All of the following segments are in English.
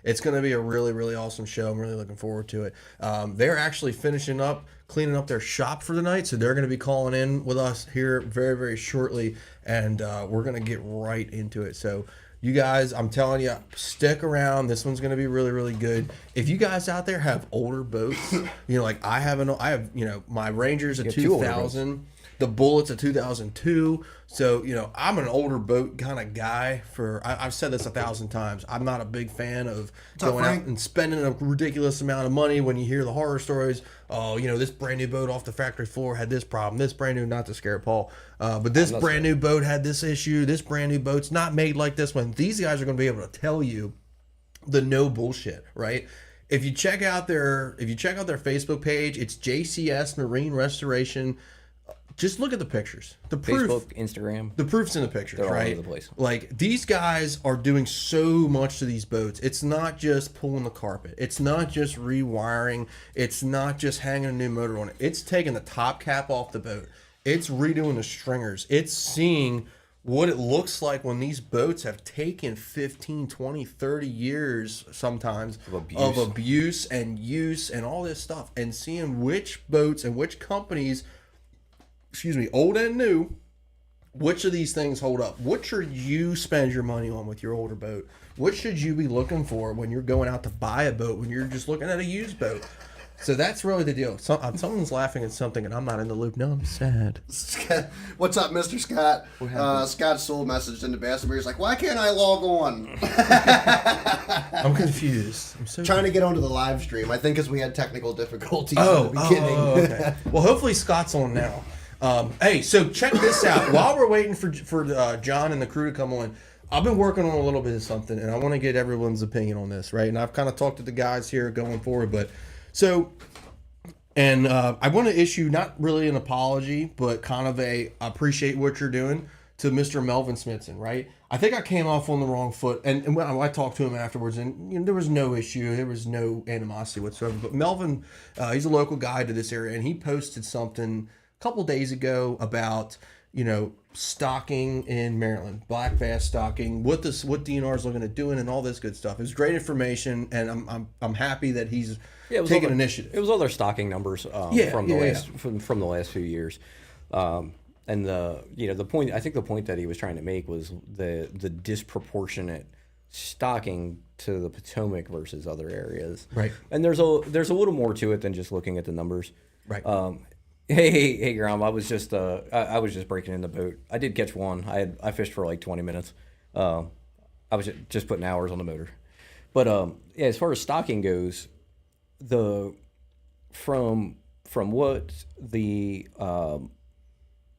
It's going to be a really, really awesome show. I'm really looking forward to it. They're actually finishing up, cleaning up their shop for the night, so they're going to be calling in with us here very, very shortly, and we're going to get right into it. So you guys, I'm telling you, stick around. This one's going to be really, really good. If you guys out there have older boats, like I have, my Ranger's a 2000. The Bullet's a 2002. So, I'm an older boat kind of guy. I've said this 1,000 times. I'm not a big fan of going out and spending a ridiculous amount of money when you hear the horror stories. Oh, this brand new boat off the factory floor had this problem. This brand new, not to scare Paul, but this brand new boat had this issue. This brand new boat's not made like this one. These guys are going to be able to tell you the no bullshit, right? If you check out their Facebook page, it's JCS Marine Restoration. Just look at the pictures. The proof, Facebook, Instagram. The proof's in the pictures, They're right? all over the place. Like, these guys are doing so much to these boats. It's not just pulling the carpet. It's not just rewiring. It's not just hanging a new motor on it. It's taking the top cap off the boat. It's redoing the stringers. It's seeing what it looks like when these boats have taken 15, 20, 30 years sometimes of abuse and use and all this stuff, and seeing which boats and which companies, old and new, which of these things hold up. What should you spend your money on with your older boat? What should you be looking for when you're going out to buy a boat, when you're just looking at a used boat? So that's really the deal. Someone's laughing at something and I'm not in the loop. No, I'm sad. What's up, Mr. Scott? Scott Soul messaged into Bassett. He's like, why can't I log on? I'm confused. I'm so trying to get onto the live stream. I think because we had technical difficulties in the beginning. Okay. Well, hopefully Scott's on now. Hey, so check this out. While we're waiting for John and the crew to come on, I've been working on a little bit of something, and I want to get everyone's opinion on this, right? And I've kind of talked to the guys here going forward, but I want to issue not really an apology, but kind of I appreciate what you're doing to Mr. Melvin Smithson, right? I think I came off on the wrong foot, and when I talked to him afterwards, and there was no issue, there was no animosity whatsoever. But Melvin, he's a local guy to this area, and he posted something a couple days ago about stocking in Maryland, black bass stocking, what DNR is looking at doing, and all this good stuff. It was great information, and I'm happy that he's taking initiative. It was all their stocking numbers from the last few years, and the point, I think the point that he was trying to make was the disproportionate stocking to the Potomac versus other areas. Right. And there's a little more to it than just looking at the numbers. Right. Hey, Grom. I was just breaking in the boat. I did catch one. I fished for like 20 minutes. I was just putting hours on the motor. But as far as stocking goes, from what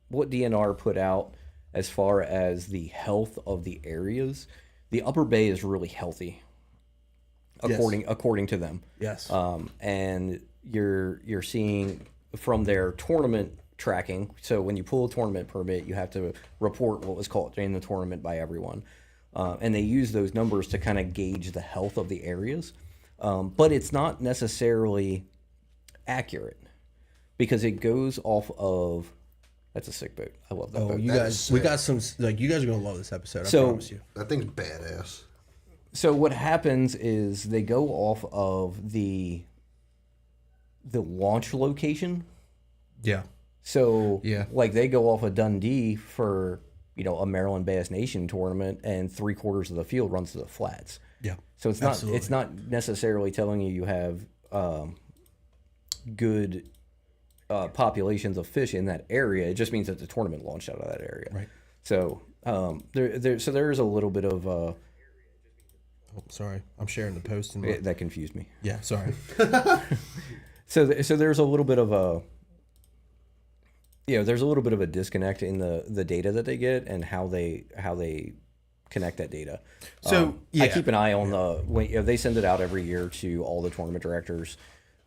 what DNR put out as far as the health of the areas, the Upper Bay is really healthy, according to them. Yes. And you're seeing from their tournament tracking. So when you pull a tournament permit, you have to report what was caught in the tournament by everyone. And they use those numbers to kind of gauge the health of the areas. But it's not necessarily accurate because it goes off of, that's a sick boat. I love that boat. You guys, we got some, you guys are going to love this episode. I promise you. That thing's badass. So what happens is they go off of the launch location. Yeah. So like they go off of Dundee for, a Maryland Bass Nation tournament, and 3/4 of the field runs to the flats. Yeah. So it's not necessarily telling you have good populations of fish in that area. It just means that the tournament launched out of that area. Right. So there is a little bit of oh, sorry, I'm sharing the post. That confused me. Yeah, sorry. So there's a little bit of a disconnect in the data that they get and how they connect that data. So I keep an eye on they send it out every year to all the tournament directors,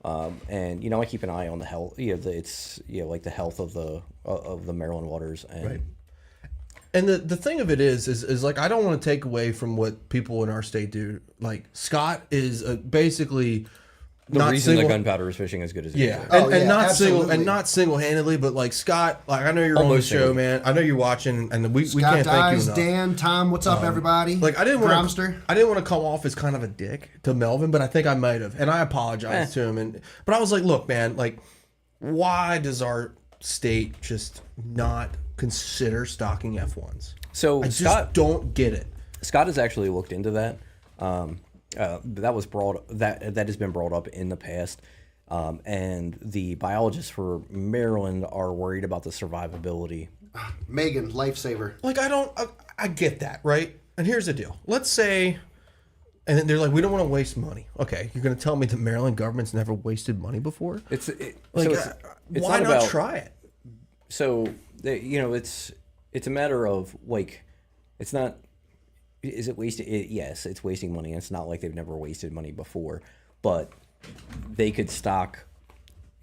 and I keep an eye on the health. It's like the health of the Maryland waters. And right. And the thing of it is like, I don't want to take away from what people in our state do. Like, Scott is basically The not reason single, the gunpowder is fishing as good as it yeah, is. and, Oh, and yeah, not absolutely. not single handedly, but like Scott, like I know you're on the Almost show, single. man. I know you're watching, and we Scott can't thank you Dies, enough. Dan, Tom, what's up, everybody? Like I didn't want to Gromster. come off as kind of a dick to Melvin, but I think I might have, and I apologize to him. But I was like, look, man, like why does our state just not consider stocking F1s? So I just Scott don't get it. Scott has actually looked into that. That was that has been brought up in the past, and the biologists for Maryland are worried about the survivability. Megan, lifesaver. Like I get that, right? And here's the deal. Let's say, and then they're like, we don't want to waste money. Okay, you're going to tell me the Maryland government's never wasted money before? It's Like, it's why not about, try it? So it's a matter of like, it's not. Is it wasted? Yes, it's wasting money. It's not like they've never wasted money before, but they could stock.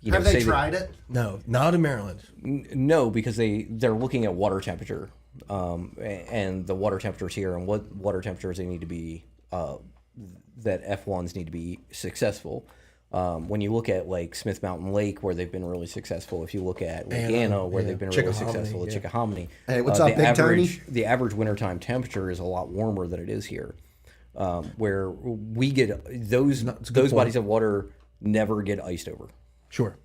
Have they tried it? No, not in Maryland. No, because they're looking at water temperature, and the water temperatures here, and what water temperatures they need to be that F1s need to be successful. When you look at like Smith Mountain Lake, where they've been really successful, if you look at Lake Anna, where they've been really successful, at Chickahominy, Hey, what's up, Big Tony? the average wintertime temperature is a lot warmer than it is here, where we get those bodies of water never get iced over. Sure.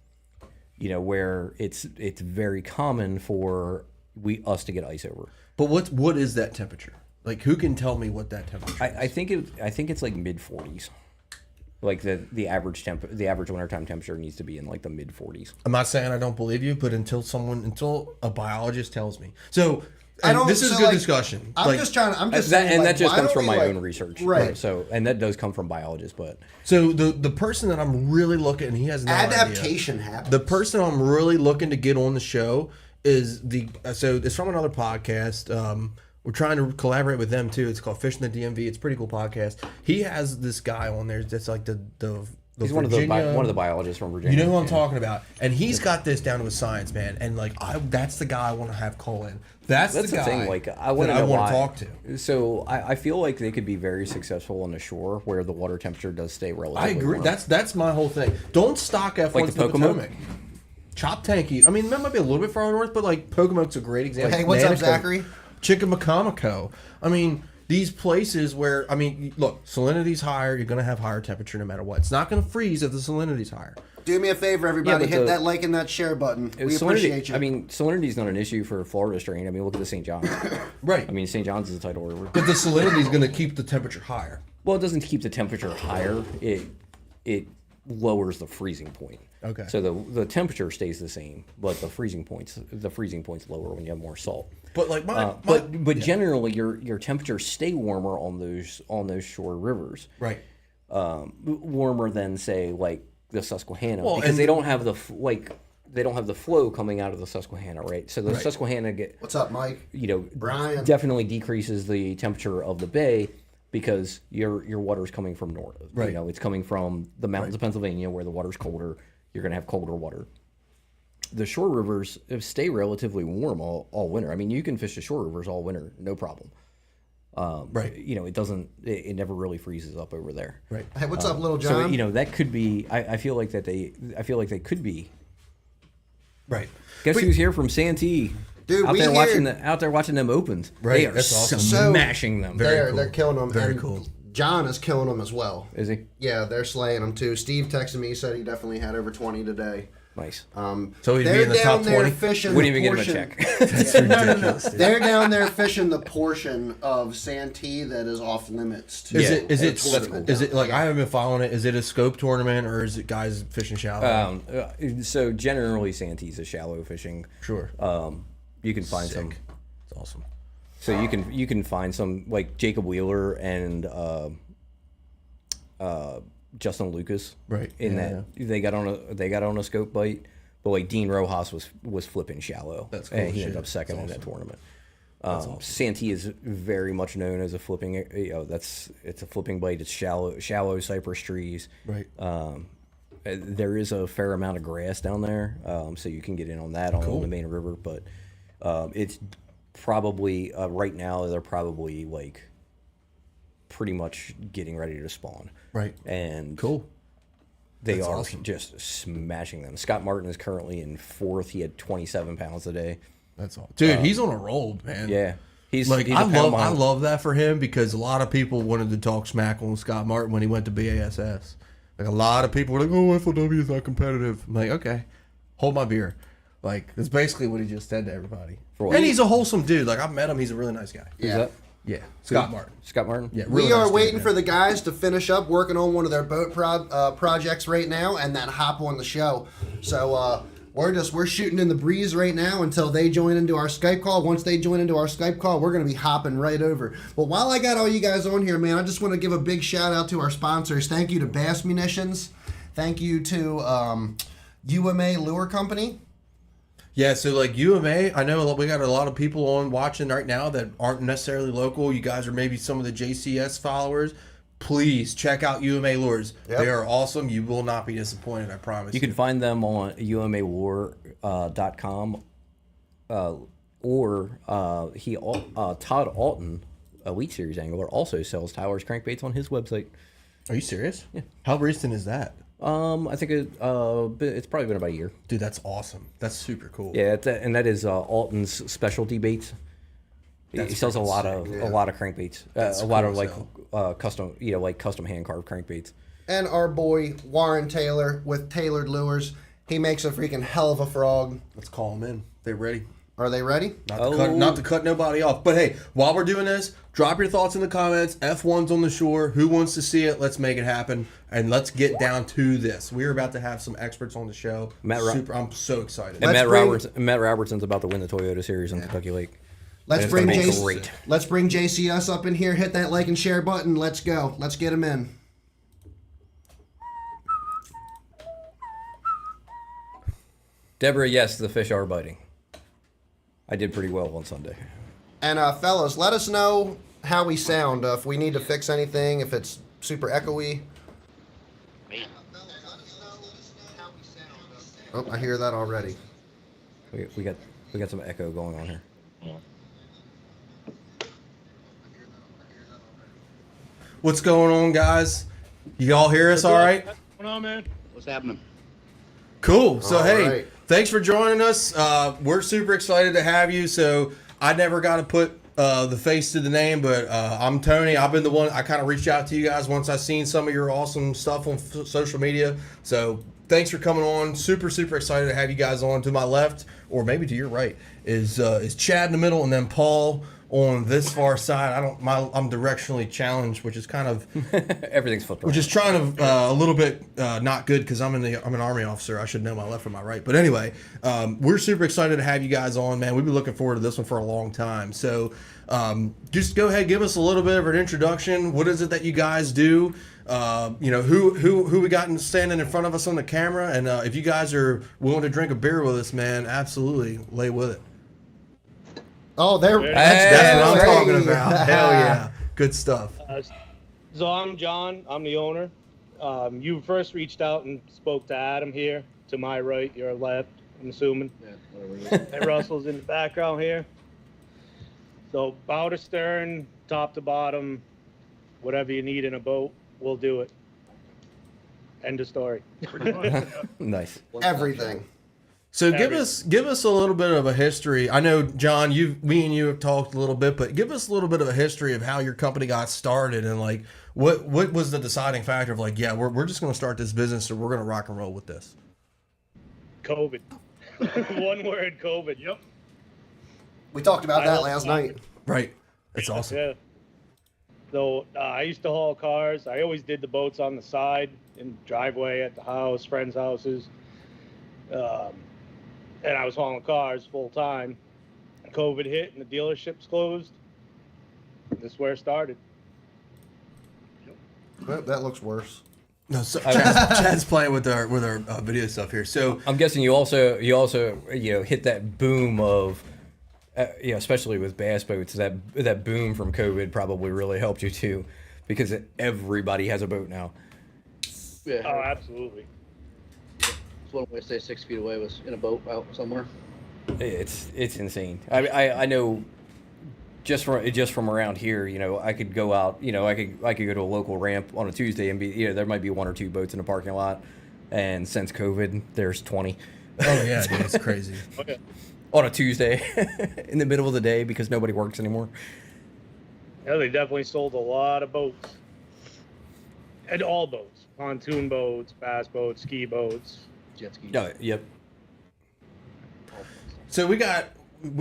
Where it's very common for us to get ice over. But what is that temperature? Like, who can tell me what that temperature is? I think it's like mid 40s. Like the average wintertime temperature needs to be in like the mid 40s. I'm not saying I don't believe you, but until a biologist tells me. So don't- this is so, good like, discussion. I'm Like, just trying to. I'm just That, saying, and like, that just why comes don't from we, my like- own research, right? So, and that does come from biologists, but so the person that I'm really looking, he has no idea. Adaptation happens. The person I'm really looking to get on the show is so it's from another podcast. We're trying to collaborate with them too. It's called Fishing the DMV. It's a pretty cool podcast. He has this guy on there that's like the he's Virginia, one of the biologists from Virginia. You know who I'm talking about, and he's got this down to a science, man. And like, that's the guy I want to have call in. That's the guy thing. Like, I that want I to want to talk to. So I feel like they could be very successful on the shore where the water temperature does stay relatively I agree. warm. That's my whole thing. Don't stock F1s Like in the the Pocomoke? Potomac. Chop Tanky. I mean, that might be a little bit farther north, but like Pocomoke's a great example. Hey, what's up, Nanaco, Zachary? Chickamacomico. I mean, these places where, I mean, look, salinity's higher. You're going to have higher temperature no matter what. It's not going to freeze if the salinity's higher. Do me a favor, everybody. but Hit that like and that share button. We appreciate you. I mean, salinity is not an issue for Florida strain. I mean, look at the St. John's. Right. I mean, St. John's is a tidal river. But the salinity's going to keep the temperature higher. Well, it doesn't keep the temperature higher. It lowers the freezing point. Okay. So the temperature stays the same, but the freezing point's lower when you have more salt. But like But generally your temperatures stay warmer on those shore rivers. right. Warmer than say like the Susquehanna, Well, because and they don't have the flow coming out of the Susquehanna, right? So the Susquehanna What's up, Mike? Brian. definitely decreases the temperature of the bay because your water is coming from north. Right. It's coming from the mountains of Pennsylvania where the water's colder. You're going to have colder water. The shore rivers stay relatively warm all winter. I mean, you can fish the shore rivers all winter, no problem. Right. It never really freezes up over there. Right. Hey, what's up, Little So John? that could be. I feel like they could be. Right. Guess who's here from Santee? Dude, out we there here. watching them opens. Right, They are that's awesome. smashing them. Very cool. They're killing them. Very and cool. John is killing them as well. Is he? Yeah, they're slaying them too. Steve texted me. He said he definitely had over 20 today. Nice. So he'd be They're in the top down there 20? fishing. Wouldn't the even get him a portion- check. That's ridiculous. Dude. They're down there fishing the portion of Santee that is off limits to. Is Yeah, is it like I haven't been following it? Is it a scope tournament or is it guys fishing shallow? So generally, Santee's is shallow fishing. Sure. You can find some. It's awesome. So you can find some like Jacob Wheeler and Justin Lucas. Right. In Yeah, that they got on a scope bite, but like Dean Rojas was flipping shallow. That's cool And he shit. ended up second That's in that awesome. tournament. Awesome. Santee is very much known as a flipping. It's a flipping bite. It's shallow cypress trees. Right. There is a fair amount of grass down there, so you can get in on that on the main river. But it's probably right now they're probably like pretty much getting ready to spawn. Right. And Cool. They That's are awesome. just smashing them. Scott Martin is currently in 4th. He had 27 pounds a day. That's all, dude. He's on a roll, man. Yeah, he's Like he's I a pound love behind. that for him because a lot of people wanted to talk smack on Scott Martin when he went to BASS. Like a lot of people were like, "Oh, FLW is not competitive." I'm like, okay, hold my beer. Like that's basically what he just said to everybody. For what? And he's a wholesome dude. Like I've met him. He's a really nice guy. Who's Yeah. that? Yeah, Scott Martin. Scott Martin. Yeah, We really are nice dude, waiting man. for the guys to finish up working on one of their boat projects right now, and then hop on the show. So we're shooting in the breeze right now until they join into our Skype call. Once they join into our Skype call, we're gonna be hopping right over. But while I got all you guys on here, man, I just want to give a big shout out to our sponsors. Thank you to Bass Munitions. Thank you to UMA Lure Company. Yeah, so like UMA, I know we got a lot of people on watching right now that aren't necessarily local. You guys are maybe some of the JCS followers. Please check out UMA Lures. Yep. They are awesome. You will not be disappointed, I promise. You can find them on umalore.com, or Todd Alton, Elite Series angler, also sells towers crankbaits on his website. Are you serious? Yeah. How recent is that? I think it's probably been about a year. Dude, that's awesome. That's super cool. Yeah, and that is Alton's specialty baits. He sells a lot of crankbaits, a lot of like custom, like custom hand carved crankbaits. And our boy Warren Taylor with Tailored Lures. He makes a freaking hell of a frog. Let's call them in. They're ready. Are they ready? Not to cut nobody off. But hey, while we're doing this, drop your thoughts in the comments. F1's on the shore. Who wants to see it? Let's make it happen. And let's get down to this. We're about to have some experts on the show. I'm so excited. And Matt Robertson's about to win the Toyota Series on Kentucky Lake. Let's It's bring gonna be JC, great. Let's bring JCS up in here. Hit that like and share button. Let's go. Let's get him in. Deborah, yes, the fish are biting. I did pretty well on Sunday. And fellas, let us know how we sound. If we need to fix anything, if it's super echoey. Oh, I hear that already. We got some echo going on here. What's going on, guys? You all hear us all right? What's going on, man? What's happening? Cool. So, All hey, right. thanks for joining us. We're super excited to have you. So, I never got to put the face to the name, but I'm Tony. I've been the one, I kind of reached out to you guys once I seen some of your awesome stuff on social media. So, thanks for coming on. Super, super excited to have you guys on. To my left, or maybe to your right, is Chad in the middle, and then Paul on this far side. I'm directionally challenged, which is kind of Everything's flipped around. which is trying to a little bit not good because I'm an Army officer. I should know my left from my right. But anyway, we're super excited to have you guys on, man. We've been looking forward to this one for a long time. So just go ahead, give us a little bit of an introduction. What is it that you guys do? Who we got standing in front of us on the camera, and if you guys are willing to drink a beer with us, man, absolutely lay with it. Oh, there. That's what I'm great. talking about. Hell yeah, good stuff. So I'm John. I'm the owner. You first reached out and spoke to Adam here. To my right, your left, I'm assuming. Yeah, whatever it is. And Russell's in the background here. So bow to stern, top to bottom, whatever you need in a boat, we'll do it. End of story. Nice. Everything. So give us a little bit of a history. I know, John, me and you have talked a little bit, but give us a little bit of a history of how your company got started and like what was the deciding factor of like, yeah, we're just going to start this business and we're going to rock and roll with this. COVID. One word, COVID. Yep. We talked about that last night. Right. That's awesome. Yeah. So I used to haul cars. I always did the boats on the side, in driveway, at the house, friends' houses. And I was hauling cars full time. COVID hit and the dealerships closed. This is where it started. Well, that looks worse. No, so Chad's playing with our video stuff here. So I'm guessing you also hit that boom of especially with bass boats, that boom from COVID probably really helped you too, because everybody has a boat now. Yeah. Oh, absolutely. It's one way to stay 6 feet away was in a boat out somewhere. It's insane. I know just from around here, I could go out, I could go to a local ramp on a Tuesday and be, there might be one or two boats in the parking lot. and since COVID, there's 20 Oh yeah, dude, it's crazy. Okay. on a Tuesday in the middle of the day because nobody works anymore. Yeah, they definitely sold a lot of boats. And all boats. Pontoon boats, bass boats, ski boats. Jet ski. Yep. So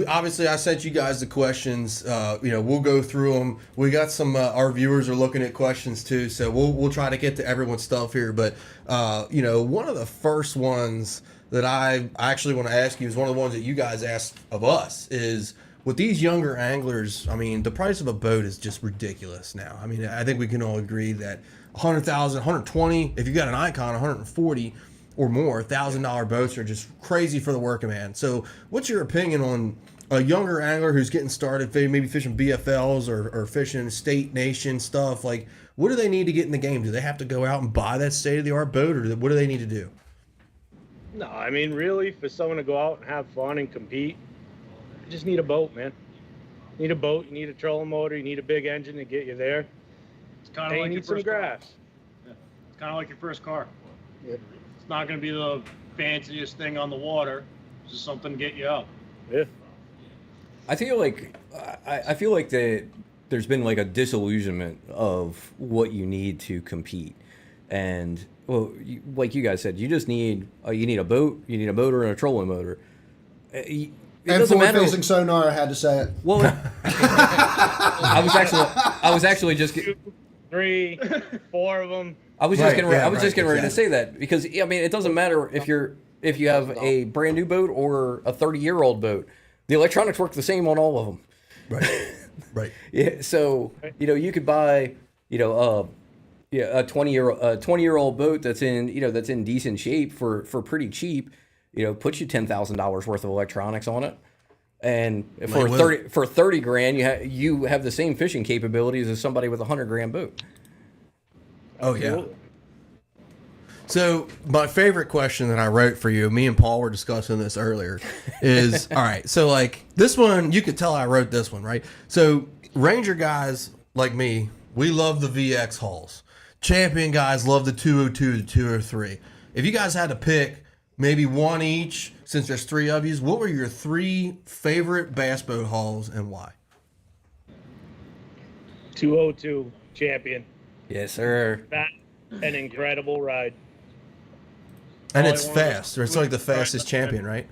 obviously I sent you guys the questions. We'll go through them. We got some our viewers are looking at questions too, so we'll try to get to everyone's stuff here. But one of the first ones that I actually want to ask you is one of the ones that you guys asked of us is with these younger anglers. I mean, the price of a boat is just ridiculous now. I mean, I think we can all agree that 100,000, 120. If you got an Icon, 140. Or more, $1,000 boats are just crazy for the working man. So, what's your opinion on a younger angler who's getting started, maybe fishing BFLs or fishing state nation stuff? Like, what do they need to get in the game? Do they have to go out and buy that state-of-the-art boat, or what do they need to do? No, I mean, really, for someone to go out and have fun and compete, you just need a boat, man. You need a boat, you need a trolling motor, you need a big engine to get you there. It's kind And of you like your need some first car. grass. Yeah. It's kind of like your first car. Yeah. It's not going to be the fanciest thing on the water. It's just something to get you up. Yeah. I feel like that there's been like a disillusionment of what you need to compete, and like you guys said, you just need you need a boat, you need a motor and a trolling motor. It And doesn't matter. forward-facing sonar, I had to say it. Well, I was actually just. 2, 3, 4 of them. I was just Right, getting. yeah, I was just right, getting ready to exactly. say that because I mean it doesn't matter if you have a brand new boat or a 30-year-old boat. The electronics work the same on all of them. Right, right. Yeah. So you could buy a 20-year-old boat that's in decent shape for pretty cheap. Puts you $10,000 worth of electronics on it, and for 30 grand you have the same fishing capabilities as somebody with a $100,000 boat. Oh yeah. So my favorite question that I wrote for you, me and Paul were discussing this earlier, is all right. So like this one, you could tell I wrote this one, right? So Ranger guys like me, we love the VX hulls. Champion guys love the 202 to 203. If you guys had to pick maybe one each, since there's 3 of you, what were your 3 favorite bass boat hulls and why? 202 champion. Yes, sir. That an incredible ride. And Oh, it's I wanna- fast. Or it's like the fastest champion, right?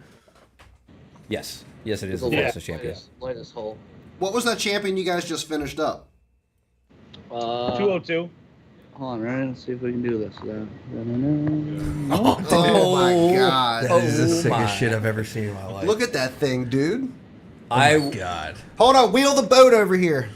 Yes, it is The the Yeah. fastest champion. Lightest hull. What was that champion you guys just finished up? 202. Hold on, right? Let's see if we can do this. Oh my god. That is the Oh sickest my. shit I've ever seen in my life. Look at that thing, dude. God. Hold on, wheel the boat over here.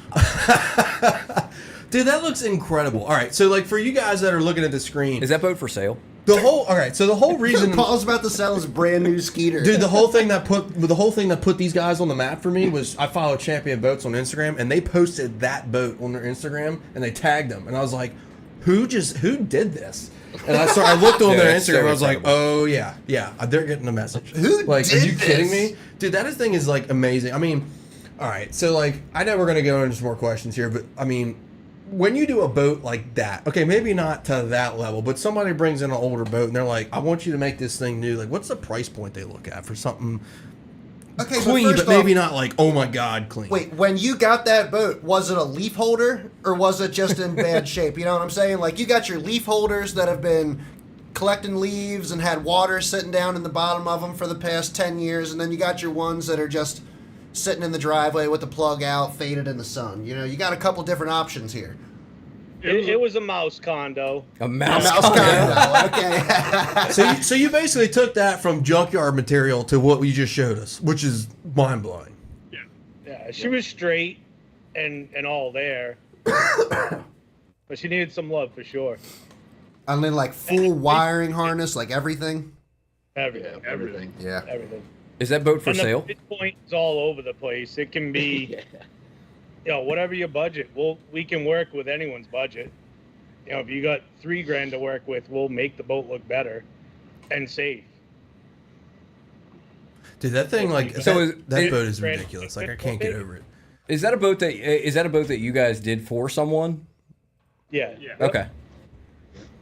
Dude, that looks incredible. All right, so like for you guys that are looking at the screen, Is that boat for sale? the whole reason, Paul's about to sell his brand new Skeeter. dude, the whole thing that put these guys on the map for me was I follow Champion Boats on Instagram, and they posted that boat on their Instagram, and they tagged them, and I was like, who did this? And I looked on Dude, their that's Instagram, so I was like, incredible. oh yeah, they're getting the message. Who like, are did you kidding this? me, dude? That thing is like amazing. I mean, all right, so like I know we're gonna go into some more questions here, but I mean, when you do a boat like that, okay, maybe not to that level, but somebody brings in an older boat and they're like, I want you to make this thing new. Like, what's the price point they look at for something okay, clean, but, but first maybe off, not like, oh my God, clean? wait, when you got that boat, was it a leaf holder or was it just in bad shape? You know what I'm saying? Like, you got your leaf holders that have been collecting leaves and had water sitting down in the bottom of them for the past 10 years, and then you got your ones that are just sitting in the driveway with the plug out, faded in the sun. You know, you got a couple different options here. It was a mouse condo. A mouse. Mouse condo, okay. So you basically took that from junkyard material to what you just showed us, which is mind blowing. Yeah, she was straight and all there. But she needed some love for sure. And then, like, full wiring harness, like everything. Everything. Everything. Yeah. Everything. Is that boat for And sale? the pitch point is all over the place. It can be, whatever your budget. We can work with anyone's budget. If you got $3,000 to work with, we'll make the boat look better and safe. Dude, that thing, like, So that boat is ridiculous. Like, I can't get over it. Is that a boat that you guys did for someone? Yeah. Yeah. Okay.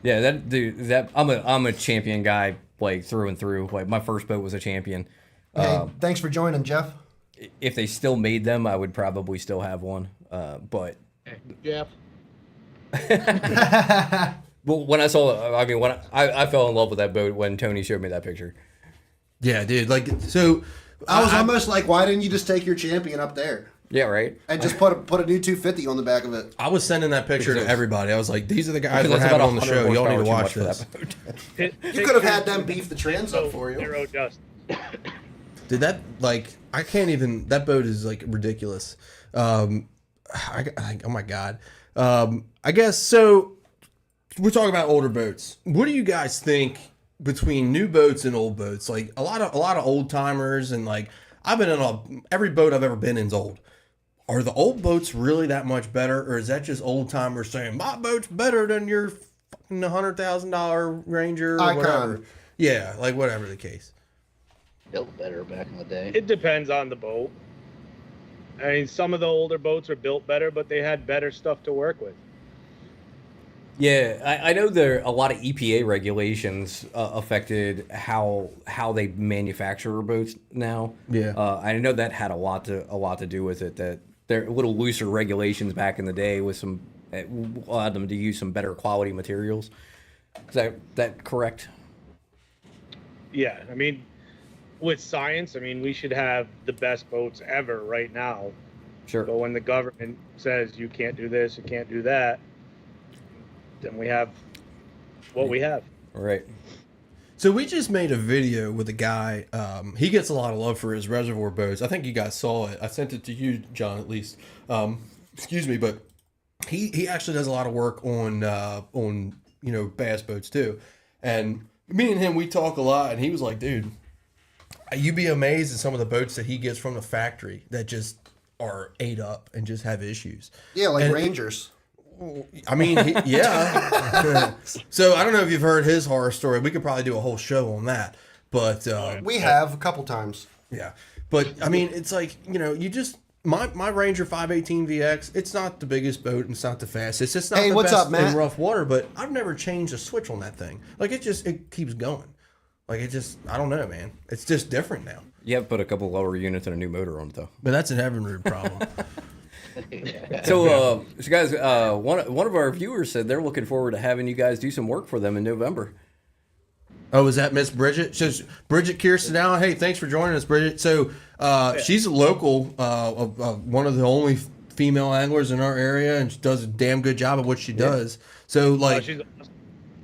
Yeah, that dude. That I'm a champion guy, like through and through. Like my first boat was a champion. Hey, thanks for joining, Jeff. If they still made them, I would probably still have one. But Jeff. well, when I saw, I mean, when I fell in love with that boat when Tony showed me that picture. Yeah, dude. Like, so I was almost like, why didn't you just take your champion up there Yeah, right. and just put a new 250 on the back of it? I was sending that picture to everybody. I was like, these are the guys Because we're that's having about on the 100 show. Y'all need to horsepower watch too much this. for that boat. You could have had them beef the trans up for you. Zero dust. Did that, like, I can't even, that boat is like ridiculous. Oh my God. I guess, so we're talking about older boats. What do you guys think between new boats and old boats? Like a lot of old timers, and like, I've been in every boat I've ever been in is old. Are the old boats really that much better, or is that just old timers saying my boat's better than your fucking $100,000 Ranger or Icon. whatever? Yeah, like whatever the case. Built better back in the day. It depends on the boat. I mean, some of the older boats are built better, but they had better stuff to work with. Yeah, I know there a lot of EPA regulations affected how they manufacture boats now. Yeah. I know that had a lot to do with it. That there are little looser regulations back in the day with some allowed them to use some better quality materials. Is that correct? Yeah, I mean, with science, I mean, we should have the best boats ever right now. Sure. But when the government says you can't do this, you can't do that, then we have what we have. All right. So we just made a video with a guy. He gets a lot of love for his reservoir boats. I think you guys saw it. I sent it to you, John, at least. Excuse me, but he actually does a lot of work on bass boats too. And me and him, we talk a lot, and he was like, dude, you'd be amazed at some of the boats that he gets from the factory that just are ate up and just have issues. Yeah, like And- Rangers. I mean, yeah. So I don't know if you've heard his horror story. We could probably do a whole show on that. But We have a couple times. yeah. But I mean, it's like, you just my Ranger 518 VX, it's not the biggest boat and it's not the fastest. It's not Hey, the what's best up, Matt? in rough water, but I've never changed a switch on that thing. Like it keeps going. Like I don't know, man. It's just different now. You have to put a couple lower units and a new motor on it though. But that's an Evinrude problem. So guys, one of our viewers said they're looking forward to having you guys do some work for them in November. Oh, is that Miss Bridget? So Bridget Kirsten Allen. Hey, thanks for joining us, Bridget. So she's a local, one of the only female anglers in our area, and she does a damn good job of what she does. So like, She's awesome.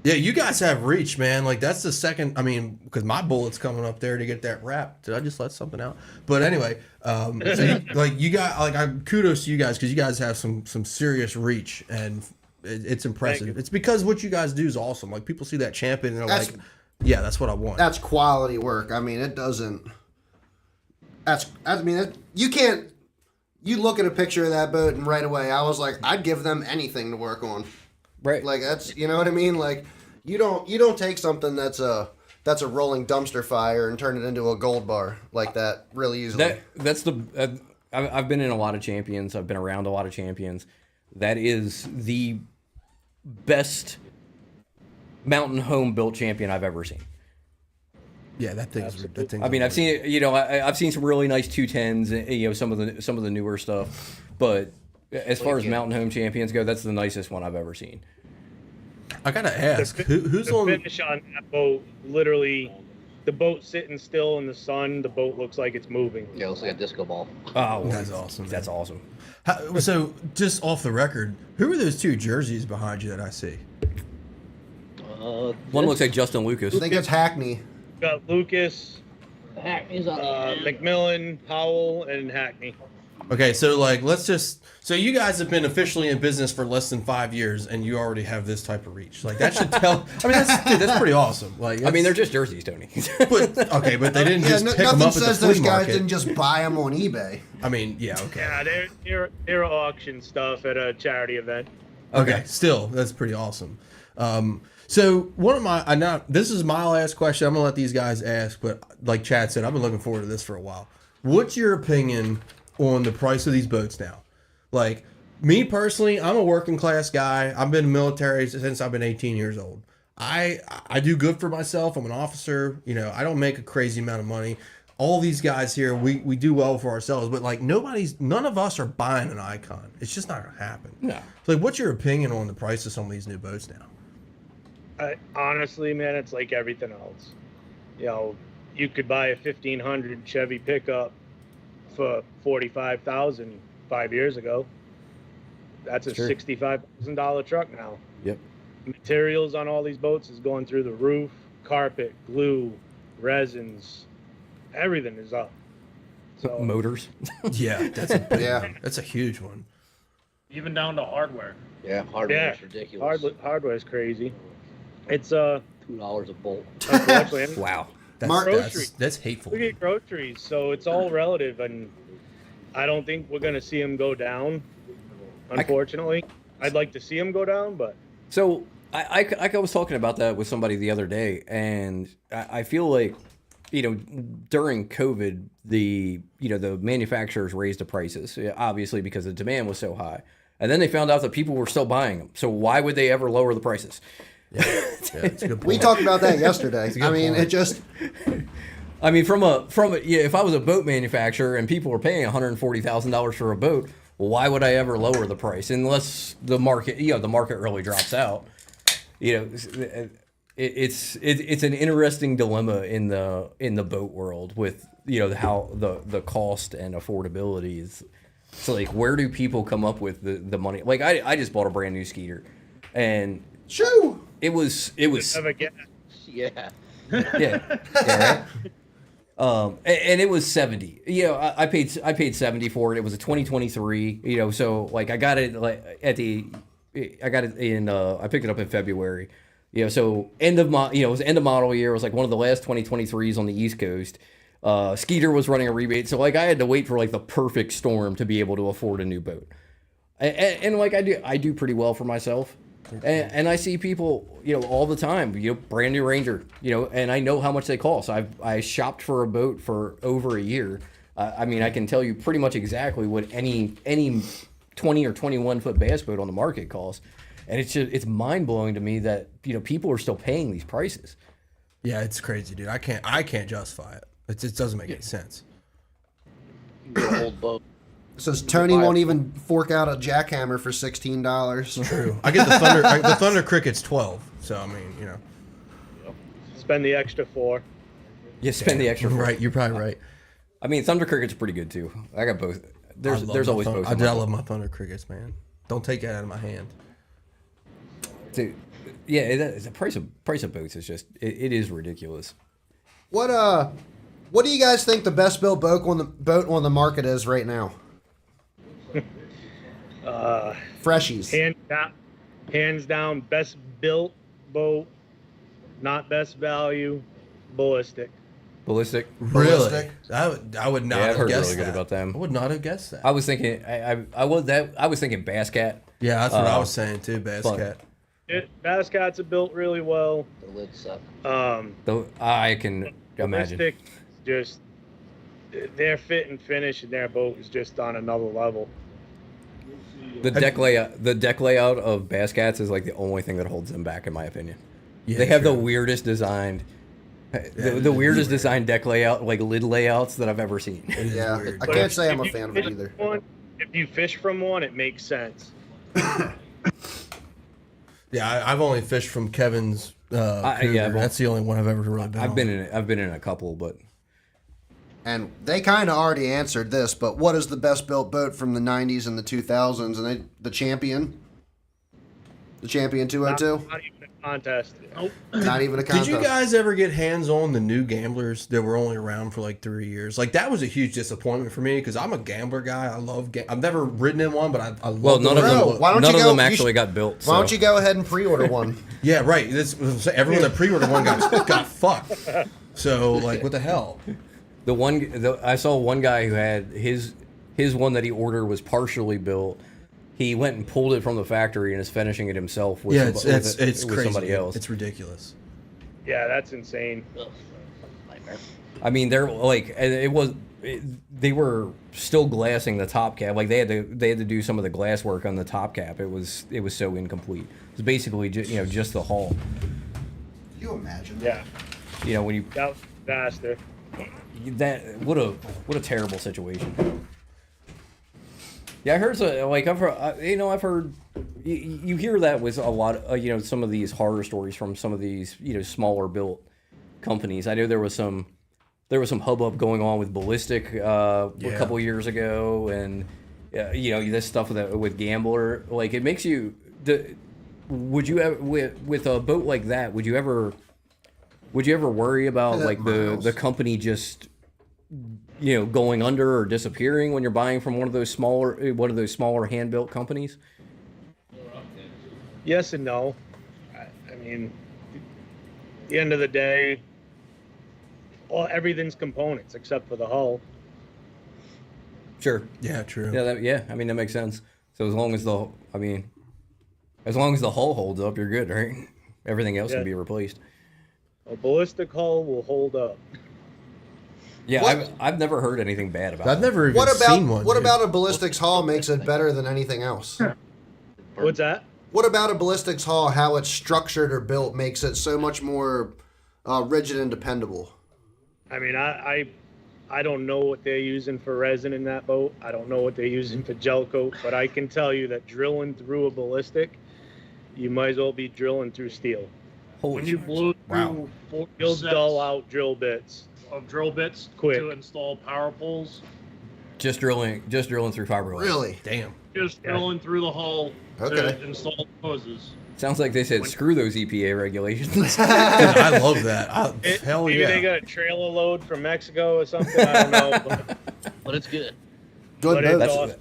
yeah, you guys have reach, man. Like that's the second. I mean, because my bullet's coming up there to get that wrap. Did I just let something out? But anyway, so you got kudos to you guys because you guys have some serious reach, and it's impressive. It's because what you guys do is awesome. Like people see that champion and they're like, yeah, that's what I want. That's quality work. I mean, it doesn't. You can't. You look at a picture of that boat and right away, I was like, I'd give them anything to work on. Right. Like that's, you know what I mean? Like you don't take something that's a rolling dumpster fire and turn it into a gold bar like that really easily. That's the. I've been in a lot of champions. I've been around a lot of champions. That is the best mountain home built champion I've ever seen. Yeah, that thing's. I mean, I've seen it. I've seen some really nice 210s. Some of the newer stuff, but as far as mountain home champions go, that's the nicest one I've ever seen. I gotta ask, who's The on? finish on that boat, literally, the boat sitting still in the sun, the boat looks like it's moving. Yeah, it looks like a disco ball. Oh, That's awesome. That's awesome. So, just off the record, who are those two jerseys behind you that I see? One looks like Justin Lucas. I think it's Hackney. Got Lucas, Hackney's on McMillan, Howell, and Hackney. Okay, so so you guys have been officially in business for less than 5 years, and you already have this type of reach. Like that should tell. I mean, that's pretty awesome. Like, I mean, they're just jerseys, Tony. but but they didn't just pick them nothing up at the says those flea guys market. didn't just buy them on eBay. I mean, yeah, okay, Yeah, they're auction stuff at a charity event. okay. Still, that's pretty awesome. So one of my, this is my last question. I'm gonna let these guys ask, but like Chad said, I've been looking forward to this for a while. What's your opinion on the price of these boats now? Like, Me personally, I'm a working class guy. I've been in the military since I've been 18 years old. I do good for myself. I'm an officer. You know, I don't make a crazy amount of money. All these guys here, we do well for ourselves, but like none of us are buying an Icon. It's just not gonna happen. No. So, like, what's your opinion on the price of some of these new boats now? Honestly, man, it's like everything else. You know, you could buy a 1500 Chevy pickup for 45,000 5 years ago. That's a Sure. $65,000 truck now. Yep. Materials on all these boats is going through the roof. Carpet, glue, resins, everything is up. So Motors. Yeah, that's a huge one. Even down to hardware. Yeah, hardware yeah, is ridiculous. hardware is crazy. It's $2 a bolt. unfortunately, Wow. That's hateful. we get groceries, so it's all relative, and I don't think we're gonna see them go down. Unfortunately, I'd like to see them go down, but So I was talking about that with somebody the other day, and I feel like, during COVID, the manufacturers raised the prices, obviously because the demand was so high, and then they found out that people were still buying them. So why would they ever lower the prices? Yeah, it's a good point. We talked about that yesterday. I mean, point. it just I mean, if I was a boat manufacturer and people were paying $140,000 for a boat, well, why would I ever lower the price unless the market really drops out? It's an interesting dilemma in the boat world with how the cost and affordability is. So like, where do people come up with the money? Like I just bought a brand new Skeeter, and shoo. it was have a gas. Yeah. yeah, right. And it was 70. I paid 70 for it. It was a 2023. So like I got it I picked it up in February. So it was end of model year. It was like one of the last 2023s on the East Coast. Skeeter was running a rebate, so like I had to wait for like the perfect storm to be able to afford a new boat. And like I do pretty well for myself. And I see people, all the time, brand new Ranger, and I know how much they cost. I shopped for a boat for over a year. I mean, I can tell you pretty much exactly what any 20 or 21 foot bass boat on the market costs. And it's mind blowing to me that, people are still paying these prices. Yeah, it's crazy, dude. I can't justify it. It doesn't make any sense. You can get an old boat. Says Tony won't even fork out a jackhammer for $16. True. I get the Thunder Cricket's 12. So I mean, Spend the extra $4. You spend the extra. Right, you're probably right. I mean, Thunder Cricket's pretty good too. I got both. There's always both. I love my Thunder Crickets, man. Don't take that out of my hand. Dude, yeah, the price of boats is just it is ridiculous. What do you guys think the best built boat on the market is right now? Freshies. Hands down, best built boat, not best value, Ballistic. Ballistic. Ballistic. Really? I would not Yeah, I've have heard guessed really good that. about them. I would not have guessed that. I was thinking I was thinking Bass Cat. Yeah, that's what I was saying too, Bass Cat. Bass Cats are built really well. The lids suck. Though I can imagine. Ballistic, just their fit and finish in their boat is just on another level. The deck layout of Bass Cats is like the only thing that holds them back, in my opinion. Yeah, they have true. the weirdest designed, the weirdest designed deck layout, like lid layouts that I've ever seen. It is Yeah, weird. I can't say I'm a fan of it either. If you fish from one, it makes sense. Yeah, I've only fished from Kevin's. Cougar. That's the only one I've ever really been. I've been in a couple, but And they kind of already answered this, but what is the best built boat from the 90s and the 2000s? And the Champion? The Champion 202? Not even a contest. Nope. Not even a contest. Did you guys ever get hands on the new Gamblers that were only around for like 3 years? Like that was a huge disappointment for me because I'm a gambler guy. I love. I've never ridden in one, but I love. well, none of Bro, them. why don't None you of go- them you actually sh- got built. Why don't so. you go ahead and pre-order one? Yeah, right. Everyone that pre-ordered one got fucked. So like, what the hell? I saw one guy who had his one that he ordered was partially built. He went and pulled it from the factory and is finishing it himself with, Yeah, with it's crazy. somebody else. It's ridiculous. Yeah, that's insane. Ugh. Nightmare. I mean, they're like it they were still glassing the top cap. Like they had to do some of the glass work on the top cap. It was so incomplete. It was basically just the hull. Can you imagine that? Yeah, When you that was disaster. what a terrible situation. Yeah, I heard I've heard you hear that with a lot of some of these horror stories from some of these smaller built companies. I know there was some hubbub going on with Ballistic a couple years ago, and this stuff with Gambler. Like it makes you. Would you ever with a boat like that? Would you ever worry about like the company just going under or disappearing when you're buying from one of those smaller hand built companies? Yes and no. I mean, at the end of the day, everything's components except for the hull. Sure. Yeah, true. Yeah, I mean that makes sense. So as long as the hull holds up, you're good, right? Everything else can be replaced. A ballistic hull will hold up. Yeah, I've never heard anything bad about it. I've never even seen one. What dude. about a ballistics hull makes it better than anything else? What's that? What about a ballistics hull, how it's structured or built, makes it so much more rigid and dependable? I mean, I don't know what they're using for resin in that boat. I don't know what they're using for gel coat, but I can tell you that drilling through a ballistic, you might as well be drilling through steel. When you blew through 4 You'll sets dull out drill bits. of drill bits Quick. to install power poles, Just drilling through fiberglass. Really? Damn. just drilling through the hull Okay. to install hoses. Sounds like they said screw those EPA regulations. I love that. Hell Maybe yeah. they got a trailer load from Mexico or something. I don't know. But it's good. Good But it's boats. awesome.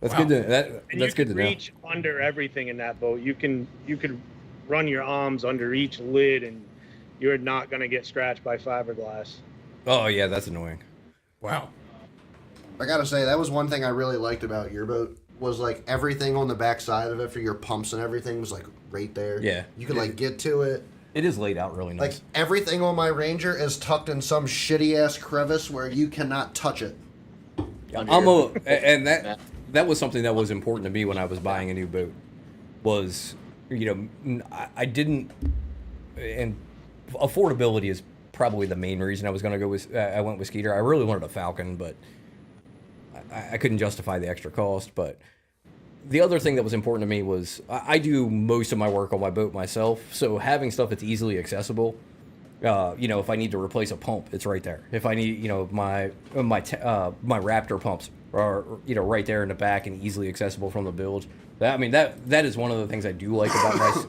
That's good to And that's you good can to know. reach under everything in that boat. You could run your arms under each lid, and you're not gonna get scratched by fiberglass. Oh yeah, that's annoying. Wow. I gotta say, that was one thing I really liked about your boat, was like everything on the back side of it for your pumps and everything was like right there. Yeah. You could like get to it. It is laid out really Like nice. everything on my Ranger is tucked in some shitty ass crevice where you cannot touch it. And that was something that was important to me when I was buying a new boat. Was I didn't, and affordability is probably the main reason I was going to go with. I went with Skeeter. I really wanted a Falcon, but I couldn't justify the extra cost. But the other thing that was important to me was I do most of my work on my boat myself, so having stuff that's easily accessible. If I need to replace a pump, it's right there. If I need, my Raptor pumps are right there in the back and easily accessible from the bilge. That is one of the things I do like about my,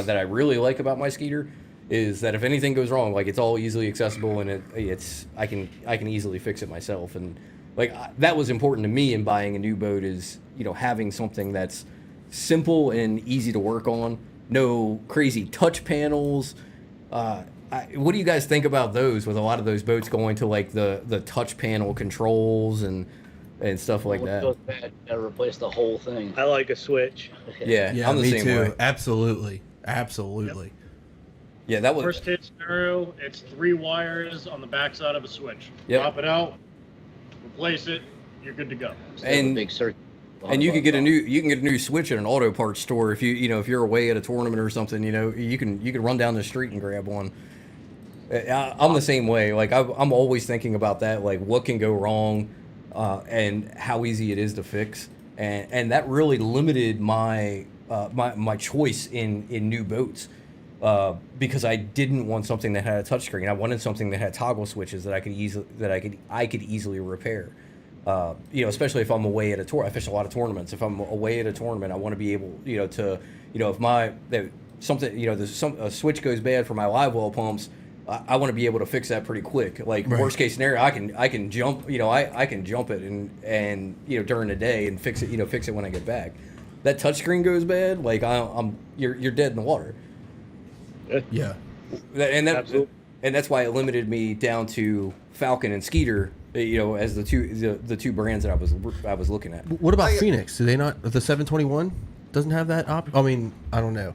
that I really like about my Skeeter, is that if anything goes wrong, like it's all easily accessible and I can easily fix it myself. And that was important to me in buying a new boat, is having something that's simple and easy to work on. No crazy touch panels. What do you guys think about those, with a lot of those boats going to like the touch panel controls and stuff like When it that? goes bad, you gotta replace the whole thing. I like a switch. Yeah, Yeah, I'm the me same too. way. Absolutely. Yeah, that was Worst hit scenario, it's 3 wires on the backside of a switch. Yep. Drop it out, replace it, you're good to go. Instead of a and- big circuit. And you could get a new switch at an auto parts store if if you're away at a tournament or something. You can run down the street and grab one. I'm the same way. Like I'm always thinking about that. Like what can go wrong, and how easy it is to fix. And that really limited my my choice in new boats, because I didn't want something that had a touchscreen. I wanted something that had toggle switches that I could easily repair. Especially if I'm away at a tour. I fish a lot of tournaments. If I'm away at a tournament, I want to be able, to, if a switch goes bad for my live well pumps, I want to be able to fix that pretty quick. Like worst case scenario, I can jump, I can jump it and during the day and fix it when I get back. That touchscreen goes bad, like you're dead in the water. Yeah. Absolutely. And that's why it limited me down to Falcon and Skeeter, as the two brands that I was looking at. What about Phoenix? Do they not? The 721 doesn't have that I mean, I don't know.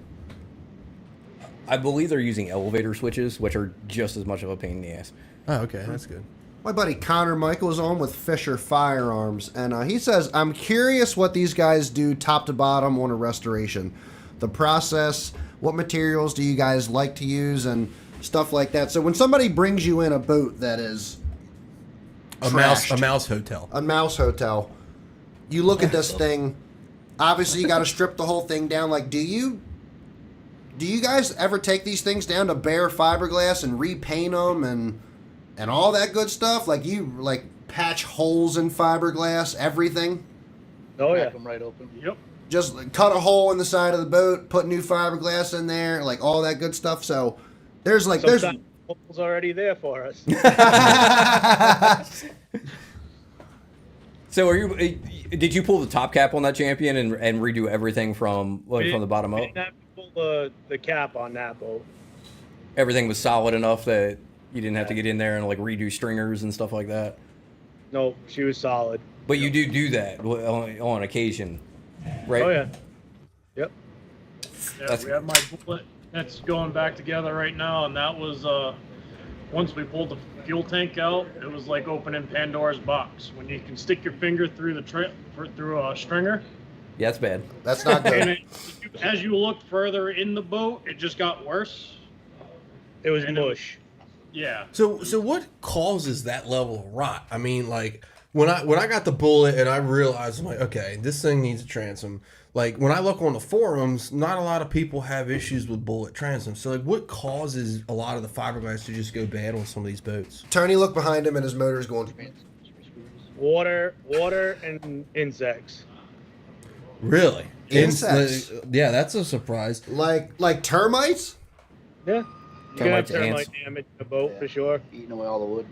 I believe they're using elevator switches, which are just as much of a pain in the ass. Oh, okay, that's good. My buddy Connor Michael is on with Fisher Firearms, and he says, I'm curious what these guys do top to bottom on a restoration. The process, what materials do you guys like to use, and stuff like that. So when somebody brings you in a boat that is A trashed, mouse hotel. a mouse hotel, you look at this thing, obviously you got to strip the whole thing down. Like, do you guys ever take these things down to bare fiberglass and repaint them and all that good stuff? Like, you like patch holes in fiberglass, everything? Oh yeah. Crack 'em right open. Yep. Just like, cut a hole in the side of the boat, put new fiberglass in there, like all that good stuff. So there's Sometimes the hole's already there for us. So did you pull the top cap on that Champion and redo everything from the bottom We up? didn't have to pull the cap on that boat. Everything was solid enough that you didn't have to get in there and like redo stringers and stuff like that. Nope, she was solid. But you do that on occasion, right? Oh yeah. Yep. Yeah, That's- we have my bullet that's going back together right now, and that was once we pulled the fuel tank out, it was like opening Pandora's box. When you can stick your finger through through a stringer, Yeah, that's bad. that's not and good. as you looked further in the boat, it just got worse. It was And mush. Yeah. So what causes that level of rot? I mean, like when I got the bullet and I realized, I'm like, okay, this thing needs a transom. Like when I look on the forums, not a lot of people have issues with bullet transoms. So like, what causes a lot of the fiberglass to just go bad on some of these boats? Tony, look behind him and his motor's going. Water and insects. Really? Insects? Yeah, that's a surprise. Like termites? Yeah. You can have Termites, termite ants. damage in a boat for sure. Eating away all the wood.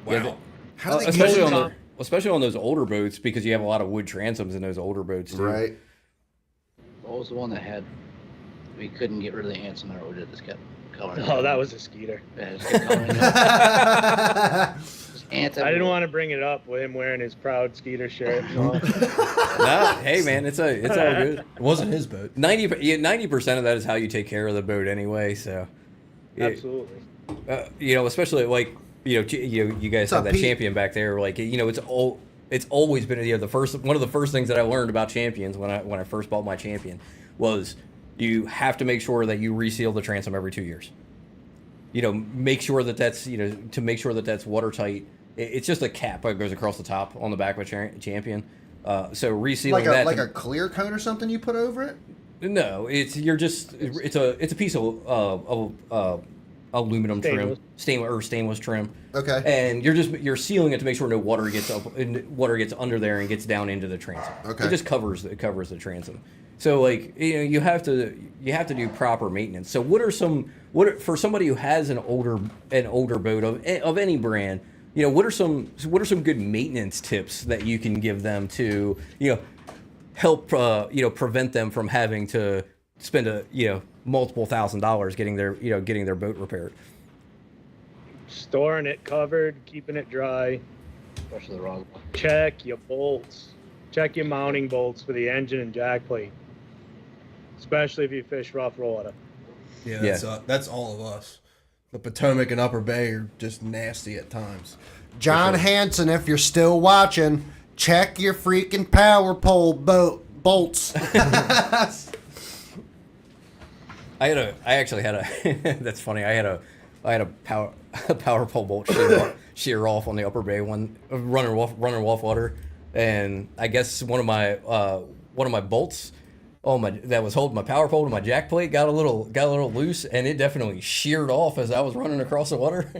Wow. How do they especially get on especially on those older boats because you have a lot of wood transoms in those older boats too. right? What was the one that had? We couldn't get rid of the ants in there. We just kept coloring. Oh, that was a skeeter. Yeah, just kept coloring it. Just ants I didn't everywhere. want to bring it up with him wearing his proud skeeter shirt. Nah, hey man, it's all good. It wasn't his boat. 90% of that is how you take care of the boat anyway. So, Absolutely. especially like you guys have up, that Pete? Champion back there. Like it's always been one of the first things that I learned about Champions when I first bought my Champion was you have to make sure that you reseal the transom every 2 years. Make sure that that's to make sure that that's watertight. It's just a cap that goes across the top on the back of a Champion. So resealing Like that a clear coat or something you put over it? no, it's a piece of aluminum trim, stainless trim. Okay. And you're sealing it to make sure no water gets under there and gets down into the transom. Okay. It just covers the transom. So like you have to do proper maintenance. So for somebody who has an older boat of any brand, what are some good maintenance tips that you can give them to help prevent them from having to spend multiple $1,000s getting their boat repaired. Storing it covered, keeping it dry. Especially the wrong. Check your bolts. Check your mounting bolts for the engine and jack plate. Especially if you fish rough water. Yeah, that's all of us. The Potomac and Upper Bay are just nasty at times. John Hanson, if you're still watching, check your freaking power pole bolts. That's funny. I had a power pole bolt shear off on the Upper Bay one running off water, and I guess one of my bolts that was holding my power pole to my jack plate got a little loose, and it definitely sheared off as I was running across the water,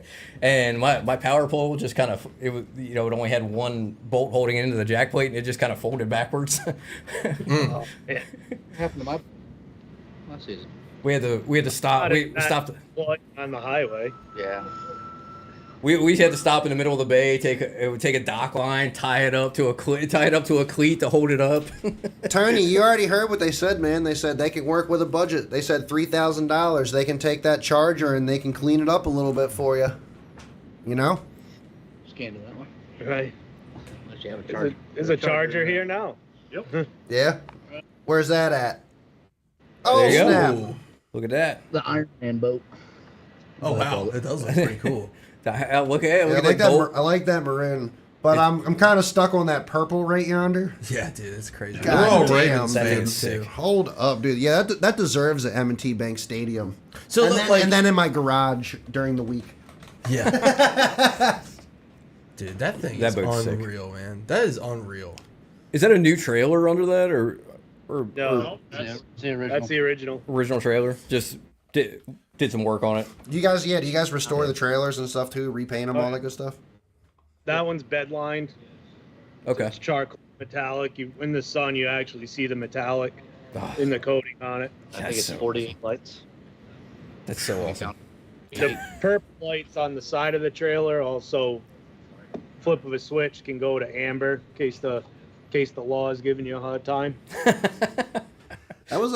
and my power pole just kind of it only had one bolt holding it into the jack plate, and it just kind of folded backwards. Oh, man. What happened to my last season? We had to stop. We stopped. On the highway. Yeah. We had to stop in the middle of the bay, take a dock line, tie it up to a cleat to hold it up. Tony, you already heard what they said, man. They said they can work with a budget. They said $3,000. They can take that Charger and they can clean it up a little bit for you. Just can't do that one. Right. Unless you have a charger. There's a charger here now. Yep. Yeah? Where's that at? Oh, There you go. snap. Ooh. Look at that. The Iron Man boat. Oh wow, it does look pretty cool. Look at it. Yeah, Look I at like that that. gold. I like that maroon, but I'm kind of stuck on that purple right yonder. Yeah, dude, it's crazy. God We're all damn, Ravens dude. fans too. Hold up, dude. Yeah, that deserves an M&T Bank Stadium. So and, look, then, and then in my garage during the week. Yeah. Dude, that thing That is boat's sick. unreal, man. That is unreal. Is that a new trailer under that, or No, It's the original. that's the original. original trailer? Just did some work on it. Do you guys restore the trailers and stuff too? Repaint them, all that good stuff? That one's bed lined. Okay. It's charcoal metallic. You in the sun, you actually see the metallic Ah, in the coating on it. I think it's 48 lights. That's so awesome. The purple lights on the side of the trailer also flip of a switch can go to amber in case the law is giving you a hard time. That was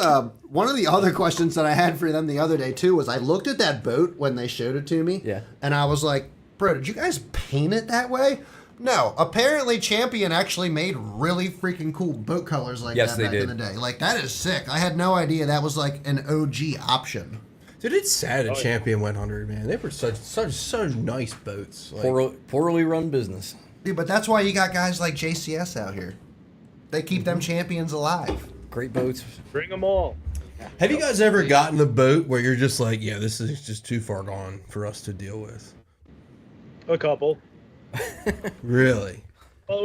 one of the other questions that I had for them the other day too. Was I looked at that boat when they showed it to me, Yeah. and I was like, "Bro, did you guys paint it that way?" No, apparently Champion actually made really freaking cool boat colors like Yes, that they back did. in the day. Like that is sick. I had no idea that was like an OG option. Dude, it's sad a Oh, yeah. Champion went under, man. They were such nice boats. Like, Poorly run business. Dude, but that's why you got guys like JCS out here. They keep them champions alive. Great boats. Bring them all. have you guys ever gotten a boat where you're just like, yeah, this is just too far gone for us to deal with? A couple. Really? Well, it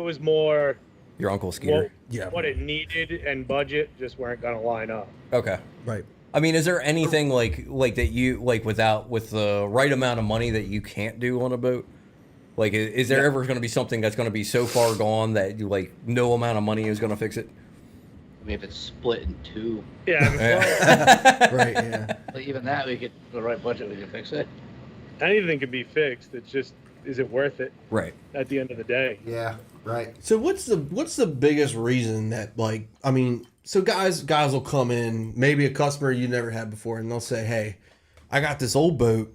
was more Your Uncle Skeeter. Yeah. what it needed and budget just weren't gonna line up. Okay. Right. I mean, is there anything like that you like with the right amount of money that you can't do on a boat? Like, is there ever going to be something that's going to be so far gone that you like no amount of money is going to fix it? I mean, if it's split in two, Yeah, I mean, well, Right, yeah. but even that, we could, for the right budget, we could fix it. anything can be fixed. It's just, is it worth it Right. at the end of the day? Yeah, right. So what's the biggest reason that, like, I mean, so guys will come in, maybe a customer you never had before, and they'll say, "Hey, I got this old boat,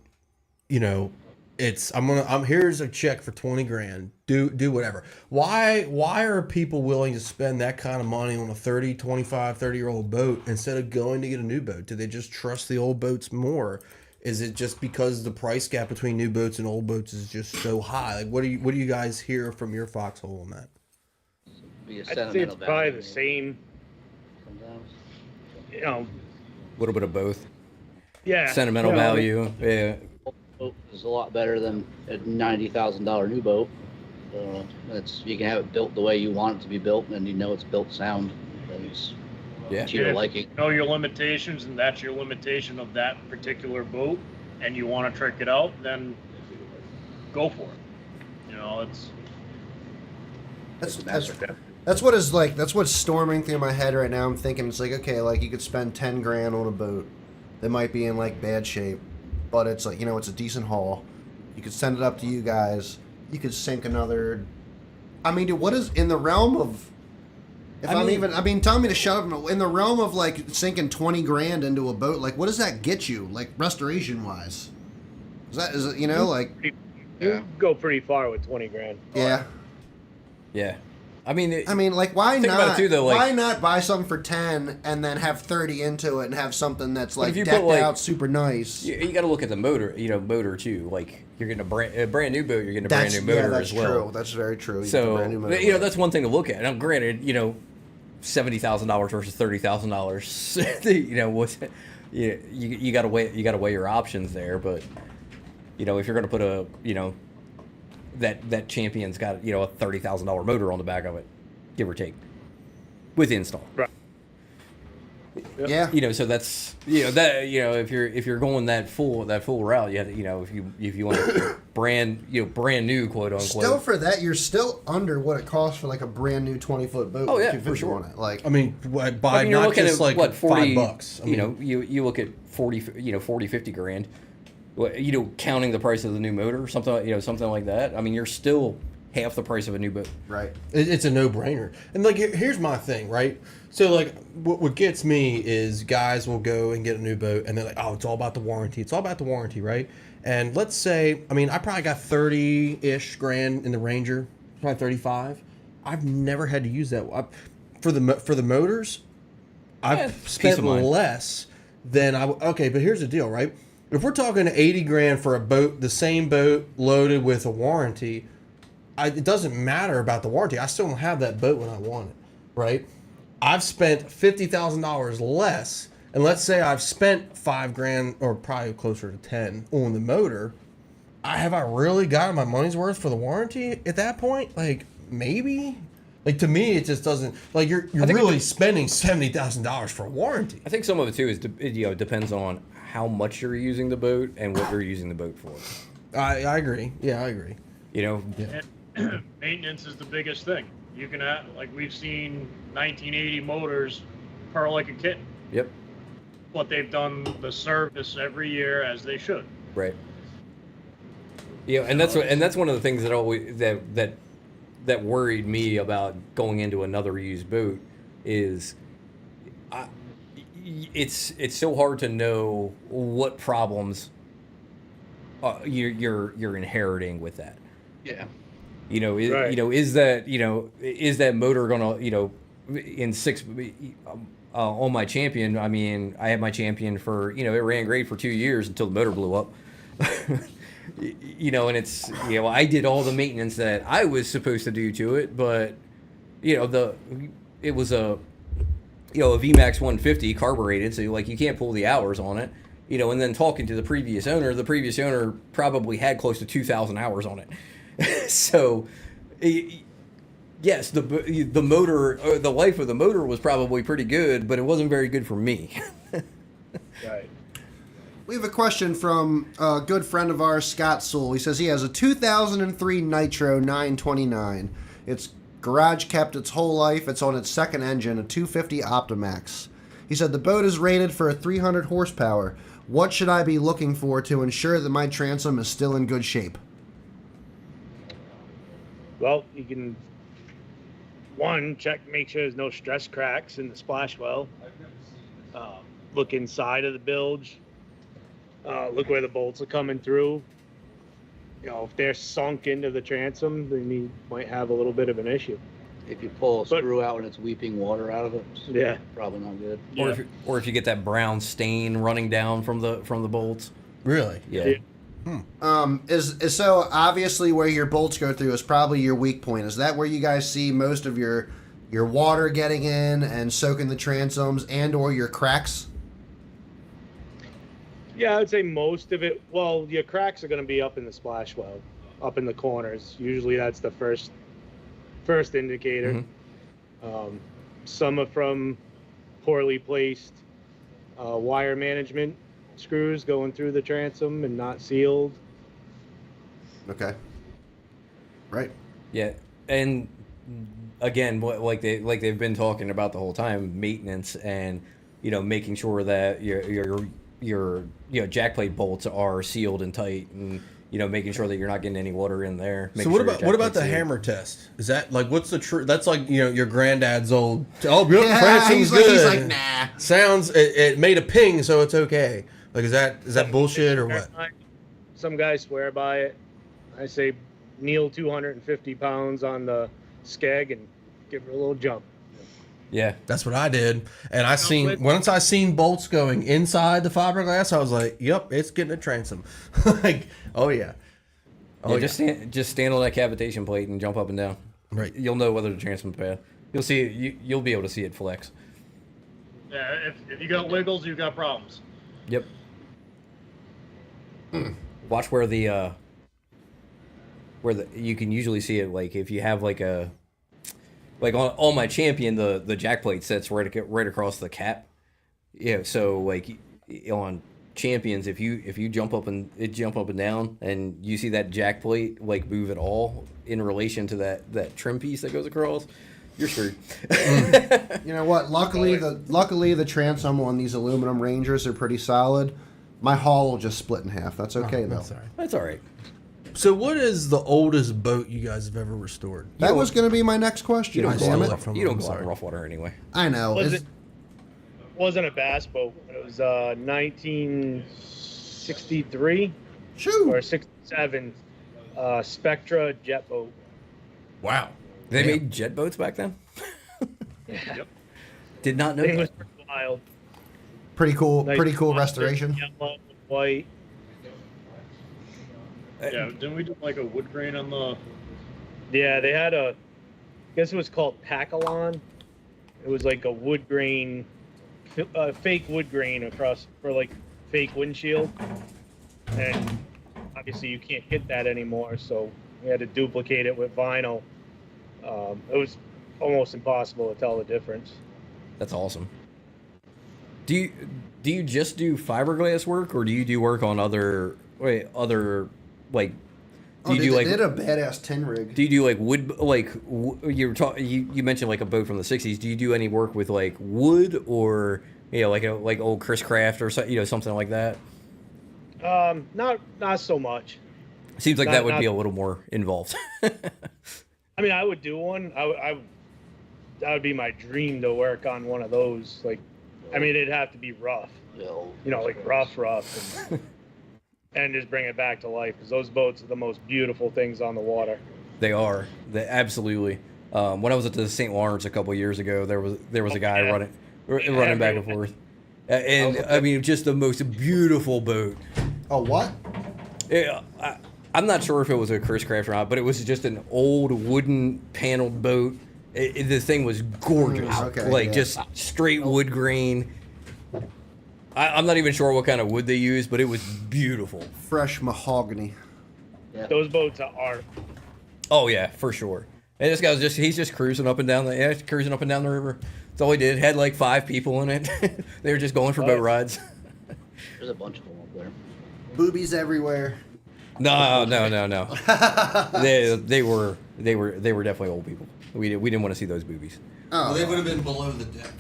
you know, here's a check for 20 grand. Do whatever." Why are people willing to spend that kind of money on a 30-year-old boat instead of going to get a new boat? Do they just trust the old boats more? Is it just because the price gap between new boats and old boats is just so high? Like, what do you guys hear from your foxhole on that? Be a I'd say sentimental it's probably value the same. sometimes. You know, A little bit of both. yeah. Sentimental you know, value. Yeah. Boat is a lot better than a $90,000 new boat. You can have it built the way you want it to be built, and you know it's built sound. And it's Yeah. to your If liking. you know your limitations, and that's your limitation of that particular boat, and you want to trick it out, then go for it. You know, it's That's what is like. That's what's storming through my head right now. I'm thinking it's like, okay, like you could spend 10 grand on a boat that might be in like bad shape, but it's like, you know, it's a decent haul. You could send it up to you guys. You could sink another. I mean, dude, what is in the realm of? If I mean, tell me to shut up. In the realm of like sinking 20 grand into a boat, like what does that get you, like restoration wise? Is it you know like You go pretty far with 20 grand. yeah. Yeah. I mean, Like, why Think not? about it too, though, like- why not buy something for 10 and then have 30 into it and have something that's like if you decked put, like- out, super nice? you got to look at the motor too. Like you're getting a brand new boat, you're getting a brand That's new motor that's as well. true. That's very true. You get a So brand new motor. that's one thing to look at. Now, granted, $70,000 versus $30,000. You got to weigh your options there. But if you're going to put that Champion's got a $30,000 motor on the back of it, give or take, with install. Right. yeah. So that's if you're going that full route, you have to, if you want a brand new quote unquote. Still for that, you're still under what it costs for like a brand new 20-foot boat. Oh, with yeah, 250 for sure. on it. Like, I mean, buy you're not looking just at like what, 40, $5. I mean, you look at 40, 50 grand. Counting the price of the new motor, something like that. I mean, you're still half the price of a new boat. right. it's a no-brainer. And like, here's my thing, right? So like, what gets me is guys will go and get a new boat, and they're like, "Oh, it's all about the warranty. It's all about the warranty, right?" And let's say, I mean, I probably got 30-ish grand in the Ranger, probably 35. I've never had to use that for the motors. I've Peace spent of mind. less than I. Okay, but here's the deal, right? if we're talking 80 grand for a boat, the same boat loaded with a warranty, it doesn't matter about the warranty. I still don't have that boat when I want it, right? I've spent $50,000 less, and let's say I've spent $5,000 or probably closer to 10 on the motor. Have I really gotten my money's worth for the warranty at that point? Like, maybe. Like, to me, it just doesn't. Like, you're really spending $70,000 for a warranty. I think some of it too is it depends on how much you're using the boat and what you're using the boat for. I agree. Yeah, I agree. You know, And maintenance is the biggest thing. You can have, like, we've seen 1980 motors purr like a kitten, yep, but they've done the service every year as they should. right. Yeah, and that's one of the things that always that worried me about going into another used boat is it's so hard to know what problems you're inheriting with that. Yeah. You know, Right. Is that motor gonna, in on my Champion? I mean, I had my Champion for, it ran great for 2 years until the motor blew up. And it's, I did all the maintenance that I was supposed to do to it, but it was a VMAX 150 carbureted, so like you can't pull the hours on it. And then talking to the previous owner probably had close to 2,000 hours on it. So, yes, the motor, the life of the motor was probably pretty good, but it wasn't very good for me. Right. We have a question from a good friend of ours, Scott Sewell. He says he has a 2003 Nitro 929. It's garage kept its whole life. It's on its second engine, a 250 Optimax. He said the boat is rated for 300 horsepower. What should I be looking for to ensure that my transom is still in good shape? Well, you can, check, make sure there's no stress cracks in the splash well. Look inside of the bilge. Look where the bolts are coming through. If they're sunk into the transom, then you might have a little bit of an issue. If you pull a screw out and it's weeping water out of it, it's Yeah. probably not good. Yeah. Or if you get that brown stain running down from the bolts. Really? Yeah. Is so obviously where your bolts go through is probably your weak point. Is that where you guys see most of your water getting in and soaking the transoms and or your cracks? Yeah, I would say most of it. Well, your cracks are going to be up in the splash well, up in the corners. Usually that's the first indicator. Mm-hmm. Some are from poorly placed wire management screws going through the transom and not sealed. Okay. Right. Yeah, and again, like they've been talking about the whole time, maintenance and making sure that your jackplate bolts are sealed and tight, and making sure that you're not getting any water in there. So what about the hammer test? Is that like what's the true? That's like your granddad's old. Oh, yep, transom's good. He's like nah. Sounds it made a ping, so it's okay. Like is that bullshit or what? Some guys swear by it. I say kneel 250 pounds on the skeg and give her a little jump. Yeah, That's what I did, and once I seen bolts going inside the fiberglass, I was like, "Yep, it's getting a transom." Like, oh yeah, just stand on that cavitation plate and jump up and down. Right. You'll know whether the transom's bad. You'll see it. You'll be able to see it flex. Yeah, if you got wiggles, you got problems. Yep. Watch where you can usually see it. Like if you have like on my Champion, the jack plate sets right across the cap. Yeah, so like on Champions, if you jump up and down, and you see that jack plate like move at all in relation to that trim piece that goes across, you're screwed. You know what? Luckily the transom on these aluminum Rangers are pretty solid. My hull will just split in half. That's okay though. That's all right. That's all right. So, what is the oldest boat you guys have ever restored? That was going to be my next question. You don't damn go it. out in rough water anyway. I know. Wasn't a bass boat. It was 1963 Shoo. or 67 Spectra jet boat. Wow. They made jet boats back then. Yep. Did not know Thing that. was pretty wild. Pretty cool. Nice Pretty cool mustard restoration. yellow, white. Yeah, didn't we do like a wood grain on the? Yeah, they had I guess it was called Pacalon. It was like a wood grain, fake wood grain across for like fake windshield, and obviously you can't hit that anymore, so we had to duplicate it with vinyl. It was almost impossible to tell the difference. That's awesome. Do you just do fiberglass work, or do you do work on other like? Do you do they like did a badass tin rig. Do you do like wood? Like you were talking, you mentioned like a boat from the '60s. Do you do any work with like wood, or like old Chris Craft or something like that? Not so much. Seems like that would be a little more involved. I mean, I would do one. That would be my dream to work on one of those. Like, I mean, it'd have to be rough. Like rough, and just bring it back to life, because those boats are the most beautiful things on the water. They are. They absolutely. When I was at the St. Lawrence a couple of years ago, there was a guy running back and forth, and I mean, just the most beautiful boat. Oh, what? Yeah, I'm not sure if it was a Chris Craft or not, but it was just an old wooden paneled boat. The thing was gorgeous, just straight wood grain. I'm not even sure what kind of wood they used, but it was beautiful. Fresh mahogany. Yeah. Those boats are art. Oh yeah, for sure. And this guy's he's just cruising up and down the river. That's all he did. Had like 5 people in it. They were just going for boat rides. There's a bunch of them up there. Boobies everywhere. No. They were definitely old people. We didn't want to see those boobies. Oh, They would have been below the deck.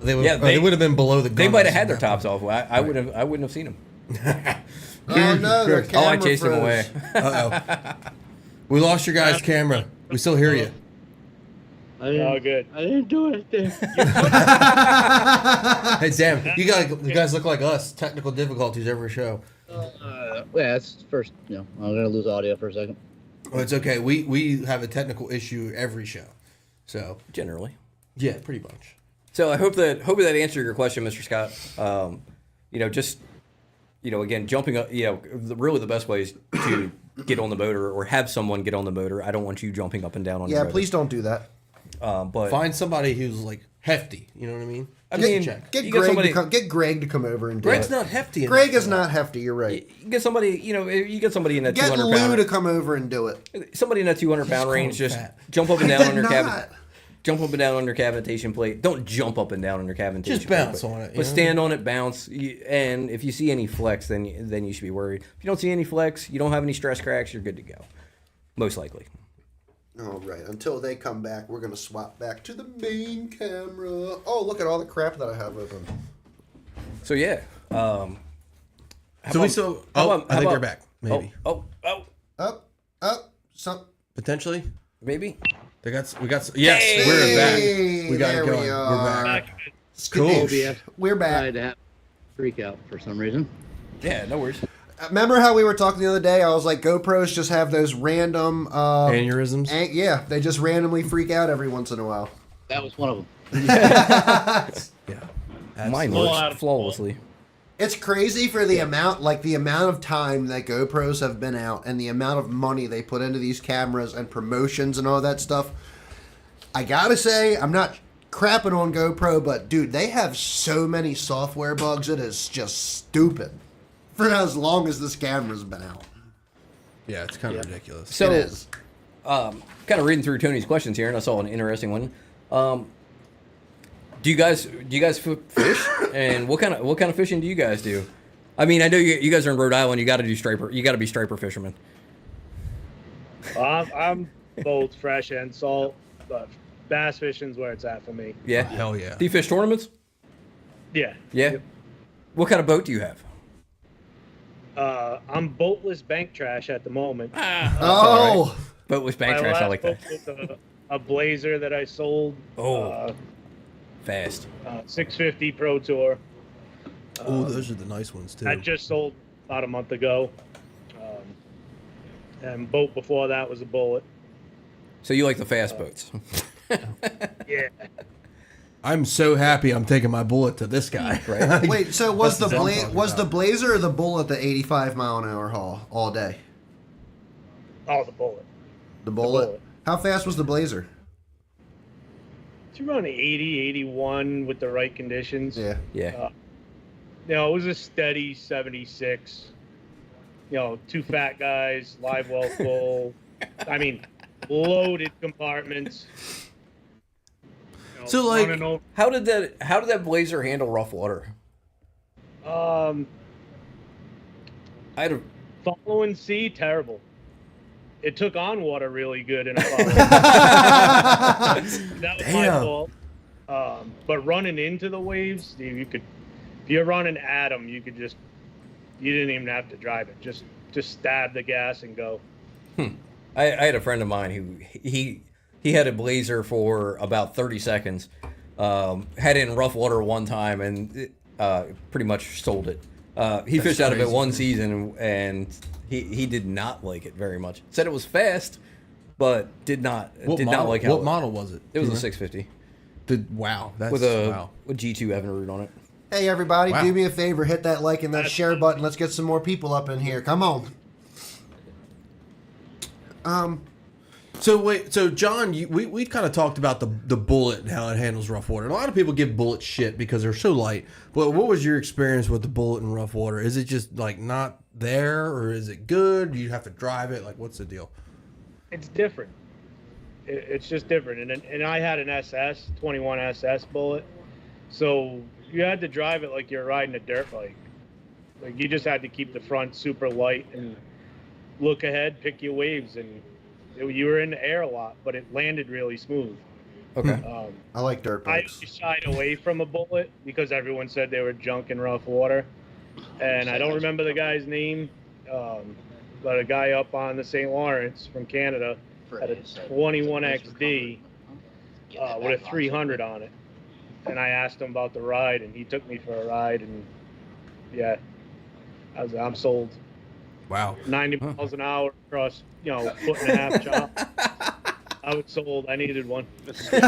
They they would have been below the. They might have gunnels. had their tops off. I wouldn't have seen them. Oh no, their camera I chased him froze. away. We lost your guys' camera. We still hear you. Oh, good. I didn't do anything. Hey, Sam, you guys look like us. Technical difficulties every show. Yeah, it's first. I'm gonna lose audio for a second. Oh, it's okay. We have a technical issue every show. So Generally. yeah, pretty much. So I hope that answered your question, Mr. Scott. Again, jumping up. Really the best way is to get on the motor or have someone get on the motor. I don't want you jumping up and down on your motor. Please don't do that. But Find somebody who's like hefty. You know what I mean? Get you get Greg to come over and do Greg's it. not hefty. Greg is not hefty. You're right. you get somebody. You get somebody in that Get 200 Lou pound. to come over and do it. Somebody in that 200 pound call range. him Just fat. jump up and down on did your cabin. not. Jump up and down on your cavitation plate. Don't jump up and down on your cavitation Just plate. bounce on it, you But know? stand on it, bounce. And if you see any flex, then you should be worried. If you don't see any flex, you don't have any stress cracks, you're good to go. Most likely. All right. Until they come back, we're gonna swap back to the main camera. Oh, look at all the crap that I have open. So yeah. I think they're back. Maybe Oh. Up, some. potentially. Maybe. We got. Yes, Hey! we're back. We got There it going. we We're are. back. Cool. OBS We're back. tried to have freak out for some reason. Yeah, no worries. Remember how we were talking the other day? I was like, GoPros just have those random Aneurysms. yeah, they just randomly freak out every once in a while. That was one of them. Yeah. Mine Full out works of- flawlessly. It's crazy for the amount of time that GoPros have been out and the amount of money they put into these cameras and promotions and all that stuff. I gotta say, I'm not crapping on GoPro, but dude, they have so many software bugs. It is just stupid. For as long as this camera's been out, Yeah, it's kind of ridiculous. So it is. kind of reading through Tony's questions here, and I saw an interesting one. Do you guys fish? And what kind of fishing do you guys do? I mean, I know you guys are in Rhode Island. You got to do striper. You got to be striper fishermen. I'm both fresh and salt, but bass fishing's where it's at for me. Yeah. Hell yeah. Do you fish tournaments? Yeah. Yeah. Yep. What kind of boat do you have? I'm boatless bank trash at the moment. Oh, Boat with bank My trash. I last like boat that. was a Blazer that I sold. Oh. Fast. 650 Pro Tour. Oh, those are the nice ones too. I just sold about a month ago. And boat before that was a Bullet. So you like the fast boats? Yeah. I'm so happy I'm taking my bullet to this guy. Right. Wait, so was That's what I'm talking was the about. Blazer or the Bullet the 85-mile-an-hour haul all day? Oh, the bullet. The Bullet. Bullet. How fast was the Blazer? It's around 80, 81 with the right conditions. Yeah. Yeah. You know, it was a steady 76. You know, 2 fat guys, live well full. I mean, loaded compartments. You know, So, like- running over- How did that Blazer handle rough water? Um, I had a following sea, terrible. It took on water really good in a follow. That was my Damn. fault. But running into the waves, you could, if you're running at them, you didn't even have to drive it. Just stab the gas and go. I had a friend of mine who he had a Blazer for about 30 seconds, had it in rough water one time, and pretty much sold it. He fished out of it crazy. one season, and he did not like it very much. Said it was fast, but did not like how What model was it? it was Do a you 650 Wow, that's with a wow. G2 Evinrude on it. Hey, everybody, Wow. do me a favor. Hit that like and that share button. Let's get some more people up in here. Come on. So John, we kind of talked about the bullet and how it handles rough water. And a lot of people give bullets shit because they're so light. But what was your experience with the bullet in rough water? Is it just like not there, or is it good? Do you have to drive it? Like, what's the deal? It's different. It's just different. And I had an SS 21 SS bullet, so you had to drive it like you're riding a dirt bike. Like you just had to keep the front super light and look ahead, pick your waves, and you were in the air a lot, but it landed really smooth. Okay. I like dirt I bikes. shied away from a bullet because everyone said they were junk in rough water, and I don't remember the guy's name, but a guy up on the St. Lawrence from Canada had a 21 XD with a 300 on it, and I asked him about the ride, and he took me for a ride, and yeah, I'm sold. Wow. 90 miles an hour across, foot and a half chop. I was sold. I needed one. All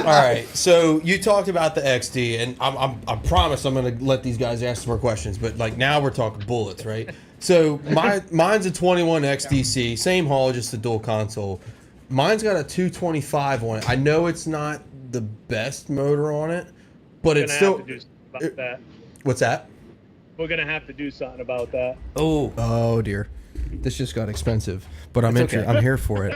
right. So you talked about the XD, and I promise I'm going to let these guys ask some more questions. But like now we're talking bullets, right? So mine's a 21 XDC, same haul, just a dual console. Mine's got a 225 on it. I know it's not the best motor on it, but it's still. Have to do something about that. What's that? We're gonna have to do something about that. Oh dear, this just got expensive. But I'm It's okay. I'm here for it.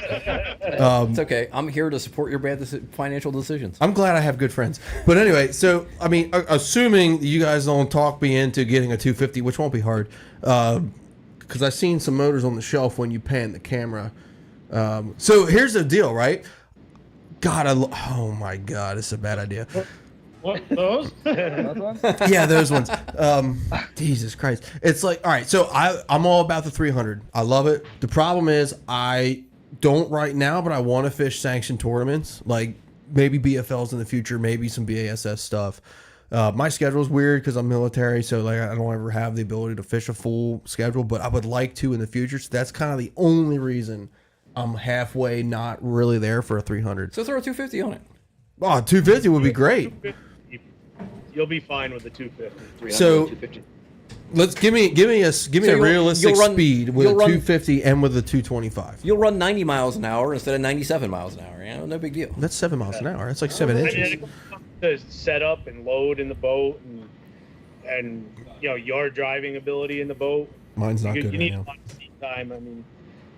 It's okay. I'm here to support your bad financial decisions. I'm glad I have good friends. But anyway, so I mean, assuming you guys don't talk me into getting a 250, which won't be hard, because I've seen some motors on the shelf when you pan the camera. So here's the deal, right? God, oh my God, it's a bad idea. What, those? Yeah, those ones. Jesus Christ. It's like, all right, so I'm all about the 300. I love it. The problem is I don't right now, but I want to fish sanctioned tournaments, like maybe BFLs in the future, maybe some BASS stuff. My schedule is weird because I'm military, so like I don't ever have the ability to fish a full schedule, but I would like to in the future. So that's kind of the only reason I'm halfway not really there for a 300. So throw a 250 on it. Oh, 250 would be great. You'll be fine with the 250. So let's give me a you'll- realistic you'll run- speed with a you'll run- 250 and with a 225. You'll run 90 miles an hour instead of 97 miles an hour. No big deal. That's 7 miles an hour. That's like 7 I mean, inches. it comes to set up and load in the boat, and your driving ability in the boat. Mine's not You good right need now. a lot of seat time. I mean,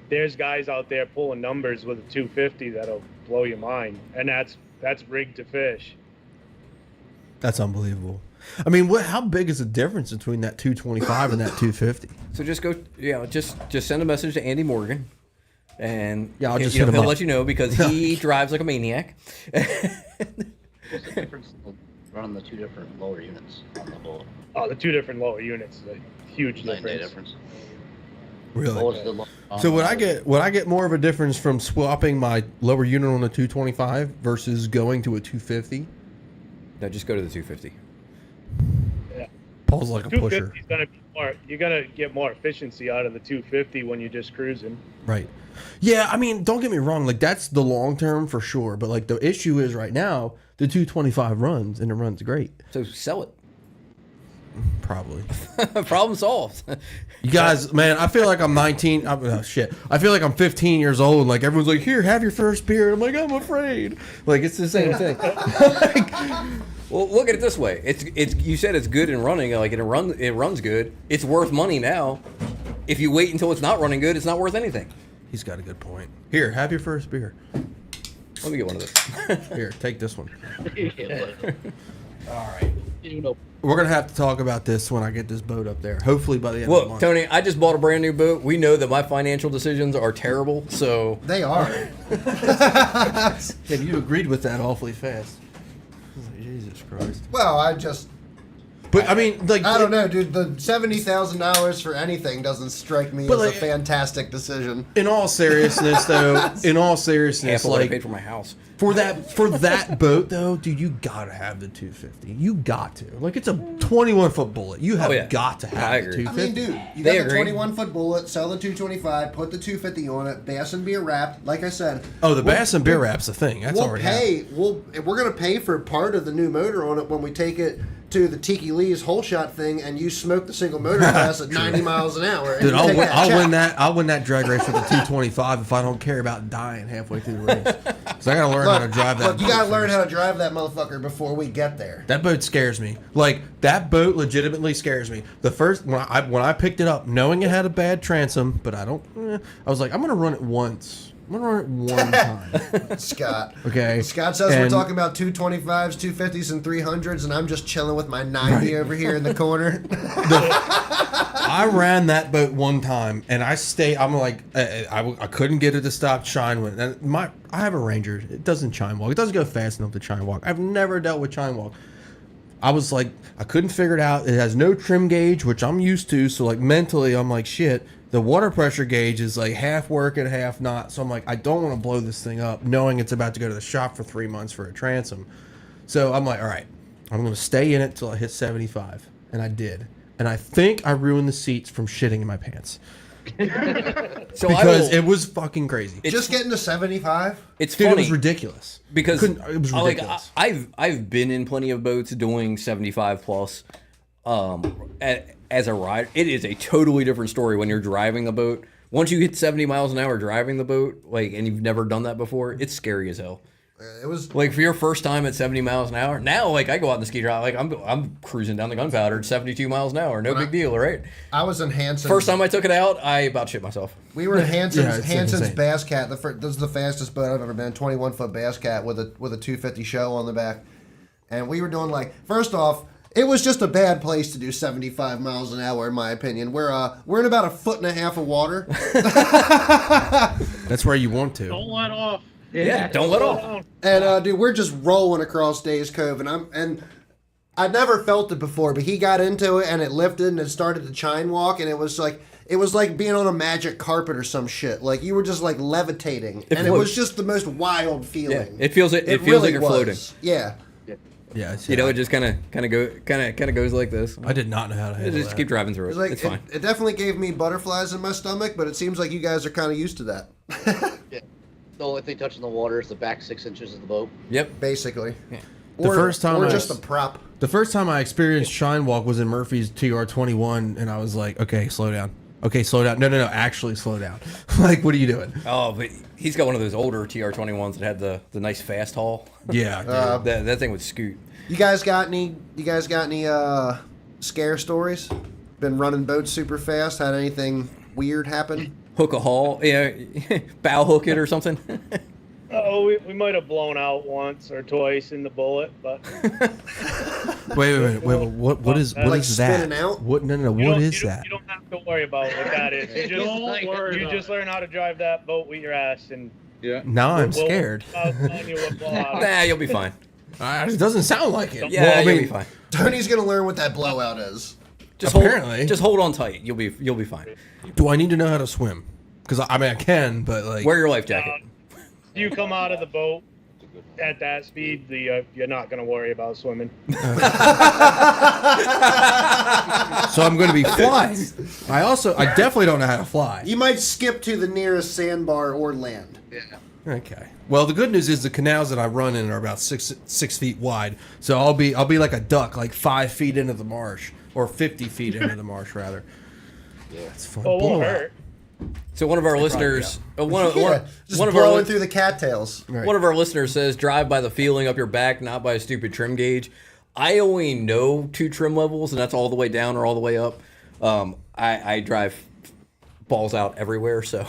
there's guys out there pulling numbers with a 250 that'll blow your mind, and that's rigged to fish. That's unbelievable. I mean, how big is the difference between that 225 and that 250? So just go, just send a message to Andy Morgan, and Yeah, I'll just he'll hit him up. let you know because he drives like a maniac. What's the difference running the 2 different lower units on the bullet? Oh, the 2 different lower units is a huge Night and day difference. What Really? was the So would I get more of a difference from swapping my lower unit on the 225 versus going to a 250? No, just go to the 250. Paul's like a pusher. 250 is gonna be more. You're gonna get more efficiency out of the 250 when you're just cruising. Right. Yeah, I mean, don't get me wrong. Like, that's the long term for sure. But, like, the issue is right now, the 225 runs, and it runs great. So sell it. Probably. Problem solved. You guys, man, I feel like I'm 19. Oh, shit. I feel like I'm 15 years old, and, like, everyone's like, here, have your first beer. And I'm like, I'm afraid. Like, it's the same thing. Well, look at it this way. It's you said it's good and running. Like, it runs good. It's worth money now. If you wait until it's not running good, it's not worth anything. He's got a good point. Here, have your first beer. Let me get one of those. Here, take this one. All right. You know, We're going to have to talk about this when I get this boat up there. Hopefully by the end of the Look, month. Tony, I just bought a brand new boat. We know that my financial decisions are terrible, so They are. And you agreed with that awfully fast. I was like, Jesus Christ. Well, I just. But, I mean, like... I don't know, dude. The $70,000 for anything doesn't strike me But, as like, a fantastic decision. In all seriousness, though, in all seriousness, half of what I like... paid for my house. For that boat though, dude, you gotta have the 250. You got to. Like, it's a 21-foot bullet. You have Oh, yeah. got to I have the agree. I 250. mean, dude, you They got the agree. 21-foot bullet, sell the 225, put the 250 on it, bass and beer wrapped. Like I said. Oh, the bass and beer wrap's a thing. That's We'll already pay. We're gonna pay for part of the new motor on it when we take it to the Tiki Lee's whole shot thing, and you smoke the single motor class at 90 miles an hour. and Dude, you I'll take win, that I'll check. win that. I'll win that drag race with the 225 if I don't care about dying halfway through the race. Because I gotta learn how to drive that. Look, you boat gotta learn first. how to drive that motherfucker before we get there. That boat scares me. Like, that boat legitimately scares me. The first when I picked it up, knowing it had a bad transom, but I was like, I'm gonna run it once. I'm gonna run it one time. Scott. Okay. Scott says we're And- talking about 225s, 250s, and 300s, and I'm just chilling with my 90 over here in the corner. I ran that boat one time, and I'm like, I couldn't get it to stop chine when. And I have a Ranger. It doesn't chine walk. It doesn't go fast enough to chine walk. I've never dealt with chine walk. I was like, I couldn't figure it out. It has no trim gauge, which I'm used to. So, like, mentally, I'm like, shit. The water pressure gauge is like half working, half not. So I'm like, I don't want to blow this thing up, knowing it's about to go to the shop for 3 months for a transom. So I'm like, all right, I'm going to stay in it till I hit 75. And I did. And I think I ruined the seats from shitting in my pants. So Because it was fucking crazy. Just getting to 75? it's Dude, funny it was ridiculous. because It was like, ridiculous. I've been in plenty of boats doing 75 plus. As a rider, it is a totally different story when you're driving a boat. Once you hit 70 miles an hour driving the boat, like, and you've never done that before, it's scary as hell. It was. Like, for your first time at 70 miles an hour, now, like, I go out in the ski drive, like, I'm cruising down the Gunpowder at 72 miles an hour, no big deal, right? I was in Hanson's. First time I took it out, I about shit myself. We were in Hanson's, Yeah, it's Hanson's insane. Bass Cat. This is the fastest boat I've ever been. 21-foot Bass Cat with a 250 show on the back, and we were doing, like, first off, it was just a bad place to do 75 miles an hour, in my opinion. We're in about a foot and a half of water. That's where you want to. Don't let off. Yeah, don't let off. And dude, we're just rolling across Days Cove, and I'd never felt it before, but he got into it and it lifted and it started to chine walk, and it was like being on a magic carpet or some shit. Like, you were just like levitating, and it was floats. just the most wild Yeah, feeling. it feels like really you're was. floating. Yeah. Yeah, You know, it just kind of goes like this. I did not know how to handle Just that. keep driving through it. It's like It's fine. it definitely gave me butterflies in my stomach, but it seems like you guys are kind of used to that. yeah. The only thing touching the water is the back 6 inches of the boat. Yep. Basically. Yeah. The first time or I- just a prop. The first time I experienced shine walk was in Murphy's TR21, and I was like, okay, slow down. Okay, slow down. No, actually slow down. Like, what are you doing? Oh, but he's got one of those older TR21s that had the nice fast haul. Yeah, dude. That thing would scoot. You guys got any scare stories? Been running boats super fast? Had anything weird happen? Hook a haul, yeah, bow hook it or something. Oh, we might have blown out once or twice in the bullet, but Wait. What is Like is that? spinning out? What? No. you What don't- is you don't- that? You don't have to worry about what that is. You just, Don't worry you about just it. learn how to drive that boat with your ass, and Now I'm we'll- scared. I'll tell you what blowout. Nah, you'll be fine. It doesn't sound like it. Yeah, Well, I you'll mean, be fine. Tony's gonna learn what that blowout is. Just Apparently. just hold on tight. You'll be fine. do I need to know how to swim? Because I mean, I can, but like, Wear your life jacket. You come out of the boat, at that speed, you're not going to worry about swimming. So I'm going to be flying. I definitely don't know how to fly. You might skip to the nearest sandbar or land. Yeah. Okay. Well, the good news is the canals that I run in are about six feet wide. So I'll be like a duck, like 5 feet into the marsh, or 50 feet into the marsh rather. Yeah. It's fun. Well, it won't Blow out. hurt. So one of our listeners, Just one of blowing our through the cattails. Right. one of our listeners says, "Drive by the feeling up your back, not by a stupid trim gauge." I only know 2 trim levels, and that's all the way down or all the way up. I drive balls out everywhere, so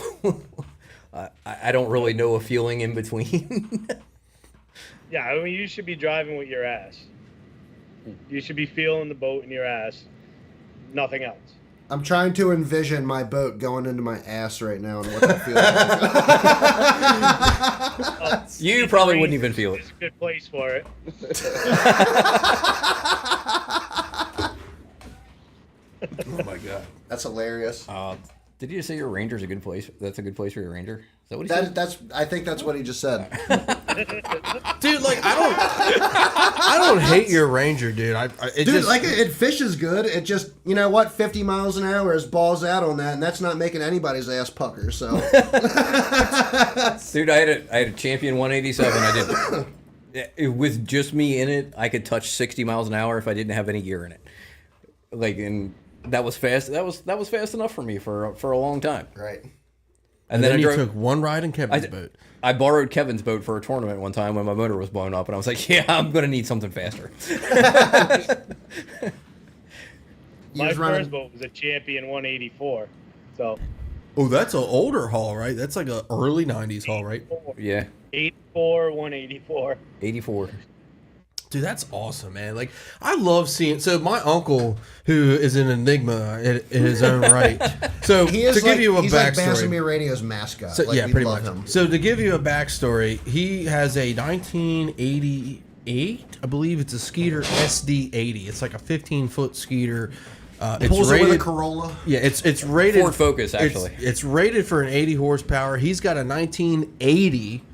I don't really know a feeling in between. Yeah, I mean, you should be driving with your ass. You should be feeling the boat in your ass. Nothing else. I'm trying to envision my boat going into my ass right now and what that feels like. You probably wouldn't even feel it. It's a good place for it. Oh my god. That's hilarious. Did you just say your Ranger's a good place? That's a good place for your Ranger? Is that what he said? I think that's what he just said. Dude, like I don't hate your Ranger, dude. It fishes good. It just, you know what, 50 miles an hour is balls out on that, and that's not making anybody's ass pucker. So, Dude, I had a Champion 187. With just me in it, I could touch 60 miles an hour if I didn't have any gear in it. And that was fast. That was fast enough for me for a long time. right. And then you took one ride in Kevin's boat. I borrowed Kevin's boat for a tournament one time when my motor was blown up, and I was like, "Yeah, I'm gonna need something faster." My first boat was a Champion 184. So. Oh, that's an older haul, right? That's like an early '90s haul, right? Yeah, 84, 184. 84. Dude, that's awesome, man. Like, I love seeing. So, my uncle, who is an enigma in his own right. So, He is to give you a he's like backstory. Bassomir Radio's mascot. So, Like, yeah, we pretty love much. him. So, to give you a backstory, he has a 1988, I believe it's a Skeeter SD80. It's like a 15-foot Skeeter. It's Pulls it rated. with a Corolla. Yeah, it's rated. Ford Focus, actually. It's rated for an 80 horsepower. He's got a 1980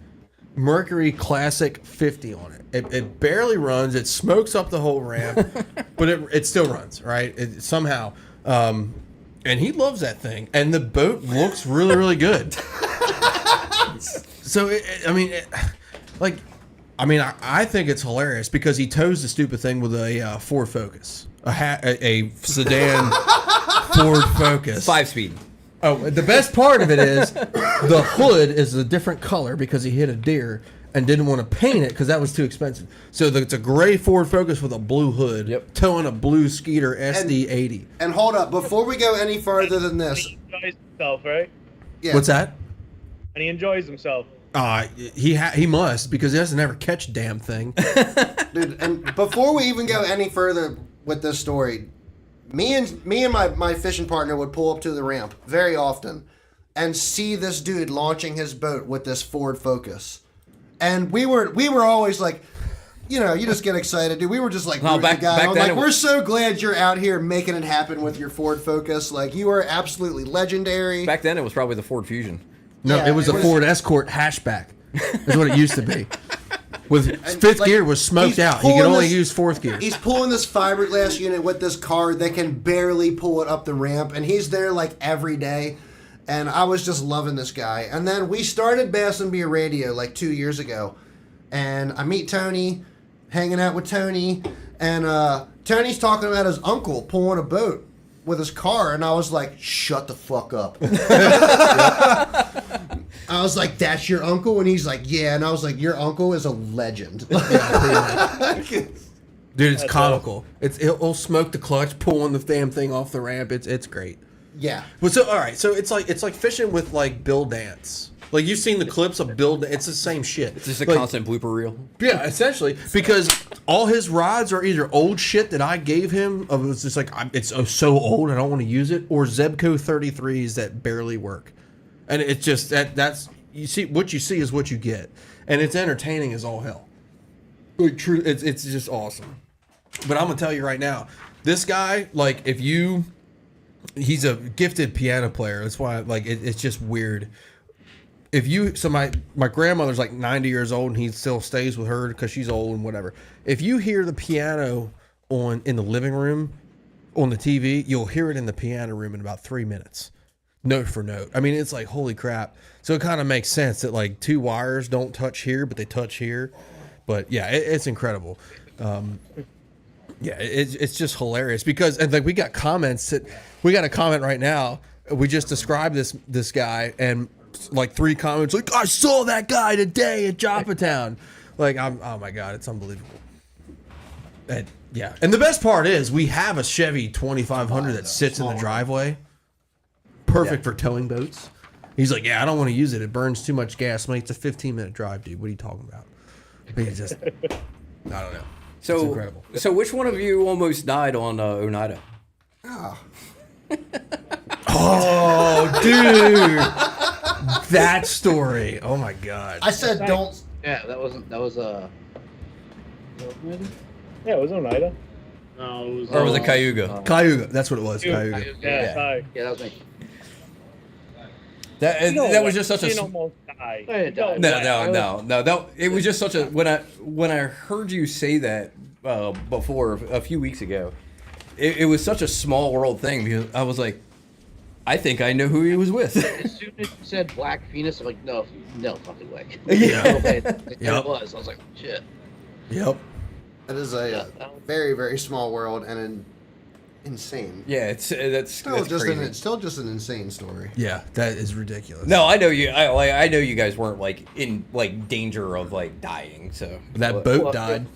Mercury Classic 50 on it. It barely runs. It smokes up the whole ramp, but it still runs, right? Somehow. And he loves that thing. And the boat looks really, really good. So, I think it's hilarious because he tows the stupid thing with a Ford Focus. A sedan Ford Focus. 5-speed. Oh, the best part of it is the hood is a different color because he hit a deer and didn't want to paint it because that was too expensive. So it's a gray Ford Focus with a blue hood, Yep. towing a blue Skeeter SD80. And hold up, before we go any farther than this, He enjoys himself, right? yeah, What's that? And he enjoys himself. He must because he doesn't ever catch a damn thing. dude? And before we even go any further with this story, me and my fishing partner would pull up to the ramp very often and see this dude launching his boat with this Ford Focus, and we were always like, you know, you just get excited, dude. We were just like, No, rooting the guy back on. then Like, it we're so glad you're out here making it happen with your Ford Focus. Like, you are absolutely legendary. Back then, it was probably the Ford Fusion. No, Yeah, it was a Ford Escort hatchback. That's what it used to be. With fifth gear was smoked he's out. He could pulling only this- use fourth gear. He's pulling this fiberglass unit with this car that can barely pull it up the ramp, and he's there like every day. And I was just loving this guy. And then we started Bass and Beer Radio like 2 years ago, and I meet Tony, hanging out with Tony, and Tony's talking about his uncle pulling a boat with his car, and I was like, shut the fuck up. I was like, that's your uncle? And he's like, yeah. And I was like, your uncle is a legend. Dude, it's comical. It'll smoke the clutch, pulling the damn thing off the ramp. It's great. Yeah. Well, so all right, so it's like fishing with like Bill Dance. Like you've seen the clips of Bill. It's the same shit. It's just a Like, constant blooper reel. Yeah, essentially, because all his rods are either old shit that I gave him. Of it's just like it's so old I don't want to use it, or Zebco 33s that barely work, and it's just that's you see what you see is what you get, and it's entertaining as all hell. Like true, it's just awesome. But I'm gonna tell you right now, this guy, like he's a gifted piano player. That's why like it's just weird. if you, so my grandmother's like 90 years old and he still stays with her because she's old and whatever. If you hear the piano in the living room on the TV, you'll hear it in the piano room in about 3 minutes, note for note. I mean, it's like, holy crap. So it kind of makes sense that like two wires don't touch here, but they touch here. But yeah, it's incredible. Yeah, it's just hilarious because, and like, we got comments we got a comment right now. We just described this guy and like 3 comments like, I saw that guy today at Joppatown. Like, oh my God, it's unbelievable. And yeah, and the best part is we have a Chevy 2500 that sits in the driveway, perfect for towing boats. He's like, yeah, I don't want to use it. It burns too much gas. I'm like, it's a 15-minute drive, dude. What are you talking about? But he just, I don't know. It's incredible. So which one of you almost died on Oneida? Oh, dude, that story. Oh my God. I said don't. Yeah, that was Yeah, it was Oneida. No, it was. Or was it Cayuga? Cayuga. That's what it was. Cayuga. Yeah, sorry. Yeah, that was me. That was just such a. almost died. I didn't die. No. It was just such a. When I heard you say that before a few weeks ago, it was such a small world thing because I was like, I think I know who he was with. As soon as you said Black Phoenix, I'm like, no fucking way. Yeah. It Yep. was. I was like, shit. Yep. It is a very, very small world and insane. Yeah, that's Still crazy. still just an insane story. Yeah, that is ridiculous. No, I know you. I know you guys weren't like in like danger of like dying. So That boat died.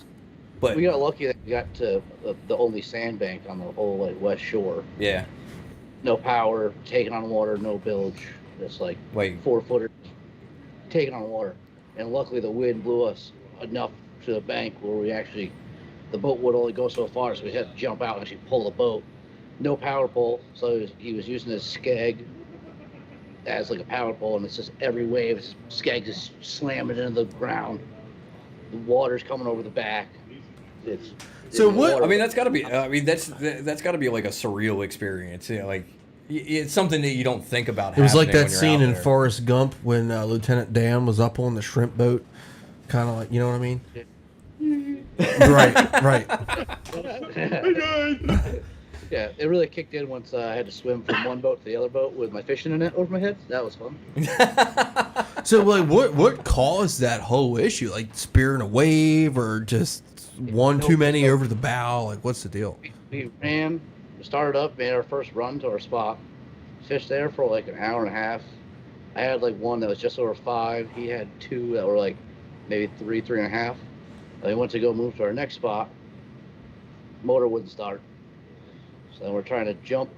but We got lucky that we got to the only sandbank on the whole like west shore. yeah, No power, taking on water, no bilge. Just like Like- 4-footer taking on water. And luckily the wind blew us enough to the bank where the boat would only go so far, so we had to jump out and actually pull the boat. No power pole, so he was using his skeg as like a power pole, and it's just every wave, his skeg is slamming into the ground. The water's coming over the back. So what- water- I mean that's got to be. I mean that's got to be like a surreal experience. You know, like it's something that you don't think about. It was like happening that when you're scene out in there. Forrest Gump when Lieutenant Dan was up on the shrimp boat, kind of like, you know what I mean? Right. Yeah, it really kicked in once I had to swim from one boat to the other boat with my fishing net over my head. That was fun. So like, what caused that whole issue? Like spearing a wave or just one too many over the bow? Like, what's the deal? We ran, we started up, made our first run to our spot, fished there for like an hour and a half. I had like one that was just over 5. He had 2 that were like maybe 3.5. I went to go move to our next spot. Motor wouldn't start. So then we're trying to jump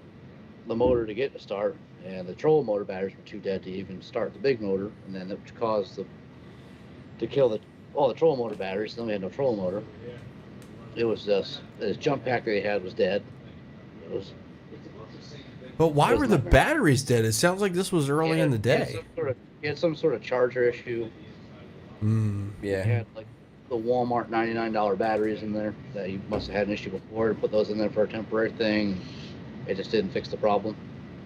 the motor to get to start, and the trolling motor batteries were too dead to even start the big motor, and then it caused to kill all the trolling motor batteries. Then we had no trolling motor. It was just this jump pack that they had was dead. It was. But why It was were the nightmare. batteries dead? It sounds like this was early in the day. He had some sort of charger issue. He Yeah. had like the Walmart $99 batteries in there that he must have had an issue before, and put those in there for a temporary thing. It just didn't fix the problem.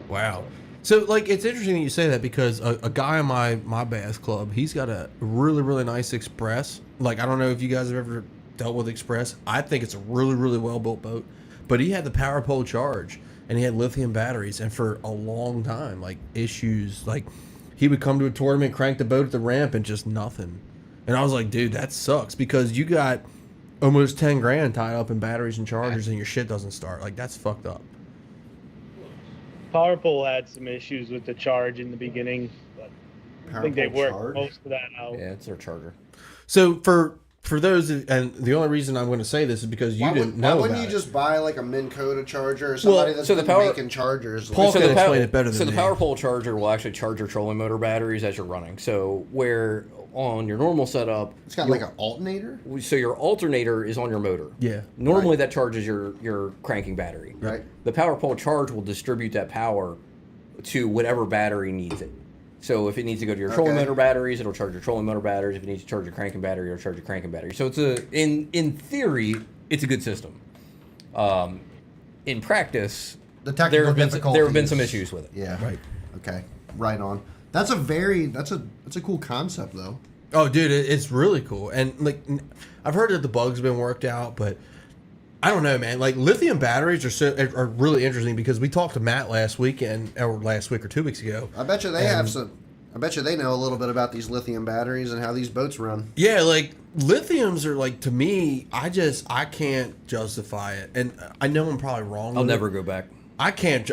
Wow. So like, it's interesting that you say that because a guy in my bass club, he's got a really, really nice Express. Like, I don't know if you guys have ever dealt with Express. I think it's a really, really well built boat, but he had the power pole charge and he had lithium batteries, and for a long time, like issues, like he would come to a tournament, crank the boat at the ramp, and just nothing. And I was like, dude, that sucks because you got almost 10 grand tied up in batteries and chargers and your shit doesn't start. Like, that's fucked up. PowerPole had some issues with the charge in the beginning, but I think they worked most of that out. Yeah, it's their charger. So for those, and the only reason I'm going to say this is because you didn't know Why wouldn't about you it. just buy like a Minn Kota charger or somebody that's so the been power- making chargers? Paul So can the explain power- it better than So the me. power pole charger will actually charge your trolling motor batteries as you're running. So where on your normal setup, It's got like an alternator, so your alternator is on your motor. Yeah. Normally that charges your cranking battery. right? The power pole charge will distribute that power to whatever battery needs it. So if it needs to go to your trolling Okay. motor batteries, it'll charge your trolling motor batteries. If it needs to charge your cranking battery, it'll charge your cranking battery. So it's in theory, it's a good system. In practice, The technical there have been some difficulties. issues with it. Yeah. Right. Okay. Right on. That's a cool concept though. Oh, dude, it's really cool. And like, I've heard that the bug's been worked out, but I don't know, man. Like, lithium batteries are really interesting because we talked to Matt last week or 2 weeks ago. I bet you they have some. I bet you they know a little bit about these lithium batteries and how these boats run. Yeah, like lithiums are like, to me, I can't justify it, and I know I'm probably wrong. I'll never go back. I can't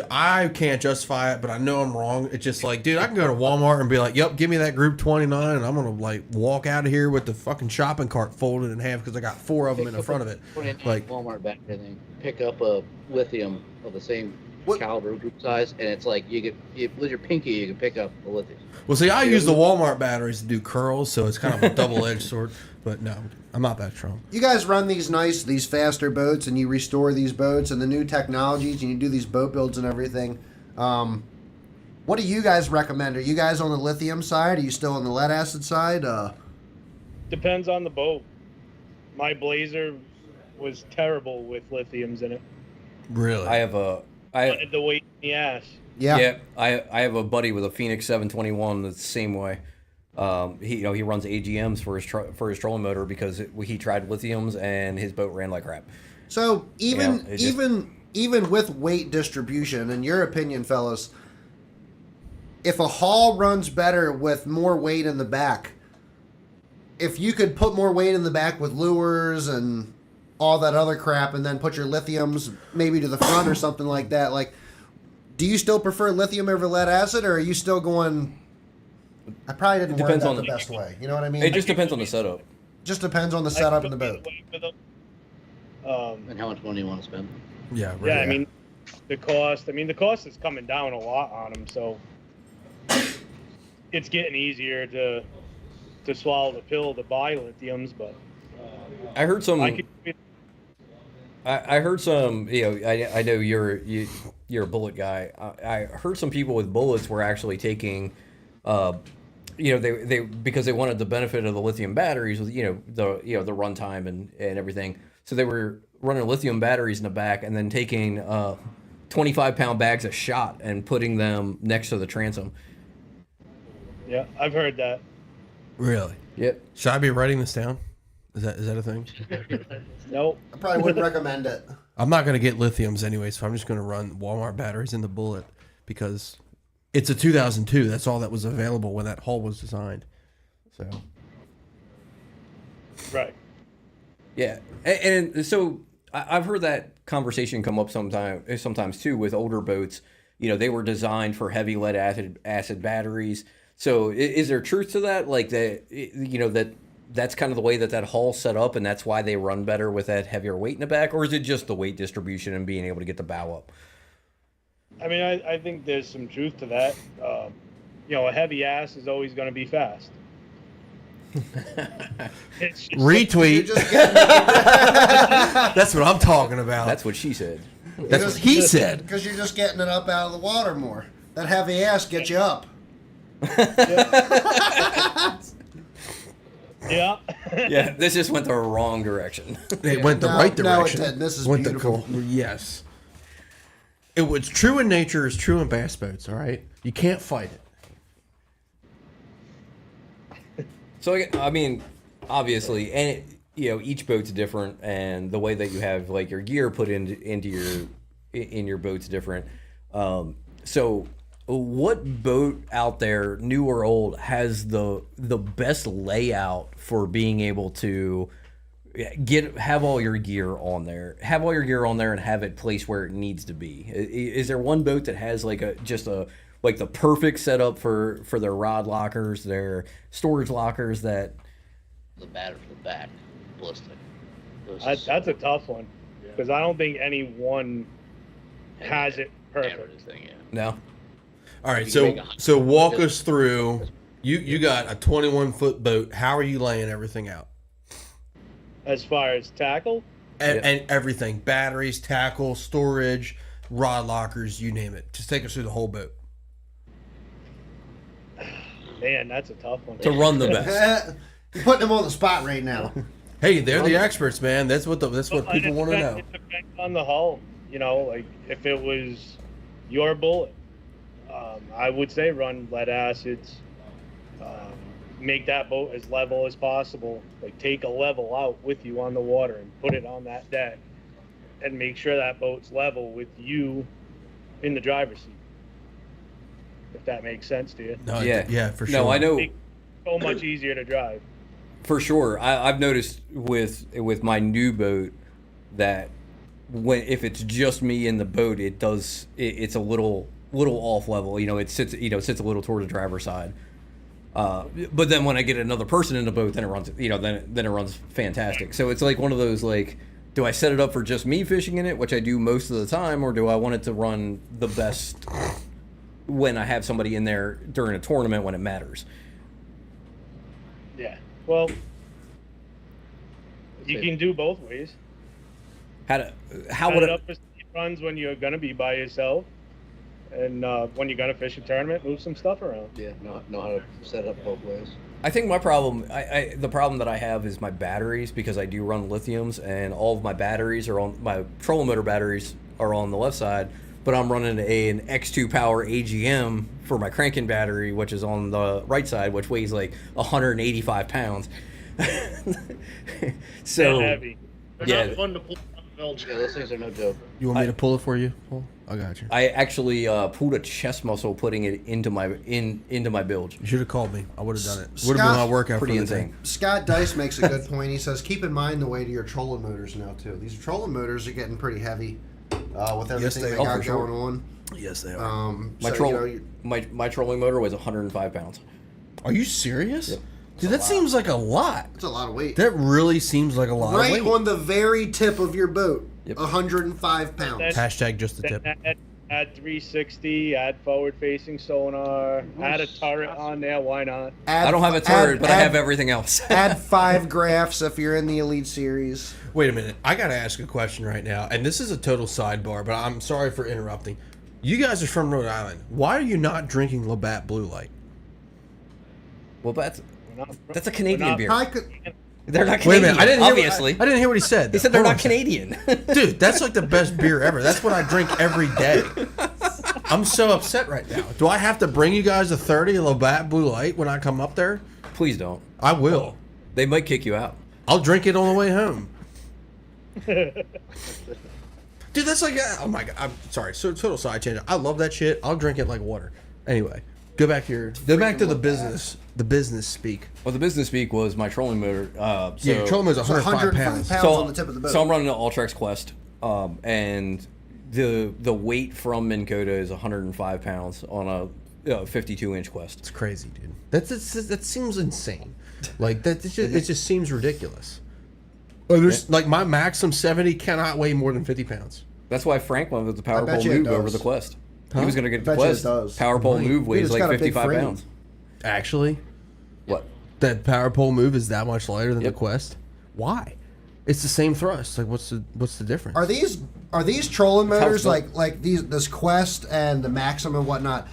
justify it, but I know I'm wrong. It's just like, dude, I can go to Walmart and be like, "Yep, give me that Group 29," and I'm gonna like walk out of here with the fucking shopping cart folded in half because I got 4 of them in the front of it. Like Walmart back then, pick up a lithium of the same caliber, group size, and it's like with your pinky you can pick up the lithium. Well, see, I use the Walmart batteries to do curls, so it's kind of a double-edged sword. But no, I'm not that strong. You guys run these faster boats, and you restore these boats and the new technologies, and you do these boat builds and everything. What do you guys recommend? Are you guys on the lithium side? Are you still on the lead acid side? Depends on the boat. My Blazer was terrible with lithiums in it. Really? I have a Wanted the weight in the ass. Yeah, I have a buddy with a Phoenix 721 that's the same way. He runs AGMs for his trolling motor because he tried lithiums and his boat ran like crap. So even with weight distribution, in your opinion, fellas, if a hull runs better with more weight in the back, if you could put more weight in the back with lures and all that other crap, and then put your lithiums maybe to the front or something like that, like, do you still prefer lithium over lead acid, or are you still going? I probably didn't word that the best way. You know what I mean? It just depends on the setup. Just depends on the setup in the boat. And how much money you want to spend? Yeah. Right. Yeah, I mean, the cost is coming down a lot on them, so it's getting easier to swallow the pill to buy lithiums, but I heard some. I heard some. I know you're a bullet guy. I heard some people with bullets were actually taking, they because they wanted the benefit of the lithium batteries with the runtime and everything. So they were running lithium batteries in the back and then taking 25-pound bags of shot and putting them next to the transom. Yeah, I've heard that. Really? Yep. Should I be writing this down? Is that a thing? Nope. I probably wouldn't recommend it. I'm not going to get lithiums anyway, so I'm just going to run Walmart batteries in the Bullet because it's a 2002. That's all that was available when that hull was designed. So. Right. Yeah, and so I've heard that conversation come up sometimes too with older boats. They were designed for heavy lead acid batteries. So is there truth to that? Like that's kind of the way that hull set up, and that's why they run better with that heavier weight in the back, or is it just the weight distribution and being able to get the bow up? I mean, I think there's some truth to that. A heavy ass is always going to be fast. Retweet. That's what I'm talking about. That's what she said. That's what he said. Because you're just getting it up out of the water more. That heavy ass gets you up. Yeah. Yeah, this just went the wrong direction. It went the right direction. No, it did. This is went beautiful. Yes. It was true in nature is true in bass boats, all right? You can't fight it. So, I mean, obviously, and each boat's different, and the way that you have like your gear put into your boat's different. So, what boat out there, new or old, has the best layout for being able to have all your gear on there, and have it placed where it needs to be? Is there one boat that has like the perfect setup for their rod lockers, their storage lockers? That the batter for the back, ballistic. That's a tough one because I don't think any one has it perfect. No. All right, so walk us through. You got a 21-foot boat. How are you laying everything out? As far as tackle? And everything. Batteries, tackle, storage, rod lockers, you name it. Just take us through the whole boat. Man, that's a tough one. To run the best. You're putting them on the spot right now. Hey, they're the experts, man. That's what people want to know. It depends on the hull. Like if it was your bullet, I would say run lead acids. Make that boat as level as possible. Like take a level out with you on the water and put it on that deck, and make sure that boat's level with you in the driver's seat. If that makes sense to you. No, Yeah. yeah, for sure. No, I know. Make it so much easier to drive. For sure, I've noticed with my new boat that if it's just me in the boat, it's a little off level. You know, it sits a little toward the driver's side. But then when I get another person in the boat, then it runs. Then it runs fantastic. So it's like one of those like, do I set it up for just me fishing in it, which I do most of the time, or do I want it to run the best when I have somebody in there during a tournament when it matters? Yeah. Well, you can do both ways. How Set would it it? up for speed runs when you're gonna be by yourself, and when you're gonna fish a tournament, move some stuff around. Yeah, know how to set it up both ways. I think my problem, the problem that I have is my batteries, because I do run lithiums, and all of my batteries are on my trolling motor batteries are on the left side, but I'm running an X2 Power AGM for my cranking battery, which is on the right side, which weighs like 185 pounds. So They're heavy. They're Yeah. not fun to pull on the bilge. Yeah, those things are no joke. You want me to pull it for you? Paul? I got you. I actually pulled a chest muscle putting it into my bilge. You should have called me. I would have done it. Scott- Would have been my workout Pretty for the day. insane. Scott Dice makes a good point. He says, keep in mind the weight of your trolling motors now, too. These trolling motors are getting pretty heavy with everything they they are. got For sure. going on. Yes, they are. My So, troll, you know, you- my trolling motor weighs 105 pounds. Are you serious? Yep. Dude, that seems like a lot. it's a lot of weight. That really seems like a lot Right of weight. on the very tip of your boat. Yep. 105 pounds. Hashtag just the Then tip. add 360, add forward-facing sonar, add a turret on there. Why not? Add- I don't have a turret, add- but I have add- everything else. Add 5 graphs if you're in the Elite Series. Wait a minute. I got to ask a question right now. And this is a total sidebar, but I'm sorry for interrupting. You guys are from Rhode Island. Why are you not drinking Labatt Blue Light? Well, that's We're not- a we're Canadian not- beer. I could. They're not Wait a Canadian. minute. I didn't obviously. Hear, I didn't hear what he said. He said they're Hold not on a second. Canadian. Dude, that's like the best beer ever. That's what I drink every day. I'm so upset right now. Do I have to bring you guys a 30 Labatt Blue Light when I come up there? Please don't. I will. They might kick you out. I'll drink it on the way home. Dude, that's like, oh my god, I'm sorry. So total side change. I love that shit. I'll drink it like water. Anyway, go back to the business. The business speak. Well, the business speak was my trolling motor. So, Yeah, your trolling motor's So 105 105 pounds. pounds so, on the tip of the boat. so I'm running an Ultrex Quest, and the weight from Minn Kota is 105 pounds on a 52-inch Quest. It's crazy, dude. That seems insane. Like that, it just seems ridiculous. There's like my Maxim 70 cannot weigh more than 50 pounds. That's why Frank went with the power bet pole you it move does. over the Quest. Huh? He was going to get I the bet you it Quest. does. Power pole Right. move Dude, weighs it's like got a big 55 frame. pounds. Actually, What? that power pole move is that much lighter than Yep. the Quest. Why? It's the same thrust. Like, what's the difference? Are these trolling how motors it's like this Quest and the Maxim and whatnot?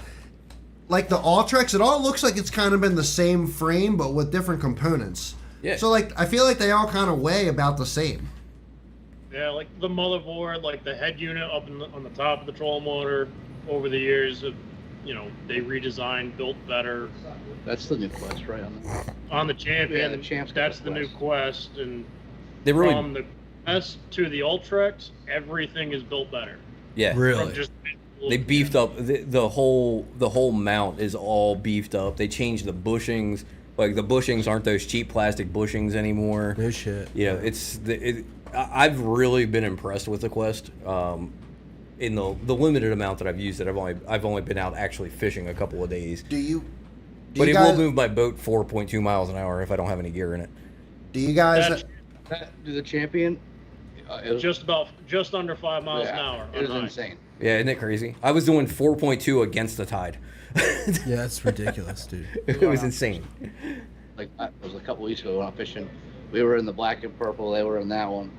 Like the Ultrex, it all looks like it's kind of been the same frame but with different components. Yeah. So like I feel like they all kind of weigh about the same. Yeah, like the motherboard, like the head unit up on the top of the troll motor over the years, they redesigned, built better. That's the new Quest, right? On the Champion, Yeah, the Champ's got that's the the new Quest, and They really, from the Quest to the Ultrex, everything is built better. yeah. Really? From just They beefed up the whole mount is all beefed up. They changed the bushings. Like the bushings aren't those cheap plastic bushings anymore. No shit. Yeah, I've really been impressed with the Quest. In the limited amount that I've used it, I've only been out actually fishing a couple of days. Do you But it guys, will move my boat 4.2 miles an hour if I don't have any gear in it. Do you guys Do the Champion? It was just under 5 miles an hour. It was on high. insane. Yeah, isn't it crazy? I was doing 4.2 against the tide. Yeah, that's ridiculous, dude. It was insane. Like it was a couple weeks ago when I went fishing. We were in the black and purple. They were in that one,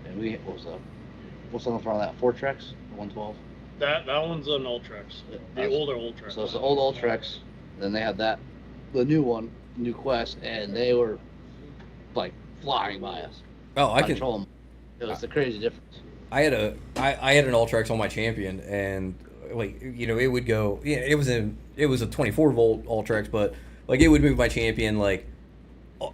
and what's on the front of that? Fortrex, 112. That one's an Ultrex, the older Ultrex. So it's the old Ultrex. Then they had the new one, new Quest, and they were like flying by us. Oh, I can. control them. It was the crazy difference. I had an Ultrex on my Champion, and like, you know, it would go. Yeah, it was a 24 volt Ultrex, but like it would move my Champion like,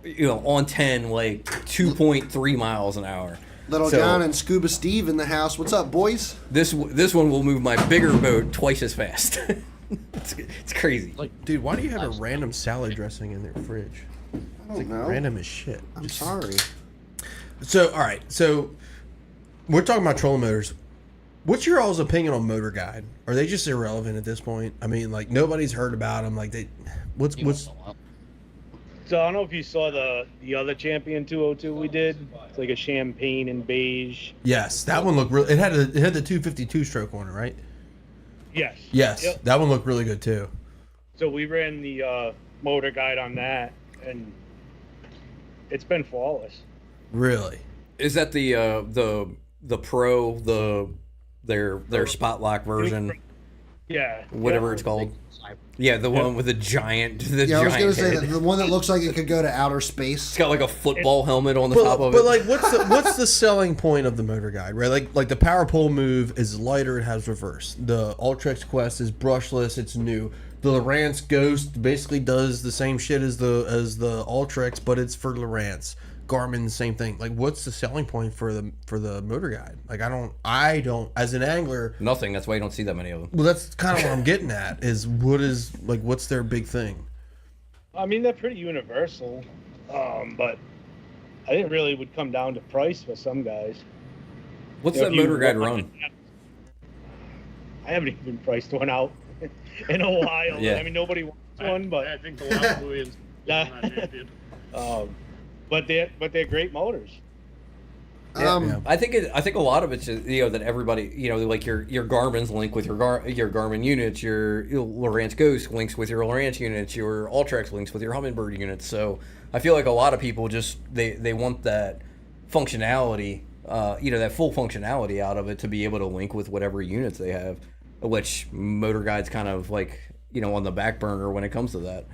you know, on 10 like 2.3 miles an hour. Little So, John and Scuba Steve in the house. What's up, boys? This one will move my bigger boat twice as fast. It's crazy. Dude, why do you have a random salad dressing in their fridge? I don't know. Random as shit. I'm sorry. So, all right. So, we're talking about trolling motors. What's your all's opinion on Motor Guide? Are they just irrelevant at this point? I mean, like nobody's heard about them. Like what's So I don't know if you saw the other Champion 202 we did. It's like a champagne and beige. Yes, that one looked real. It had the 252 stroke on it, right? Yes. Yes, Yep. that one looked really good too. So we ran the Motor Guide on that, and it's been flawless. Really? Is that the Pro, their spot lock version, Yeah. whatever it's called? Yeah, the one with the giant. Yeah, I was gonna giant say head. the one that looks like it could go to outer space. It's got like a football helmet on the top of it. But like, what's the selling point of the Motor Guide, right? Like the Power Pole Move is lighter, it has reverse. The Ultrex Quest is brushless, it's new. The Lowrance Ghost basically does the same shit as the Ultrex, but it's for Lowrance. Garmin, same thing. Like, what's the selling point for the Motor Guide? Like, I don't. As an angler, Nothing. That's why you don't see that many of them. well, that's kind of what I'm getting at. What's their big thing? I mean, they're pretty universal, but I think it really would come down to price for some guys. What's You know, that if you Motor Guide want- run? I haven't even priced one out in a while. Yeah. I mean, nobody wants one, but I think the last movie is Yeah. not Champion. but they're great motors. Yeah. I think a lot of it's just, you know, that everybody, you know, like your Garmin's link with your Garmin units, your Lowrance Ghost links with your Lowrance units, your Ultrex links with your Humminbird units. So I feel like a lot of people just they want that functionality, you know, that full functionality out of it to be able to link with whatever units they have, which Motor Guide's kind of like, you know, on the back burner when it comes to that.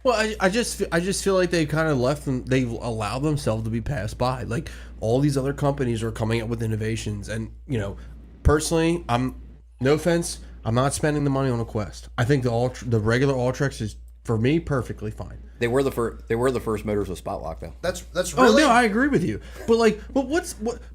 Well, I just feel like they kind of left them. They've allowed themselves to be passed by. Like all these other companies are coming up with innovations, and you know, personally, no offense, I'm not spending the money on a Quest. I think the regular Ultrex is for me perfectly fine. They were the first motors with spot lock though. That's Oh really. no, I agree with you. But like,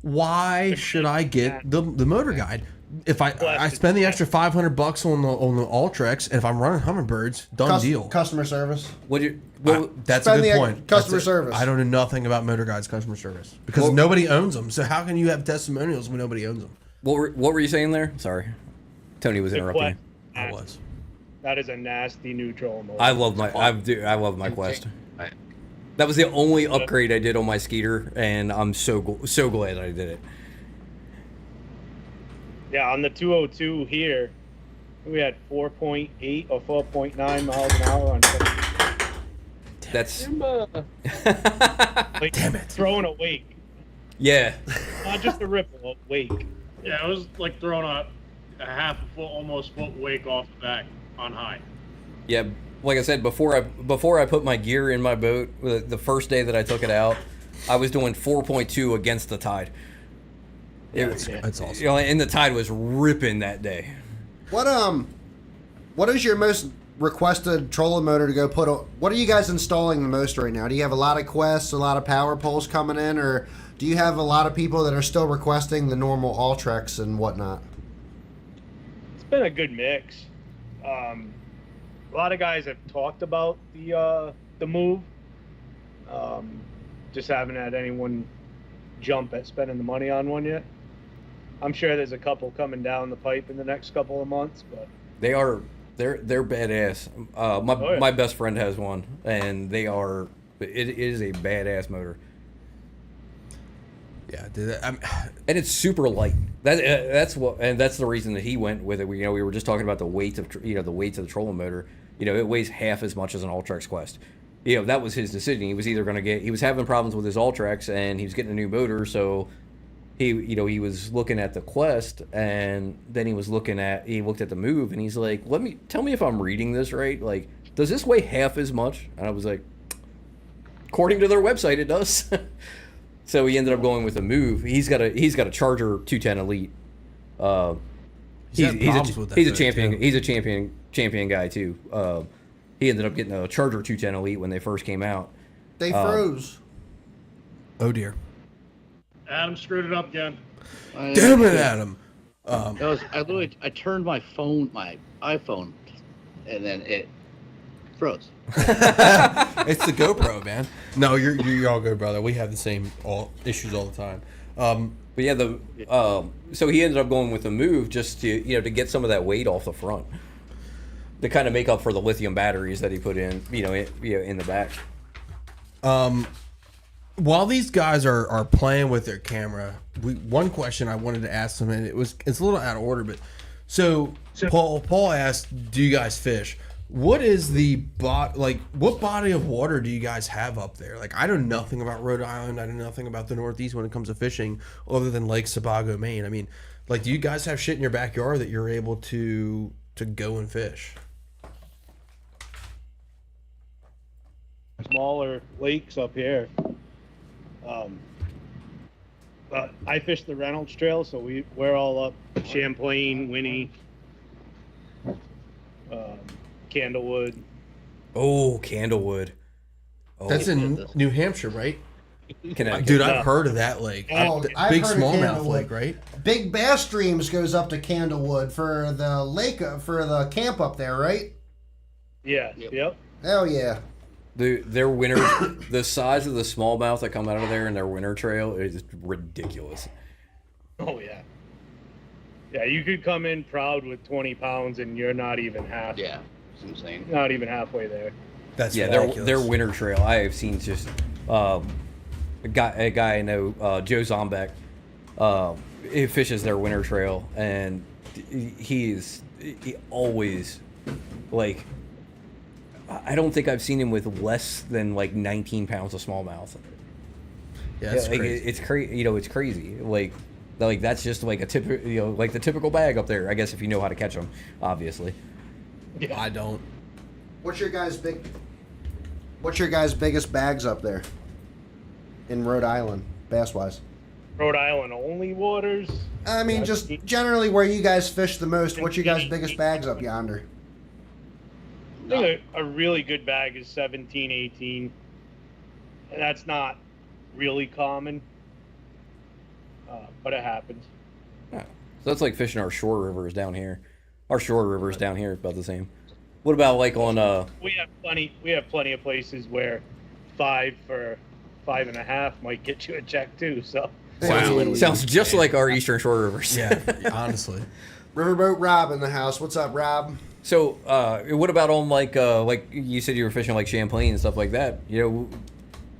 why should I get the Motor Guide? If I spend the extra $500 on the Ultrex, and if I'm running Humminbirds, done deal. Customer service. That's a Spend good the point. customer That's it. service. I don't know nothing about Motor Guide's customer service because nobody owns them. So how can you have testimonials when nobody owns them? What were you saying there? Sorry, Tony was interrupting you. I was. That is a nasty neutral motor. I love my Quest. That was the only upgrade I did on my Skeeter, and I'm so glad I did it. Yeah, on the 202 here, we had 4.8 or 4.9 miles an hour on That's like Damn it. throwing a wake. yeah. Not just a ripple, a wake. Yeah, it was like throwing a half a foot, almost foot wake off the back on high. Yeah, like I said, before I put my gear in my boat, the first day that I took it out, I was doing 4.2 against the tide. That's awesome. You know, and the tide was ripping that day. What is your most requested trolling motor to go put on? What are you guys installing the most right now? Do you have a lot of Quests, a lot of Power Poles coming in, or do you have a lot of people that are still requesting the normal Ultrex and whatnot? It's been a good mix. A lot of guys have talked about the move. Just haven't had anyone jump at spending the money on one yet. I'm sure there's a couple coming down the pipe in the next couple of months, but They're badass. My best friend has one, and it is a badass motor. Yeah, dude. And it's super light. That's the reason that he went with it. We were just talking about the weight of the trolling motor. You know, it weighs half as much as an Ultrex Quest. You know, that was his decision. He was either going to he was having problems with his Ultrex, and he was getting a new motor, so he was looking at the Quest, and then he looked at the move, and he's like, tell me if I'm reading this right. Like, does this weigh half as much? And I was like, according to their website, it does. So he ended up going with a move. He's got a Charger 210 Elite, had problems with that he's a boat, champion. too. He's a champion guy too. He ended up getting a Charger 210 Elite when they first came out. They froze. Oh dear. Adam screwed it up again. Damn it, Adam. I turned my iPhone, and then it froze. It's the GoPro, man. No, you're all good, brother. We have the same issues all the time. But yeah, so he ended up going with the Move just to to get some of that weight off the front, to kind of make up for the lithium batteries that he put in in the back. While these guys are playing with their camera, one question I wanted to ask them, and it's a little out of order, but so Paul asked, "Do you guys fish?" What is what body of water do you guys have up there? Like, I know nothing about Rhode Island. I know nothing about the Northeast when it comes to fishing, other than Lake Sebago, Maine. I mean, like, do you guys have shit in your backyard that you're able to go and fish? Smaller lakes up here. But I fish the Reynolds Trail, so we're all up Champlain, Winnie, Candlewood. Oh, Candlewood. Oh, That's in New Hampshire, right? Connecticut. Dude, I've heard of that lake. Oh, I've Big heard of smallmouth Candlewood. lake, right? Big Bass Streams goes up to Candlewood for the lake, for the camp up there, right? Yeah, Yep. yep. Hell yeah. Their winter, the size of the smallmouth that come out of there in their winter trail is ridiculous. Oh yeah. Yeah, you could come in proud with 20 pounds and you're not even Yeah, it's insane. not even halfway there. That's Their ridiculous. winter trail. I have seen just a guy I know, Joe Zombeck. He fishes their winter trail, and he always like. I don't think I've seen him with less than like 19 pounds of smallmouth. Yeah, that's like, crazy. it's crazy. It's crazy. Like that's just like a typical, like the typical bag up there. I guess if you know how to catch them, obviously. Yeah. I don't. What's your guys' biggest bags up there in Rhode Island, bass wise? Rhode Island only waters. I mean, just generally where you guys fish the most. What's your guys' biggest bags up yonder? I think a really good bag is 17, 18. And that's not really common. But it happens. Yeah. So that's like fishing our shore rivers down here. Our shore rivers down here about the same. What about like on We have plenty of places where 5 for 5.5 might get you a check too. So Wow. Sounds just like our eastern shore rivers. Yeah, honestly. Riverboat Rob in the house. What's up, Rob? So, what about on like you said you were fishing like Champlain and stuff like that?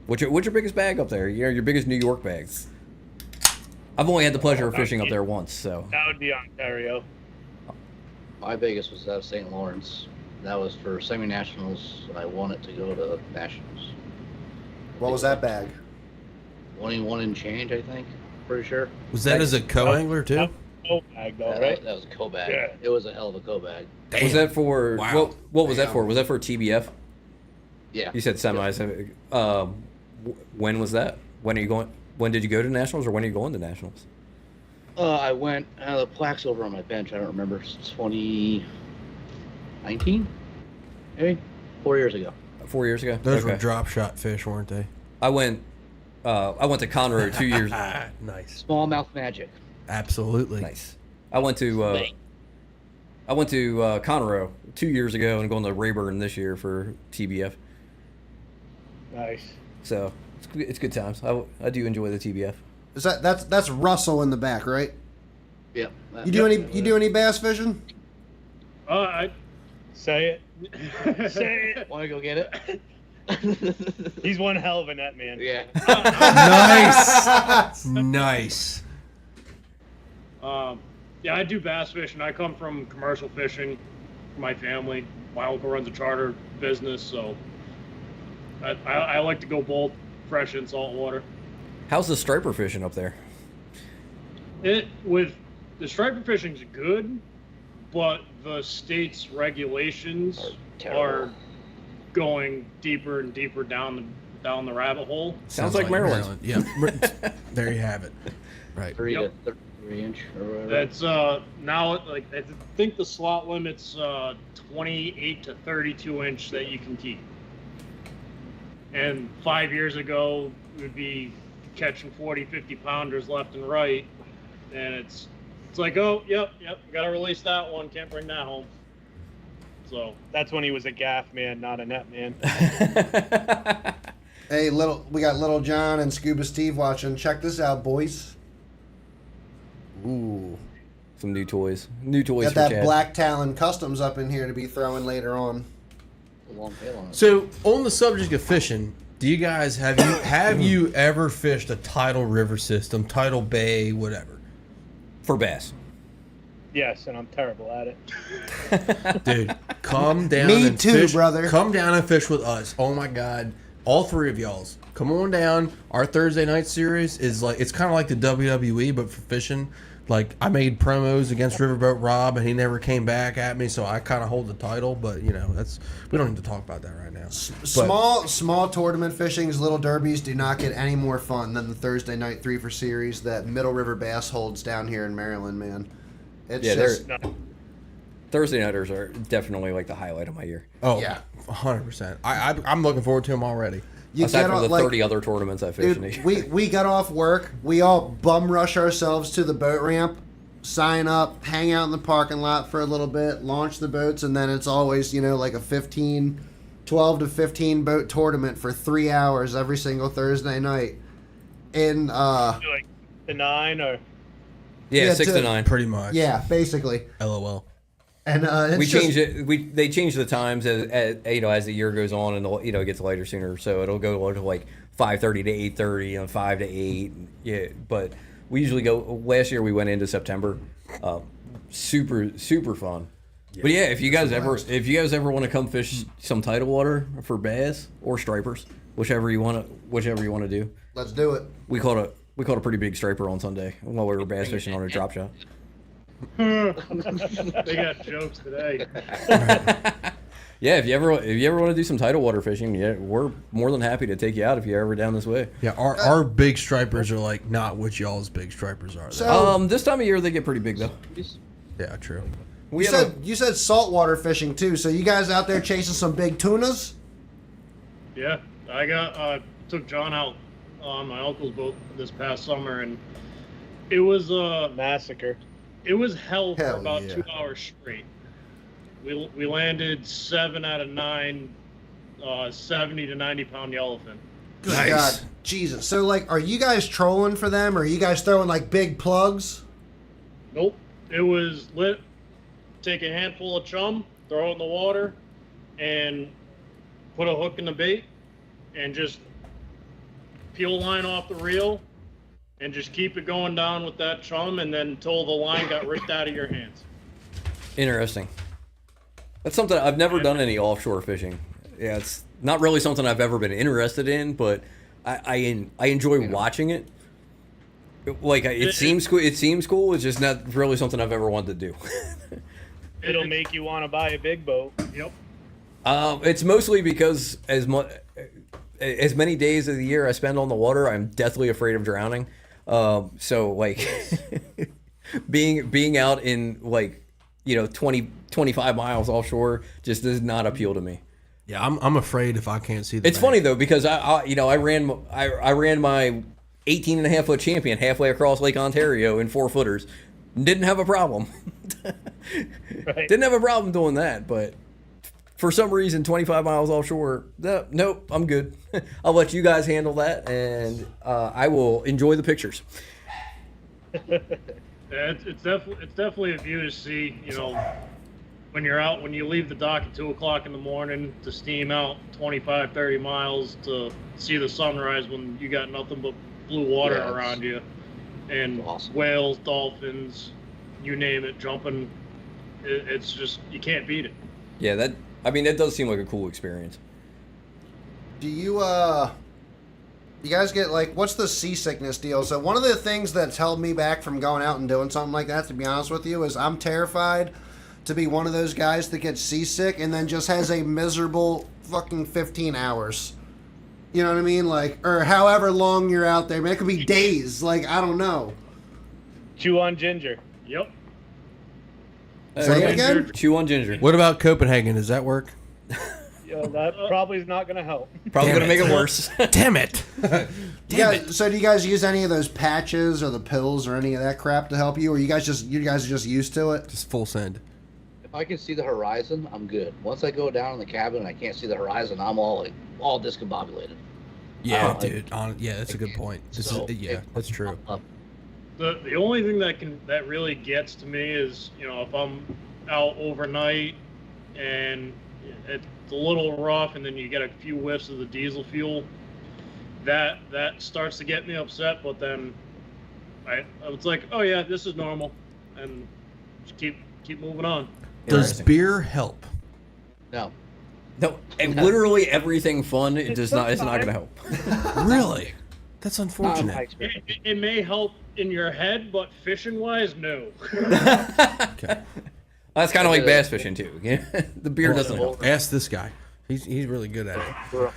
What's your biggest bag up there? Your biggest New York bags. I've only had the pleasure of fishing up there once, so. that would be Ontario. My biggest was out of St. Lawrence. That was for semi-nationals. I won it to go to nationals. What was that bag? 21 and change, I think. Pretty sure. Was that as a co-angler too? Oh, bag though, That, right? that was a co-bag. Yeah. It was a hell of a co-bag. Was that for Wow. what was that Damn. for? Was that for TBF? Yeah. You said semis. When was that? When are you going? When did you go to nationals, or when are you going to nationals? I went. The plaque's over on my bench. I don't remember. 2019, maybe 4 years ago. 4 years ago. Those were Okay. drop shot fish, weren't they? I went to Conroe 2 years. Nice. Smallmouth magic. Absolutely. Nice. I went to Conroe 2 years ago and going to Rayburn this year for TBF. Nice. So it's good times. I do enjoy the TBF. Is that's Russell in the back, right? Yep. You do any bass fishing? Say it. Say it. Want to go get it? He's one hell of a net man. Yeah. Nice. Nice. Yeah, I do bass fishing. I come from commercial fishing. My family, my uncle runs a charter business, so I like to go both fresh and salt water. How's the striper fishing up there? With the striper fishing's good, but the state's regulations Terrible. are going deeper and deeper down the rabbit hole. Sounds like Maryland. Yeah. There you have it. Right. 3 Yep. to 3-inch or whatever. That's now like I think the slot limit's 28 to 32 inch that you can keep. And 5 years ago, we'd be catching 40, 50 pounders left and right, and it's like, oh, yep, gotta release that one, can't bring that home. So That's when he was a gaff man, not a net man. Hey, we got Little John and Scuba Steve watching. Check this out, boys. Ooh, some new toys. New toys Got for that Chad. Black Talon Customs up in here to be throwing later on. A long tail on it. So on the subject of fishing, do you guys have you ever fished a tidal river system, tidal bay, whatever? For bass. Yes, and I'm terrible at it. Dude, come down Me and too, fish. brother. Come down and fish with us. Oh my God. All three of y'all's. Come on down. Our Thursday night series is like, it's kind of like the WWE, but for fishing. Like, I made promos against Riverboat Rob, and he never came back at me, so I kind of hold the title. But, you know, we don't need to talk about that right now. Small tournament fishings, little derbies do not get any more fun than the Thursday night 3 for series that Middle River Bass holds down here in Maryland, man. It's Yeah, just, No. Thursday nighters are definitely like the highlight of my year. Oh, Yeah. 100%. I'm looking forward to him already. you Aside get from on, the like, 30 other tournaments I fished in a dude, year. we got off work, we all bum rush ourselves to the boat ramp, sign up, hang out in the parking lot for a little bit, launch the boats, and then it's always, like a 12 to 15 boat tournament for 3 hours every single Thursday night. In Like the 9 or Yeah, 6 to 9. Pretty much. yeah, basically. LOL. And it's We just, changed it. They changed the times as the year goes on, and it gets lighter sooner. So it'll go to like 5:30 to 8:30 and 5 to 8. Yeah, but we usually go. Last year we went into September. Super fun. But yeah, if you guys ever want to come fish some tidal water for bass or stripers, whichever you want to do. let's do it. We caught a pretty big striper on Sunday while we were bass fishing on a drop shot. they got jokes today. Yeah, if you ever want to do some tidal water fishing, yeah, we're more than happy to take you out if you're ever down this way. Yeah, our big stripers are like not what y'all's big stripers are. So This time of year they get pretty big though. Yeah, true. you said saltwater fishing too. So you guys out there chasing some big tunas? Yeah, I took John out on my uncle's boat this past summer, and it was massacre. it was hell for Hell about yeah. 2 hours straight. We landed 7 out of 9 70 to 90 pound yellowfin. Good Nice. God, Jesus. So like, are you guys trolling for them, or are you guys throwing like big plugs? Nope, it was lit. Take a handful of chum, throw it in the water, and put a hook in the bait, and just peel a line off the reel, and just keep it going down with that chum, and then until the line got ripped out of your hands. Interesting. That's something I've never done any offshore fishing. Yeah, it's not really something I've ever been interested in, but I enjoy watching it. Like it seems cool. It seems cool. It's just not really something I've ever wanted to do. It'll make you want to buy a big boat. Yep. It's mostly because as many days of the year I spend on the water, I'm deathly afraid of drowning. So like being out in like 20, 25 miles offshore just does not appeal to me. Yeah, I'm afraid if I can't see the It's bank. funny though because I ran my 18.5 foot champion halfway across Lake Ontario in 4-footers. Didn't have a problem. Right. Didn't have a problem doing that, but for some reason 25 miles offshore, nope, I'm good. I'll let you guys handle that, and I will enjoy the pictures. Yeah, it's definitely a view to see. When you're out, when you leave the dock at 2 o'clock in the morning to steam out 25, 30 miles to see the sunrise when you got nothing but blue water Yeah, around you, and awesome. whales, dolphins, you name it, jumping. It's just, you can't beat it. Yeah, that does seem like a cool experience. Do you guys get like, what's the seasickness deal? So one of the things that's held me back from going out and doing something like that, to be honest with you, is I'm terrified to be one of those guys that gets seasick and then just has a miserable fucking 15 hours. You know what I mean? Like, or however long you're out there. Man, it could be days. Like, I don't know. Chew on ginger. Yep. Say it again? Chew on ginger. What about Copenhagen? Does that work? That probably is not going to help. Probably Damn gonna it. make it worse. Damn it! So do you guys use any of those patches or the pills or any of that crap to help you, or you guys are just used to it? Just full send. If I can see the horizon, I'm good. Once I go down in the cabin and I can't see the horizon, I'm all discombobulated. Yeah, Oh, dude. Yeah, that's a good point. So, That's true. The only thing that really gets to me is, if I'm out overnight and it's a little rough, and then you get a few whiffs of the diesel fuel, that starts to get me upset. But then I was like, oh yeah, this is normal, and just keep moving on. Does Interesting. beer help? No. No, and literally everything fun. It's not gonna help. Really? That's Not in my unfortunate. experience. It may help in your head, but fishing wise, no. Okay. That's kind of like bass fishing too. The beer doesn't help. Ask this guy. He's really good at it. We're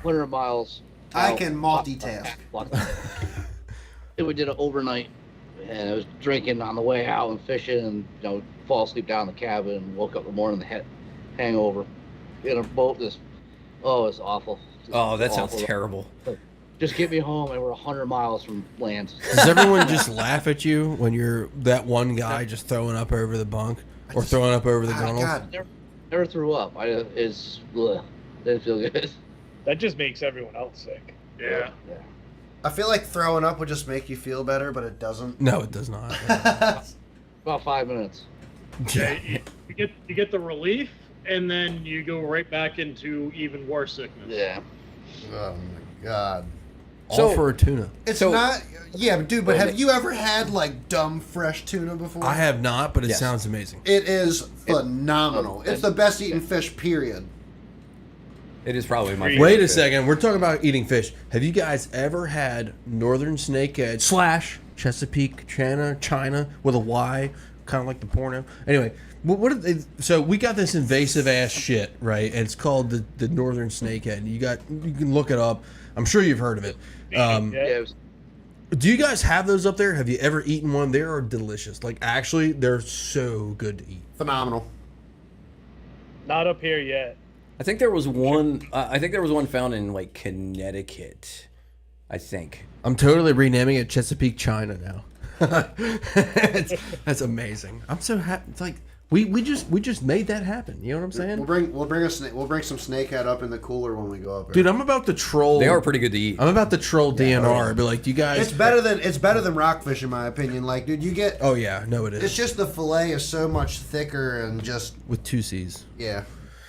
100 miles. I out. can multitask. We did it overnight, and I was drinking on the way out and fishing, and fall asleep down in the cabin, and woke up in the morning with a hangover. In a boat, it's awful. Oh, that sounds Awful. terrible. Just get me home, and we're 100 miles from land. Does everyone just laugh at you when you're that one guy just throwing up over the bunk or throwing up over the Oh, gunnels? God. Never threw up. Didn't feel good. That just makes everyone else sick. Yeah. I feel like throwing up would just make you feel better, but it doesn't. No, it does not. About 5 minutes. Yeah, you get the relief, and then you go right back into even worse sickness. Yeah. Oh my God. All So- for a tuna. It's So- not. Yeah, but dude. But have you ever had like dumb fresh tuna before? I have not, but it Yes. sounds amazing. It is phenomenal. It's the best eaten fish. Period. It is probably my. Wait favorite a fish. second. We're talking about eating fish. Have you guys ever had northern snakehead / Chesapeake China with a Y, kind of like the porno? Anyway, what are they? So we got this invasive ass shit, right? And it's called the northern snakehead. You can look it up. I'm sure you've heard of it. Yeah. It was, Do you guys have those up there? Have you ever eaten one? They are delicious. Like actually, they're so good to eat. Phenomenal. Not up here yet. I think there was one. I think there was one found in like Connecticut. I think. I'm totally renaming it Chesapeake China now. That's amazing. I'm so happy. It's like we just made that happen. You know what I'm saying? We'll bring some snakehead up in the cooler when we go up there. Dude, I'm about to troll. They are pretty good to eat. I'm about to troll DNR. Be like, you guys. It's better than rockfish in my opinion. Like, dude, you get. Oh yeah, no, it It's is. just the fillet is so much thicker and just With 2 C's. yeah.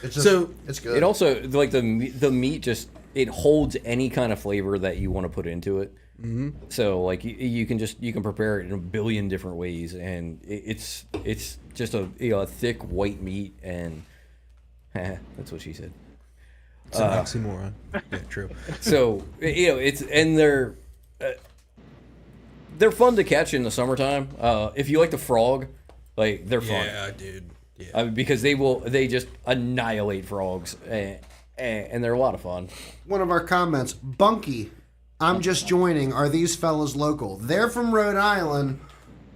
It's just, So, it's good. It also like the meat just it holds any kind of flavor that you want to put into it. Mm-hmm. So like you can prepare it in a billion different ways, and it's just a thick white meat, and that's what she said. It's an oxymoron. Yeah, true. So it's and they're fun to catch in the summertime. If you like the frog, like they're fun. Yeah, dude. Yeah. Because they just annihilate frogs, and they're a lot of fun. One of our comments, Bunky. I'm just joining. Are these fellas local? They're from Rhode Island.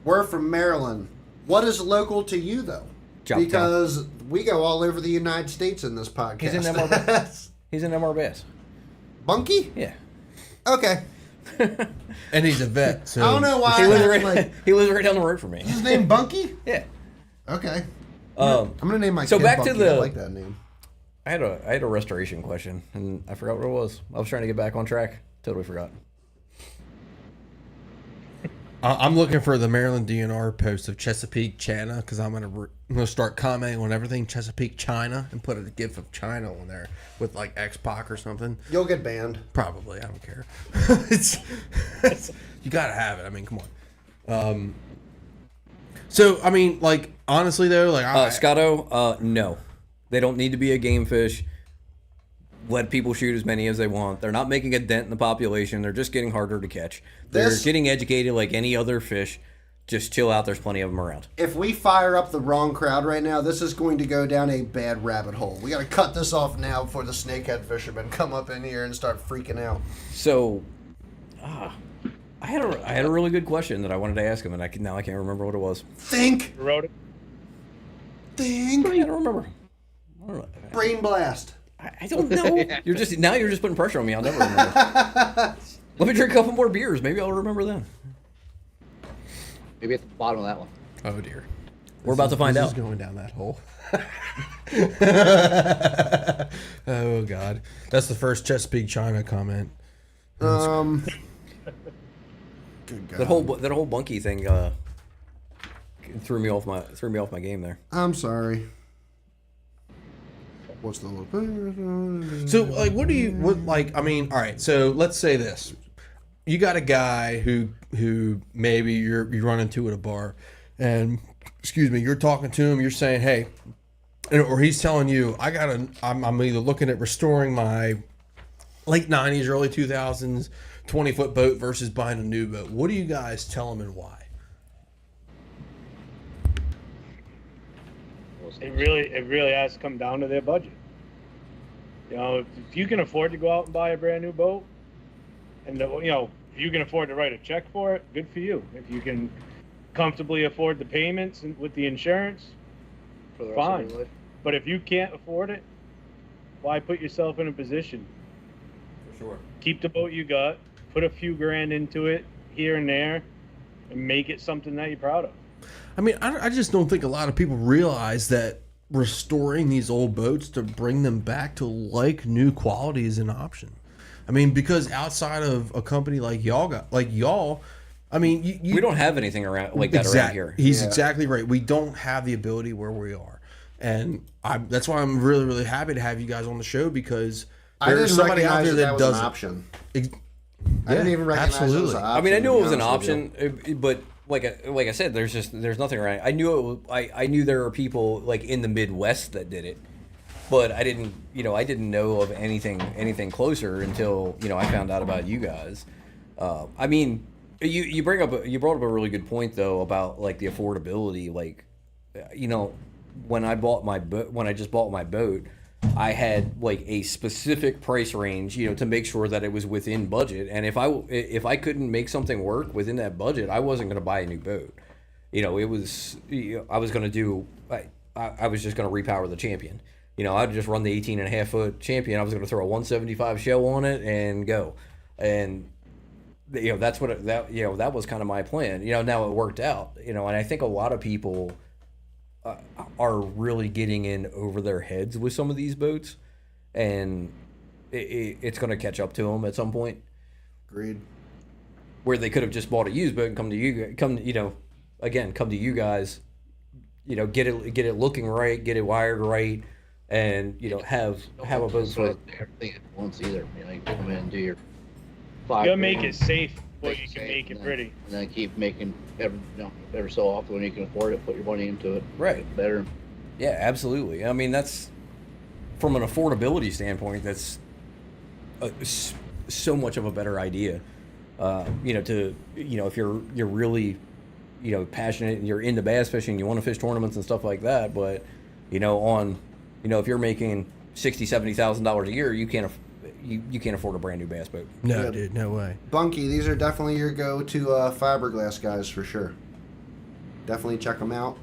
We're from Maryland. What is local to you though? Johnstown. Because we go all over the United States in this podcast. He's in MR. He's in MR Bass. Bunky? Yeah. Okay. And he's a vet. So I don't know why. He lives I right, like, he lives right down the road from me. his name Bunky? Yeah. Okay. Um, I'm gonna name my So kid back to Bunky. the- I like that name. I had a restoration question, and I forgot what it was. I was trying to get back on track. Totally forgot. I'm looking for the Maryland DNR post of Chesapeake China because I'm gonna start commenting on everything Chesapeake China and put a gif of China on there with like X-Pac or something. You'll get banned. Probably, I don't care. it's you gotta have it. I mean, come on. So I mean, like honestly though, like Scotto, no, they don't need to be a game fish. Let people shoot as many as they want. They're not making a dent in the population. They're just getting harder to catch. They're This- getting educated like any other fish. Just chill out. There's plenty of them around. If we fire up the wrong crowd right now, this is going to go down a bad rabbit hole. We got to cut this off now before the snakehead fishermen come up in here and start freaking out. So, I had a really good question that I wanted to ask him, and now I can't remember what it was. Think. You wrote it. Think. I don't remember. I don't know. Brain blast. I don't know. You're just putting pressure on me. I'll never remember. Let me drink a couple more beers. Maybe I'll remember then. Maybe at the bottom of that one. Oh dear. We're about to find This out. is going down that hole. Oh God, that's the first Chesapeake China comment. Good God. That whole bunkie thing threw me off my game there. I'm sorry. What's the little? So, like, I mean, all right. So let's say this: you got a guy who maybe you run into at a bar, and excuse me, you're talking to him. You're saying, hey, or he's telling you, I'm either looking at restoring my late 90s, early 2000s 20-foot boat versus buying a new boat. What do you guys tell him and why? It really has to come down to their budget. You know, if you can afford to go out and buy a brand new boat, and if you can afford to write a check for it, good for you. If you can comfortably afford the payments and with the insurance, For the rest of fine. your life. But if you can't afford it, why put yourself in a position? For sure. Keep the boat you got, put a few grand into it here and there, and make it something that you're proud of. I mean, I just don't think a lot of people realize that restoring these old boats to bring them back to like new quality is an option. I mean, because outside of a company like y'all, I mean, We don't have anything around like that around here. He's exactly right. We don't have the ability where we are, and that's why I'm really, really happy to have you guys on the show, because I there's didn't somebody out recognize there that that was does an it. option. Ex- I didn't Yeah, even recognize it was absolutely. an option. I mean, I knew it was to an be honest with option, but like I said, there's nothing around. I knew I knew there were people like in the Midwest that did it, but I didn't know of anything closer until I found out about you guys. I mean, you brought up a really good point though about like the affordability. Like, when I just bought my boat, I had like a specific price range, to make sure that it was within budget. And if I couldn't make something work within that budget, I wasn't going to buy a new boat. I was going to do. I was just going to repower the Champion. I'd just run the 18.5-foot Champion. I was going to throw a 175 shell on it and go. And that's that was kind of my plan. Now it worked out. And I think a lot of people are really getting in over their heads with some of these boats, and it's going to catch up to them at some point. Agreed. Where they could have just bought a used boat and come to you guys, get it looking right, get it wired right, and have a boat Sort for. of everything at once either. You come in and do your You 5 gotta make grand, it safe before make you it can safe, make it and then- pretty. And then keep making every so often when you can afford it, put your money into it. Right. Make it better. Yeah, absolutely. I mean, that's from an affordability standpoint. That's so much of a better idea. If you're really, passionate and you're into bass fishing, you want to fish tournaments and stuff like that. But, if you're making $60,000-$70,000 a year, you can't afford a brand new bass boat. No, Yeah. dude, no way. Bunky, these are definitely your go-to fiberglass guys for sure. Definitely check them out.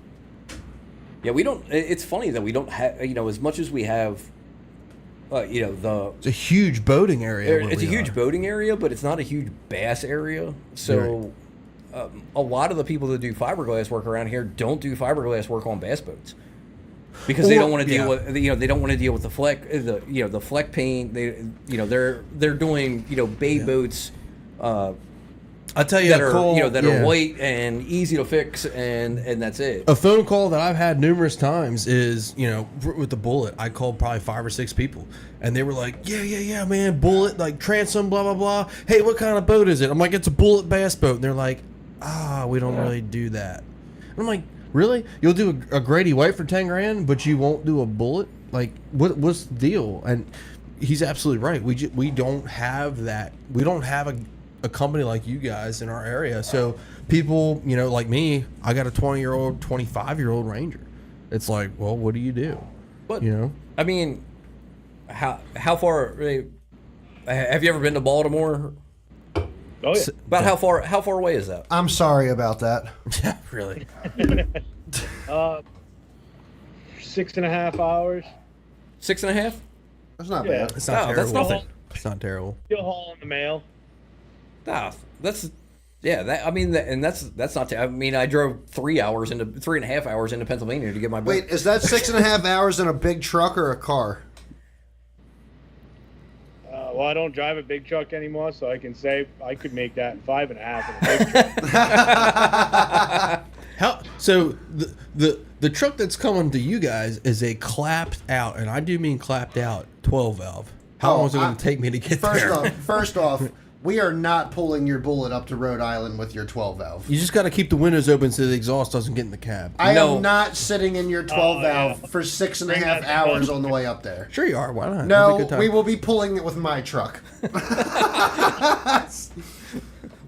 Yeah, we don't. It's funny that we don't have. As much as we have. It's a huge boating area. It's a huge boating area, but it's not a huge bass area. So, a lot of the people that do fiberglass work around here don't do fiberglass work on bass boats because they don't want to deal with they don't want to deal with the fleck the fleck paint. They're doing bay boats. I'll tell you, That a are call, that are white and easy to fix, and that's it. A phone call that I've had numerous times is, with the Bullet, I called probably 5 or 6 people, and they were like, yeah, man, Bullet, like transom, blah, blah, blah. Hey, what kind of boat is it? I'm like, it's a Bullet bass boat. And they're like, we don't really do that. And I'm like, really? You'll do a Grady White for 10 grand, but you won't do a Bullet? Like, what's the deal? And he's absolutely right. We don't have that. We don't have a company like you guys in our area. So people, like me, I got a 20-year-old, 25-year-old Ranger. It's like, well, what do you do? But I mean, how far? Have you ever been to Baltimore? Oh yeah. About how far away is that? I'm sorry about that. Yeah, really. 6.5 hours. 6.5? That's not Yeah. bad. It's not No, terrible. that's nothing. It's not terrible. Still hauling the mail. Nah, that's I mean, and that's not. I mean, I drove 3.5 hours into Pennsylvania to get my boat. Wait, is that 6.5 hours in a big truck or a car? Well, I don't drive a big truck anymore, so I can say I could make that in 5.5 in a big truck. So the truck that's coming to you guys is a clapped out, and I do mean clapped out 12 valve. How long is it going to take me to get there? First off, we are not pulling your Bullet up to Rhode Island with your 12 valve. You just got to keep the windows open so the exhaust doesn't get in the cab. I No. am not sitting in your 12 valve yeah. for 6.5 Bring that hours up. on the way up there. Sure you are. Why not? It'll be a No, good time. we will be pulling it with my truck.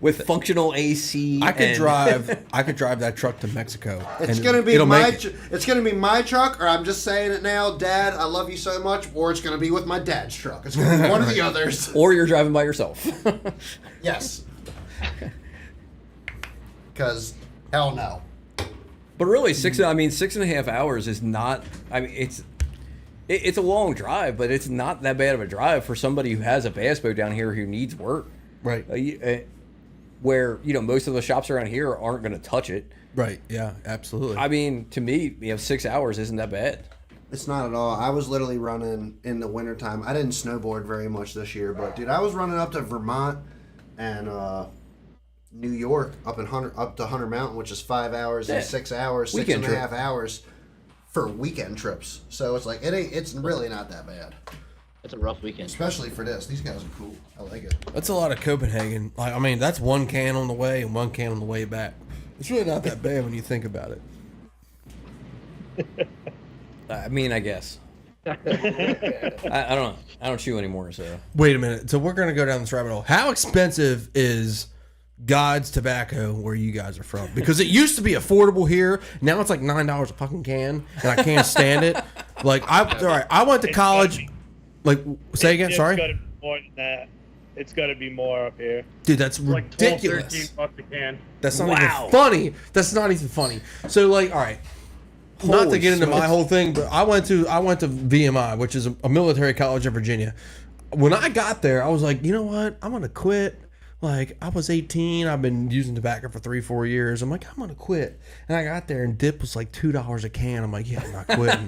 With functional AC. I could and- drive. I could drive that truck to Mexico. It's and gonna be it'll my. make it. It's gonna be my truck, or I'm just saying it now, Dad. I love you so much. Or it's gonna be with my dad's truck. It's gonna be one of the others. Or you're driving by yourself. Yes. Because hell no. But really, 6.5 hours is not. I mean, it's a long drive, but it's not that bad of a drive for somebody who has a bass boat down here who needs work. Right. Where most of the shops around here aren't going to touch it. Right. Yeah. Absolutely. I mean, to me, 6 hours isn't that bad. It's not at all. I was literally running in the wintertime. I didn't snowboard very much this year, but dude, I was running up to Vermont and New York up to Hunter Mountain, which is 5 hours and 6 hours, Weekend 6.5 hours for weekend trips. So it's like it's really not that bad, It's a rough weekend. especially for this. These guys are cool. I like it. That's a lot of Copenhagen. Like, I mean, that's one can on the way and one can on the way back. It's really not that bad when you think about it. I mean, I guess. I don't know. I don't chew anymore, so. Wait a minute. So we're gonna go down this rabbit hole. How expensive is God's tobacco where you guys are from? Because it used to be affordable here. Now it's like $9 a fucking can, and I can't stand it. Like I went to college. Like, say again. It's Sorry, got to be more than that. It's got to be more up here. dude. That's Like 12, ridiculous. 13 bucks a can. That's not Wow. even funny. That's not even funny. So like, all right. Not to Holy get into my smokes. whole thing, but I went to VMI, which is a military college in Virginia. When I got there, I was like, you know what? I'm gonna quit. Like, I was 18. I've been using tobacco for 3-4 years. I'm like, I'm gonna quit. And I got there, and dip was like $2 a can. I'm like, yeah, I'm not quitting.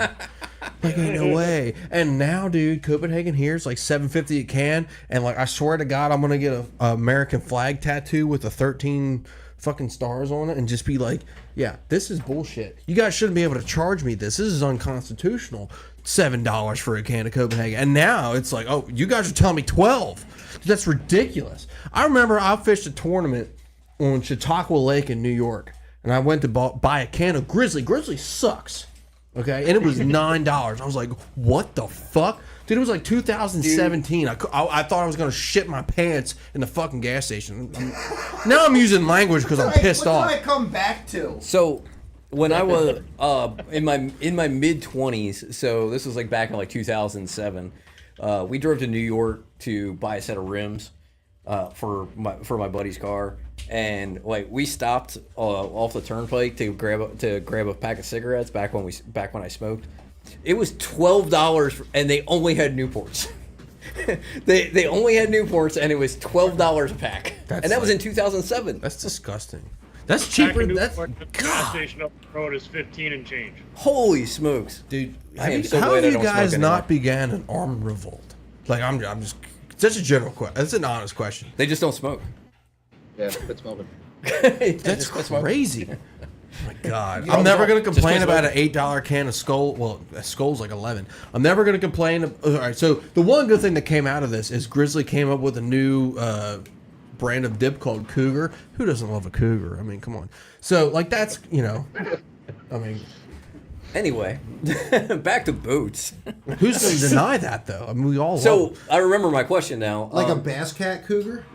Like, ain't no way. And now, dude, Copenhagen here is like $7.50 a can. And like, I swear to God, I'm gonna get a American flag tattoo with the 13 fucking stars on it and just be like, yeah, this is bullshit. You guys shouldn't be able to charge me this. This is unconstitutional. $7 for a can of Copenhagen. And now it's like, oh, you guys are telling me 12. Dude, that's ridiculous. I remember I fished a tournament on Chautauqua Lake in New York, and I went to buy a can of Grizzly. Grizzly sucks. Okay? And it was $9. I was like, what the fuck? Dude, it was like 2017. I thought I was going to shit my pants in the fucking gas station. Now I'm using language because I'm pissed What off. did I come back to? So when I was in my mid 20s, so this was like back in like 2007, we drove to New York to buy a set of rims for my buddy's car, and like we stopped off the turnpike to grab a pack of cigarettes back when I smoked. It was $12, and they only had Newports. they only had Newports, and it was $12 a pack, and that was in 2007. That's disgusting. That's cheaper. That's The gas God, station up the road is 15 and change. Holy smokes, dude. I am Have so how glad have I you don't guys smoke not anymore. began an armed revolt? Like I'm just. That's a general question. That's an honest question. They just don't smoke. Yeah, quit smoking. That's crazy. Oh my God. You I'm know, never going to just complain because about an $8 can of Skull. Well, a Skull's like 11. I'm never going to complain. All right. So the one good thing that came out of this is Grizzly came up with a new brand of dip called Cougar. Who doesn't love a Cougar? I mean, come on. So like that's, I mean, Anyway, back to boats. who's going to deny that though? I mean, we all So love I remember my question now. Like a Bass Cat Cougar?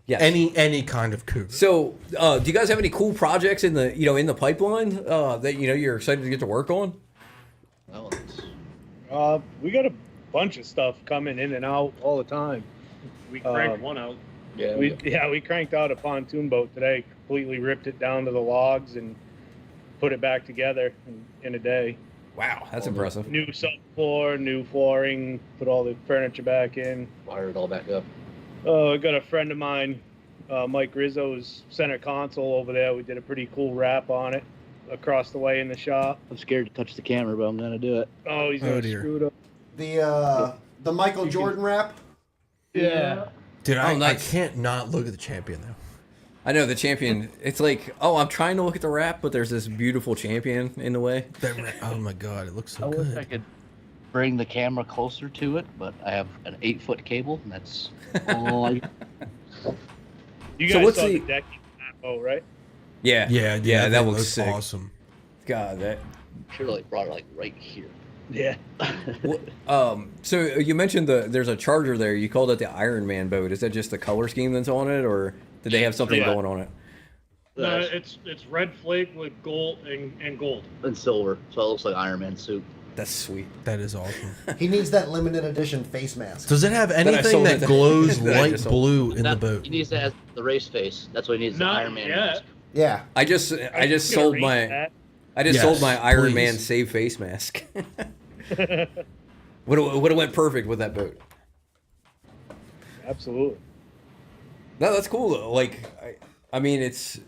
yes. any kind of Cougar. So, do you guys have any cool projects in the pipeline that you're excited to get to work on? Well, it's, We got a bunch of stuff coming in and out all the time. We cranked one out. Yeah. We cranked out a pontoon boat today, completely ripped it down to the logs and put it back together in a day. Wow, that's impressive. New subfloor, new flooring, put all the furniture back in. Wired it all back up. Oh, I got a friend of mine, Mike Rizzo's center console over there. We did a pretty cool wrap on it across the way in the shop. I'm scared to touch the camera, but I'm gonna do it. Oh, he's gonna dear. screw it up. The Michael Jordan wrap. Yeah. Dude, I nice. can't not look at the champion though. I know the champion. It's like, oh, I'm trying to look at the wrap, but there's this beautiful champion in the way. Oh my god, it looks I so wish I good. could bring the camera closer to it, but I have an 8-foot cable, and that's all I. You So guys what's saw the- the decking on that boat, right? Yeah, Yeah, that thing looks sick. awesome. God, that. Should have like brought it like right here. Yeah. So you mentioned there's a charger there. You called it the Iron Man boat. Is that just the color scheme that's on it, or did they have something Yeah. going on it? No, it's red flake with gold and gold. And silver, so it looks like Iron Man suit. That's sweet. That is awesome. He needs that limited edition face mask. Does it have I anything sold that it. glows That I light just sold. blue in the That- boat? He needs that as the race face. That's what he needs. The Not Iron Man yet. mask. Yeah. I just Gonna sold read my that. Yes, sold my Iron please. Man save face mask. would have went perfect with that boat. Absolutely. No, that's cool though. Like, I mean, it's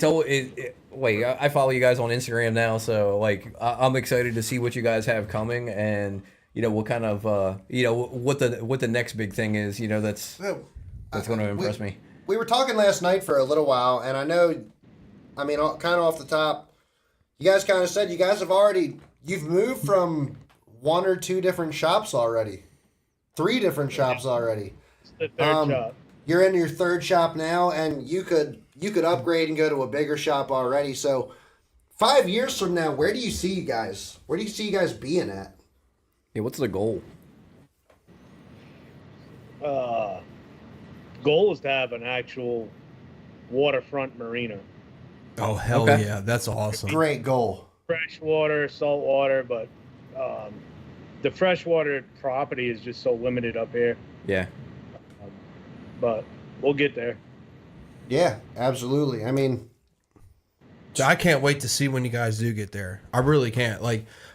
always. Wait, I follow you guys on Instagram now, so like, I'm excited to see what you guys have coming, and what kind of what the next big thing is. That's going to impress me. We were talking last night for a little while, and I know, I mean, kind of off the top, you guys kind of said you guys you've moved from 1 or 2 different shops already, 3 different shops already. It's the third shop. You're in your 3rd shop now, and you could upgrade and go to a bigger shop already. So, 5 years from now, where do you see you guys? Where do you see you guys being at? Yeah, what's the goal? Goal is to have an actual waterfront marina. Oh hell Okay. yeah, that's awesome. Great goal. Freshwater, saltwater, but the freshwater property is just so limited up here. Yeah. But we'll get there. Yeah, absolutely. I mean, So I can't wait to see when you guys do get there. I really can't.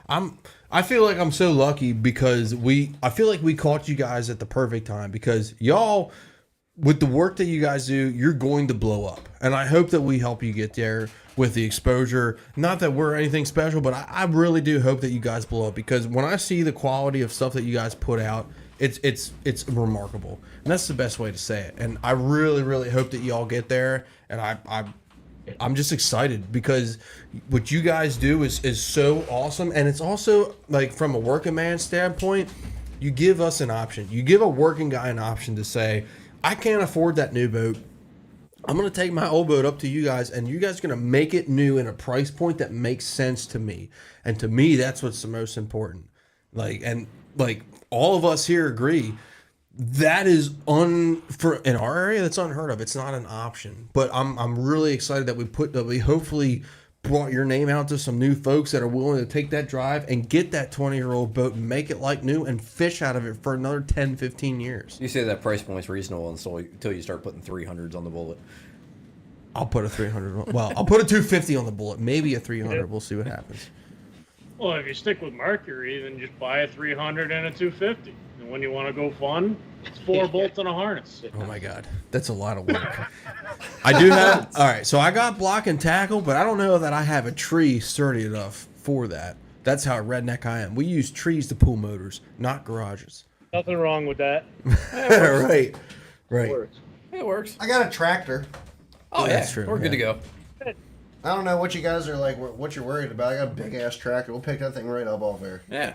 I feel like I'm so lucky because I feel like we caught you guys at the perfect time because y'all, with the work that you guys do, you're going to blow up. And I hope that we help you get there with the exposure. Not that we're anything special, but I really do hope that you guys blow up because when I see the quality of stuff that you guys put out, it's remarkable. And that's the best way to say it. And I really, really hope that y'all get there. And I'm just excited because what you guys do is so awesome. And it's also like from a working man standpoint, you give us an option. You give a working guy an option to say, I can't afford that new boat. I'm going to take my old boat up to you guys and you guys are going to make it new in a price point that makes sense to me. And to me, that's what's the most important. Like all of us here agree that is in our area, that's unheard of. It's not an option. But I'm really excited that we hopefully brought your name out to some new folks that are willing to take that drive and get that 20-year-old boat and make it like new and fish out of it for another 10, 15 years. You say that price point's reasonable until you start putting 300s on the bullet. I'll put a 300. Well, I'll put a 250 on the bullet. Maybe a 300. We'll see what happens. Well, if you stick with Mercury, then just buy a 300 and a 250. And when you want to go fun, it's 4 bolts and a harness. Oh my God, that's a lot of work. I do have. All right, so I got block and tackle, but I don't know that I have a tree sturdy enough for that. That's how redneck I am. We use trees to pull motors, not garages. Nothing wrong with that. Right. Works. It works. I got a tractor. Oh, That's yeah. true, We're good to yeah. go. I don't know what you guys are like, what you're worried about. I got a big ass tractor. We'll pick that thing right up off there. Yeah,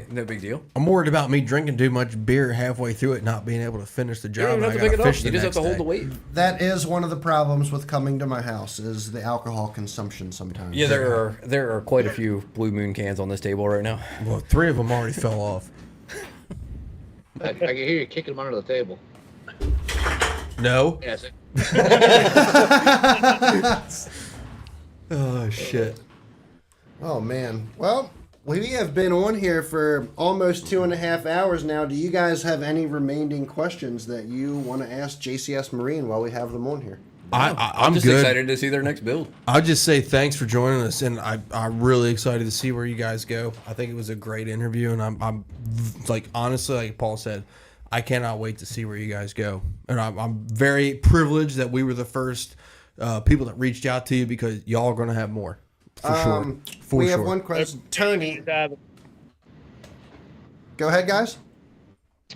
no big deal. I'm worried about me drinking too much beer halfway through it, not being able to finish the You job. don't and have I to pick gotta it up. fish You the just have to next hold the day. weight. That is one of the problems with coming to my house is the alcohol consumption sometimes. Yeah, there are quite a few Blue Moon cans on this table right now. Well, 3 of them already fell off. I can hear you kicking them under the table. No. Yes. Oh shit. Oh man. Well, We have been on here for almost 2.5 hours now. Do you guys have any remaining questions that you want to ask JCS Marine while we have them on here? I'm just good. excited to see their next build. I'll just say thanks for joining us, and I'm really excited to see where you guys go. I think it was a great interview, and I'm like, honestly, like Paul said, I cannot wait to see where you guys go. And I'm very privileged that we were the first people that reached out to you, because y'all are going to have more. For sure. We have one question. Tony, go ahead, guys.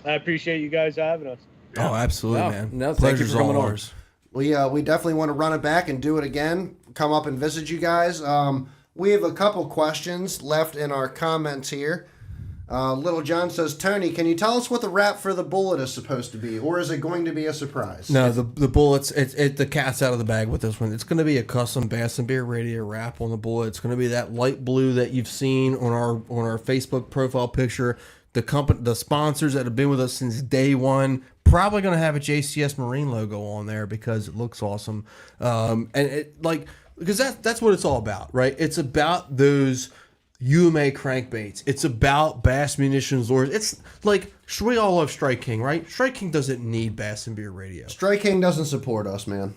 I appreciate you guys having us. Oh, absolutely, No, man. no, thank you for Pleasure's coming all on. ours. We definitely want to run it back and do it again. Come up and visit you guys. We have a couple questions left in our comments here. Little John says, Tony, can you tell us what the wrap for the bullet is supposed to be, or is it going to be a surprise? No, the bullets. The cat's out of the bag with this one. It's going to be a custom Bass and Beer Radio wrap on the bullet. It's going to be that light blue that you've seen on our Facebook profile picture. The sponsors that have been with us since day one, probably going to have a JCS Marine logo on there because it looks awesome. Because that's what it's all about, right? It's about those UMA crankbaits. It's about Bass Munitions lures. It's like, we all love Strike King, right? Strike King doesn't need Bass and Beer Radio. Strike King doesn't support us, man.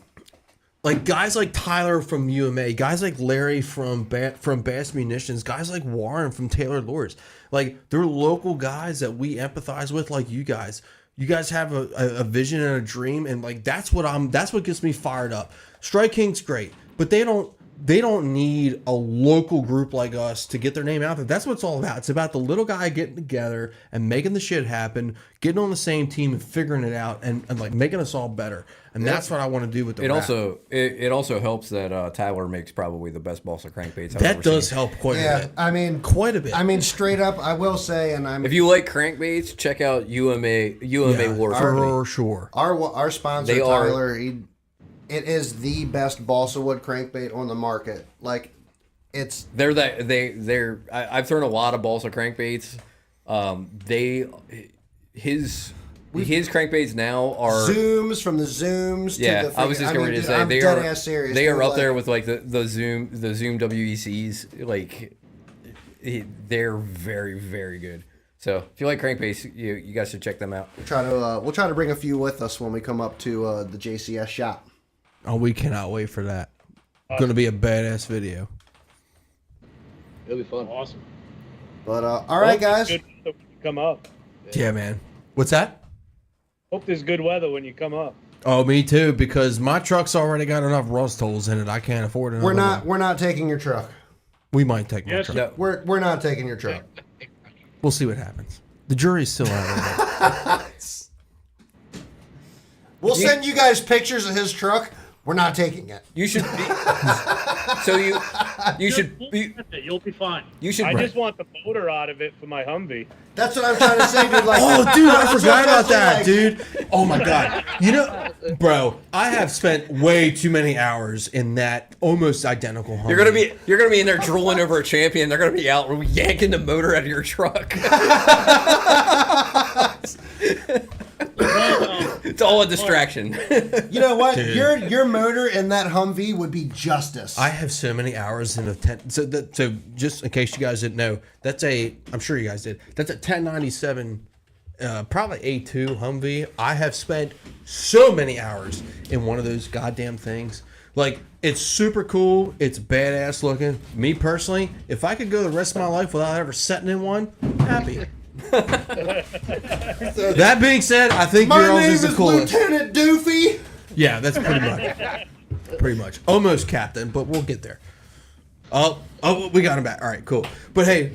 Like guys like Tyler from UMA, guys like Larry from Bass Munitions, guys like Warren from Taylor Lures. Like, they're local guys that we empathize with, like you guys. You guys have a vision and a dream, and like that's what gets me fired up. Strike King's great, but they don't need a local group like us to get their name out there. That's what it's all about. It's about the little guy getting together and making the shit happen, getting on the same team and figuring it out, and like making us all better. And that's what I want to do with the wrap. It also helps that Tyler makes probably the best balsa crankbaits I've That ever does seen. help quite a Yeah, bit. I mean, Quite a bit. I mean, straight up, I will say, and I'm If you like crankbaits, check out UMA Lures. for sure. our sponsor They are- Tyler. It is the best balsa wood crankbait on the market. Like, it's I've thrown a lot of balsa crankbaits. His crankbaits now are zooms from the zooms. yeah. To the I was just going to say I'm they dead are ass serious. they are They're up like- there with like the Zoom WECs. Like they're very, very good. So if you like crankbaits, you guys should check them out. We'll try to bring a few with us when we come up to the JCS shop. Oh, we cannot wait for that. Going to be a badass video. It'll be fun. Awesome. But all right, guys. Good weather when you come up. Yeah, man. What's that? Hope there's good weather when you come up. Oh, me too, because my truck's already got enough rust holes in it. I can't afford another one. We're not taking your truck. We might take my Yes, truck. No, We're not taking your truck. We'll see what happens. The jury's still out on it. We'll send you guys pictures of his truck. We're not taking it. you should be. So you should be. You'll be fine. You should. I just want the motor out of it for my Humvee. That's what I'm trying to say, dude. Like, Oh, dude, I that's forgot what about that, like. dude. Oh, my God. You know, bro, I have spent way too many hours in that almost identical Humvee. You're gonna be in there drooling over a champion. They're gonna be out yanking the motor out of your truck. It's all a distraction. You know what? Dude. Your motor in that Humvee would be justice. I have so many hours in a 10. So just in case you guys didn't know, I'm sure you guys did. That's a 1097, probably A2 Humvee. I have spent so many hours in one of those goddamn things. Like, it's super cool. It's badass looking. Me personally, if I could go the rest of my life without ever sitting in one, I'm happy. That being said, I think My yours name is the coolest. Lieutenant Doofy. Yeah, that's pretty much. Almost captain, but we'll get there. Oh, we got him back. All right, cool. But hey,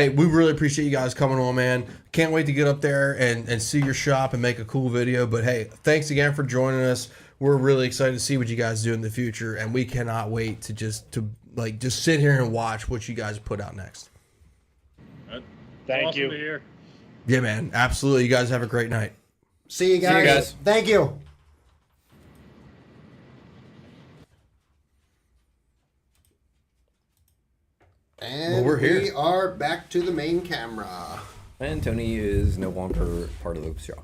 we really appreciate you guys coming on, man. Can't wait to get up there and see your shop and make a cool video. But hey, thanks again for joining us. We're really excited to see what you guys do in the future, and we cannot wait to just sit here and watch what you guys put out next. Thank Awesome you. to hear. Yeah, man, absolutely. You guys have a great night. See you guys. Thank you. And we're here. we are back to the main camera. And Tony is no longer part of the show.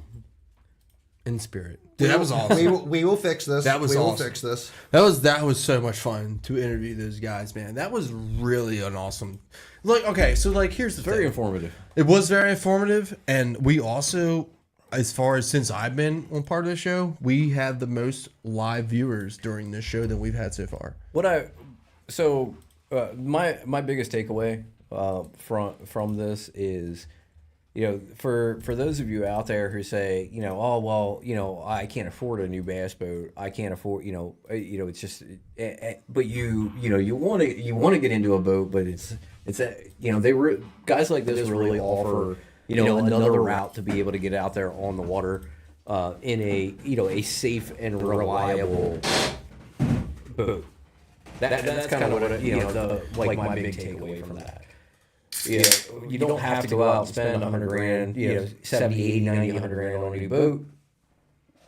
in spirit. Dude, that was awesome. We will fix this. That was we will awesome. fix this. That was so much fun to interview those guys, man. That was really an awesome. Like, okay, so like here's the Very thing. informative. It was very informative, and we also, as far as since I've been on part of the show, we had the most live viewers during this show than we've had so far. My biggest takeaway from this is, you know, for those of you out there who say, you know, oh well, you know, I can't afford a new bass boat. I can't afford, you know, it's just, but you want to get into a boat, but it's you know, guys like this really offer, you know, another route to be able to get out there on the water in a safe and reliable boat. That's kind of what my big takeaway from that. You don't have to go out and spend $100,000, you know, 70, 80, 90, $100,000 on a new boat.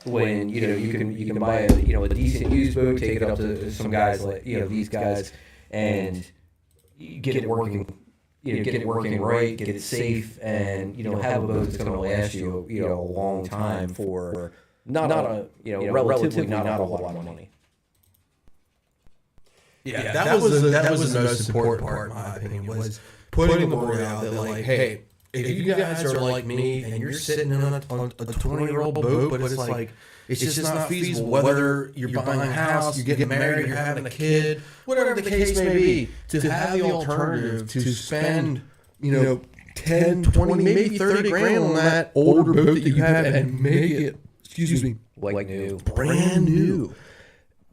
When you know you can buy a decent used boat, take it up to some guys like these guys, and get it working. Get it working right, get it safe, and have a boat that's going to last you a long time for relatively not a whole lot of money. Yeah, that was the most important part, in my opinion, was putting the word out that, like, hey, if you guys are like me and you're sitting on a 20-year-old boat, but it's like, it's just not feasible, whether you're buying a house, you're getting married, you're having a kid, whatever the case may be, to have the alternative to spend, 10, 20, maybe 30 grand on that older boat that you have and make it, like new. Brand new.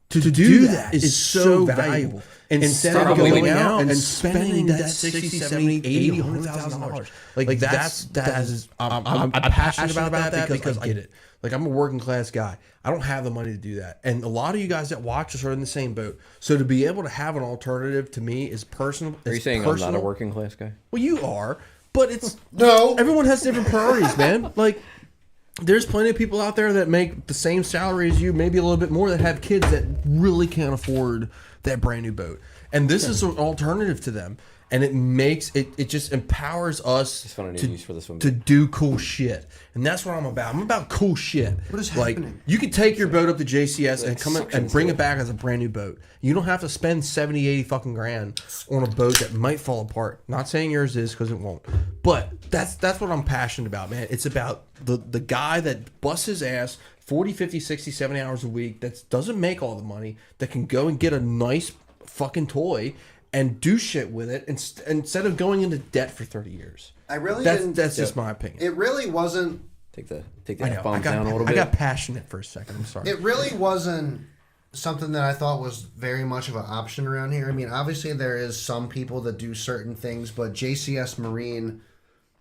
To do that is so valuable. Instead of going out and spending that $60, $70, $80, $100,000. Like that is I'm passionate about that because I get it. Like, I'm a working class guy. I don't have the money to do that. And a lot of you guys that watch us are in the same boat. So to be able to have an alternative to me is personal. Are you saying I'm not a working class guy? Well, you are, but it's No. Everyone has different priorities, man. Like, there's plenty of people out there that make the same salary as you, maybe a little bit more, that have kids that really can't afford that brand new boat. And this is an alternative to them. And it makes it just empowers us to do cool shit. And that's what I'm about. I'm about cool shit. What is happening? You can take your boat up to JCS and come and bring it back as a brand new boat. You don't have to spend 70, 80 fucking grand on a boat that might fall apart. Not saying yours is, because it won't. But that's what I'm passionate about, man. It's about the guy that busts his ass 40, 50, 60, 70 hours a week, that doesn't make all the money, that can go and get a nice fucking toy and do shit with it instead of going into debt for 30 years. That's just my opinion. It really wasn't. Take the F-bombs down a little bit. I got passionate for a second. I'm sorry. It really wasn't something that I thought was very much of an option around here. I mean, obviously there is some people that do certain things, but JCS Marine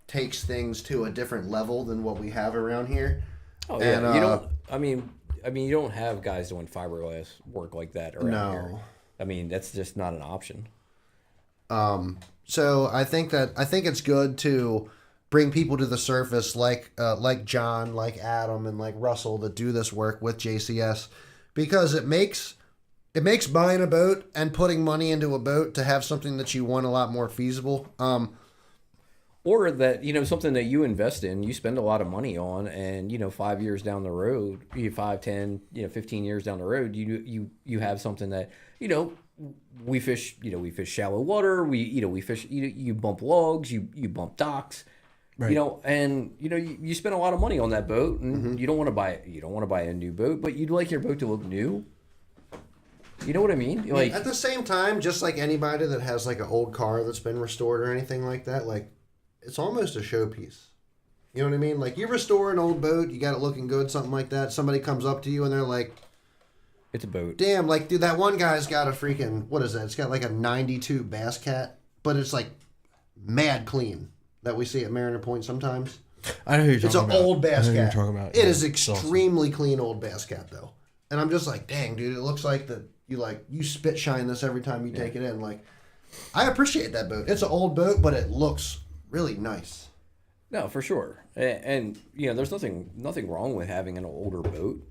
takes things to a different level than what we have around here. Oh yeah, and, you don't. I mean, you don't have guys doing fiberglass work like that around here. I mean, that's just not an option. So I think it's good to bring people to the surface like John, like Adam, and like Russell that do this work with JCS, because it makes buying a boat and putting money into a boat to have something that you want a lot more feasible. Or that, something that you invest in, you spend a lot of money on, and 5 years down the road, 5, 10, 15 years down the road, you have something that, we fish shallow water, we fish, you bump logs, you bump docks, right. You spend a lot of money on that boat, and you don't want to buy a new boat, but you'd like your boat to look new. You know what I mean? Like, at the same time, just like anybody that has like an old car that's been restored or anything like that, like, it's almost a showpiece. You know what I mean? Like, you restore an old boat, you got it looking good, something like that. Somebody comes up to you and they're like, it's a boat. Damn, like, dude, that one guy's got a freaking, what is that? It's got like a 92 Bass Cat, but it's like mad clean that we see at Mariner Point sometimes. I know who you're talking about. It's an old Bass Cat. You're talking about. It is extremely clean old Bass Cat, though. And I'm just like, dang, dude, it looks like that you spit shine this every time you take it in. Like, I appreciate that boat. It's an old boat, but it looks really nice. No, for sure. And there's nothing wrong with having an older boat.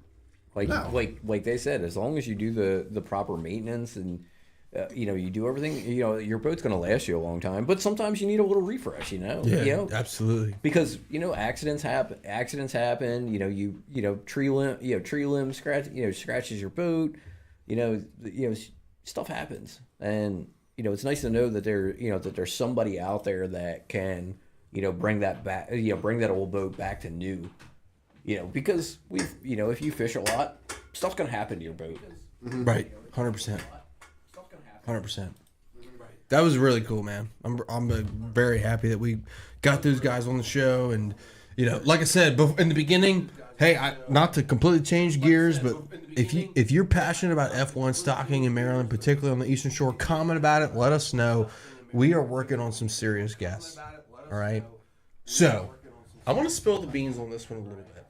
Like they said, as long as you do the proper maintenance and you do everything. Your boat's going to last you a long time, but sometimes you need a little refresh. Yeah, absolutely. Because accidents happen. Tree limb scratches your boat. Stuff happens, and it's nice to know that there's somebody out there that can bring that back, bring that old boat back to new. Because if you fish a lot, stuff's gonna happen to your boat. Right, 100%. 100%. That was really cool, man. I'm very happy that we got those guys on the show, and like I said in the beginning, hey, not to completely change gears, but if you're passionate about F1 stocking in Maryland, particularly on the Eastern Shore, comment about it. Let us know. We are working on some serious guests. All right. So I want to spill the beans on this one a little bit.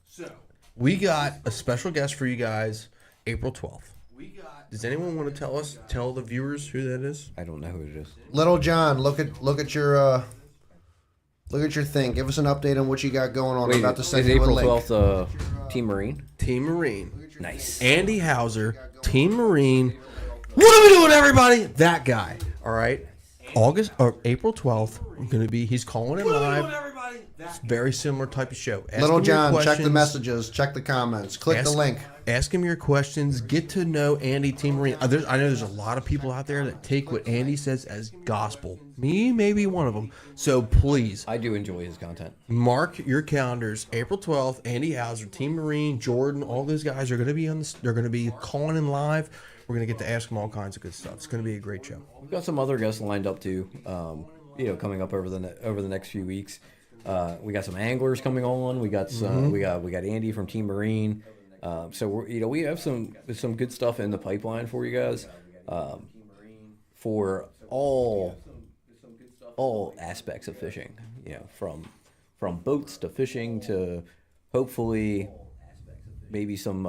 So we got a special guest for you guys, April 12th. Does anyone want to tell the viewers who that is? I don't know who it is. Little John, look at your thing. Give us an update on what you got going on. I'm about to send is you a April link. 12th Team Marine? Team Marine. Nice. Andy Hauser, Team Marine. What are we doing, everybody? That guy. All right. April 12th. He's calling it live. It's a very similar type of show. Ask Little him your John, check the questions. messages, check the comments, click the link. Ask him your questions. Get to know Andy, Team Marine. I know there's a lot of people out there that take what Andy says as gospel. Me, maybe one of them. So please, I do enjoy his content. mark your calendars. April 12th. Andy Hauser, Team Marine, Jordan, all those guys are going to be They're going to be calling in live. We're going to get to ask them all kinds of good stuff. It's going to be a great show. We've got some other guests lined up too. Coming up over the next few weeks. We got some anglers coming on. We got some. We got Andy from Team Marine. So we have some good stuff in the pipeline for you guys. For all aspects of fishing. From boats to fishing to hopefully maybe some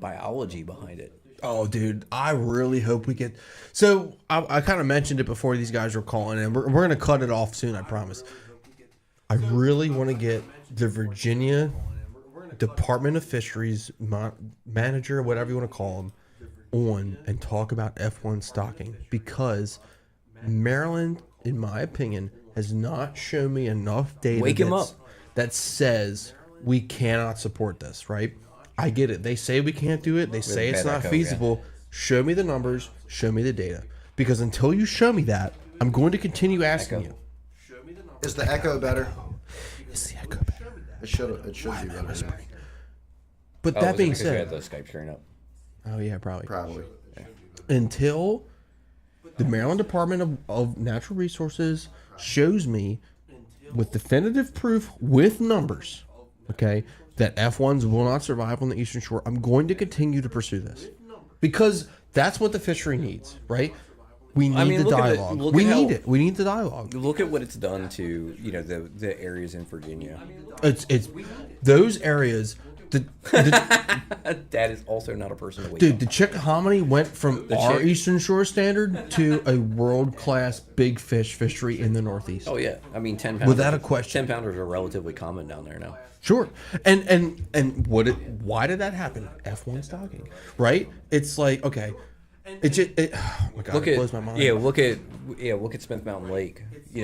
biology behind it. Oh, dude, I really hope we get. So I kind of mentioned it before these guys were calling in. We're going to cut it off soon, I promise. I really want to get the Virginia Department of Fisheries manager, whatever you want to call him, on and talk about F1 stocking, because Maryland, in my opinion, has not shown me enough data Wake him up. that says we cannot support this, right? I get it. They say we can't do it. They say it's not feasible. Show me the numbers. Show me the data. Because until you show me that, I'm going to continue asking you. Is the echo better? Is the echo better? It should be better. But that being You said, had the Skype screen up. oh yeah, probably. Probably. Until the Maryland Department of Natural Resources shows me with definitive proof, with numbers, okay, that F1s will not survive on the Eastern Shore, I'm going to continue to pursue this. Because that's what the fishery needs, right? We need the dialogue. We need it. We need the dialogue. Look at what it's done to the areas in Virginia. It's those areas. That is also not a person to wake Dude, up. the Chickahominy went from our Eastern Shore standard to a world-class big fish fishery in the Northeast. Oh yeah, I mean 10 pounders. Without a question. 10 pounders are relatively common down there now. Sure. And why did that happen? F1 stocking, right? It's like, okay, oh my God, it blows my mind. Look at Smith Mountain Lake.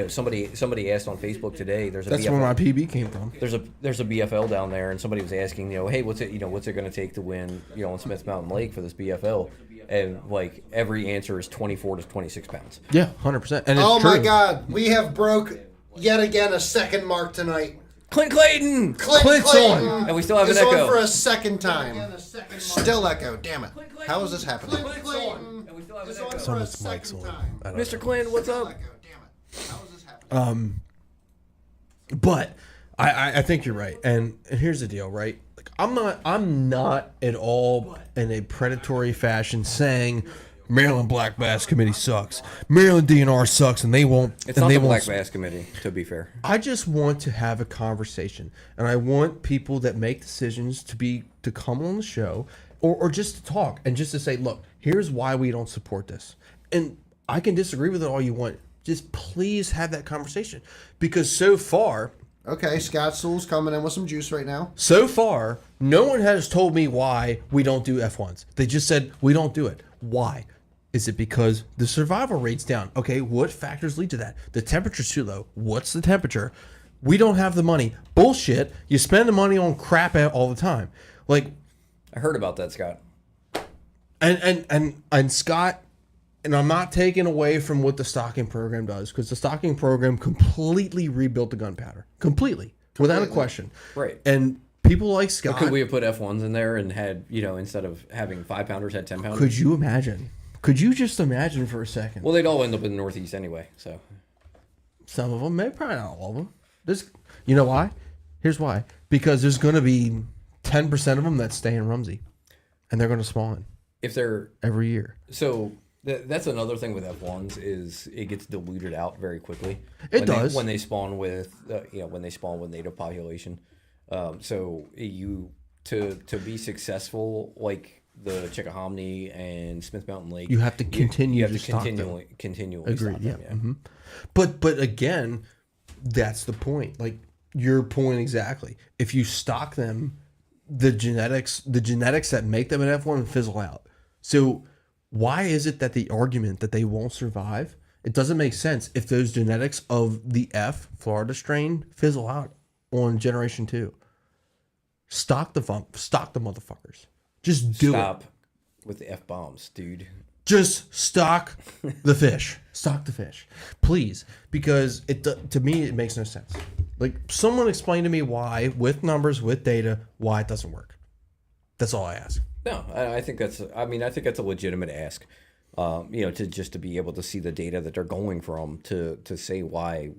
Somebody asked on Facebook today. That's where my PB came from. There's a BFL down there, and somebody was asking, hey, what's it going to take to win, on Smith Mountain Lake for this BFL? And like every answer is 24 to 26 pounds. Yeah, 100%. And it's Oh true. my God, we have broke yet again a second mark tonight. Clint Clayton. Clint's Clayton on. And we still have an is echo. on for a second time. Still echo. Damn it. How is this happening? And we still have an echo. Someone's mic's on. I don't know. Mr. Clinton, what's up? Damn it. How is this happening? But I think you're right. And here's the deal, right? Like I'm not at all in a predatory fashion saying Maryland Black Bass Committee sucks. Maryland DNR sucks, and they won't. It's and not they the won't. Black Bass Committee, to be fair. I just want to have a conversation, and I want people that make decisions to come on the show, or just to talk and just to say, look, here's why we don't support this. And I can disagree with it all you want. Just please have that conversation, because so far, Okay, Scott Sewell's coming in with some juice right now. no one has told me why we don't do F1s. They just said we don't do it. Why? Is it because the survival rate's down? Okay, what factors lead to that? The temperature's too low. What's the temperature? We don't have the money. Bullshit. You spend the money on crap all the time. Like, I heard about that, Scott. and Scott, and I'm not taking away from what the stocking program does, because the stocking program completely rebuilt the gunpowder. Completely. Without a question. Right. And people like Scott. But could we have put F1s in there and had, instead of having 5-pounders, had 10-pounders? Could you imagine? Could you just imagine for a second? Well, they'd all end up in the Northeast anyway, so. Some of them, maybe probably not all of them. You know why? Here's why. Because there's going to be 10% of them that stay in Rumsey, and they're going to spawn If they're every year. So that's another thing with F1s is it gets diluted out very quickly. It does. When they spawn with when they spawn with native population. So to be successful like the Chickahominy and Smith Mountain Lake, You have to continue you have to stock them. continually Agreed. stock Yeah. them, But again, that's the point. Like your point exactly. If you stock them, the genetics that make them an F1 fizzle out. So why is it that the argument that they won't survive? It doesn't make sense if those genetics of the F Florida strain fizzle out on generation 2. Stock the motherfuckers. Just do Stop it. with the F bombs, dude. Just stock the fish. Stock the fish, please, because to me it makes no sense. Like someone explain to me why, with numbers, with data, why it doesn't work. That's all I ask. No, I think that's. I think that's a legitimate ask. To be able to see the data that they're going from to say why,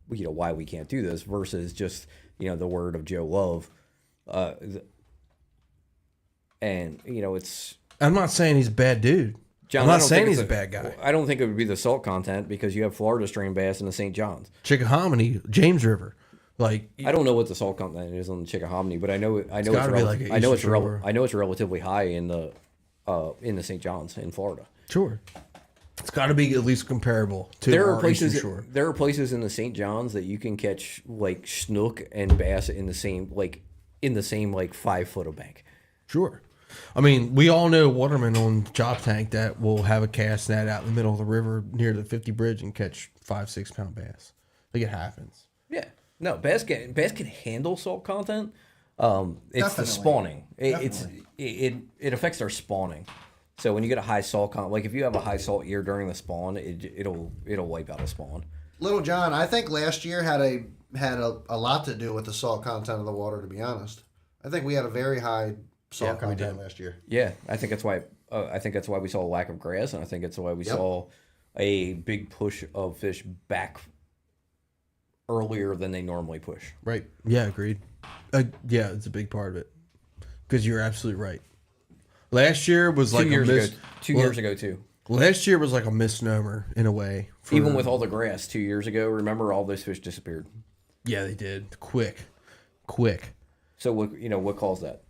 why we can't do this versus just the word of Joe Love, it's. I'm not saying he's a bad dude. John, I'm I not don't saying think he's a it's bad guy. I don't think it would be the salt content because you have Florida strain bass in the St. John's. Chickahominy, James River, like I don't know what the salt content is on the Chickahominy, but I know it's gotta be like an I know Eastern Shore. I know it's relatively high in the St. John's in Florida. sure, it's got to be at least comparable to There are our places. Eastern Shore. There are places in the St. John's that you can catch like snook and bass in the same 5 foot of bank. Sure. I mean, we all know watermen on Job Tank that will have a cast net out in the middle of the river near the 50 bridge and catch 5-6 pound bass. Like it happens. Yeah, no, bass can handle salt content. It's the Definitely. spawning. It affects their spawning. So when you get a high salt content, like if you have a high salt year during the spawn, it'll wipe out a spawn. Little John, I think last year had a lot to do with the salt content of the water. To be honest, I think we had a very high salt content last year. Yeah, I think that's why. I think that's why we saw a lack of grass, and I think that's why we saw a big push of fish back earlier than they normally push. Right. Yeah, agreed. Yeah, it's a big part of it. Because you're absolutely right. Last year was like 2 years ago. 2 years ago too. Last year was like a misnomer in a way. Even with all the grass 2 years ago, remember all those fish disappeared. Yeah, they did. Quick. So what caused that?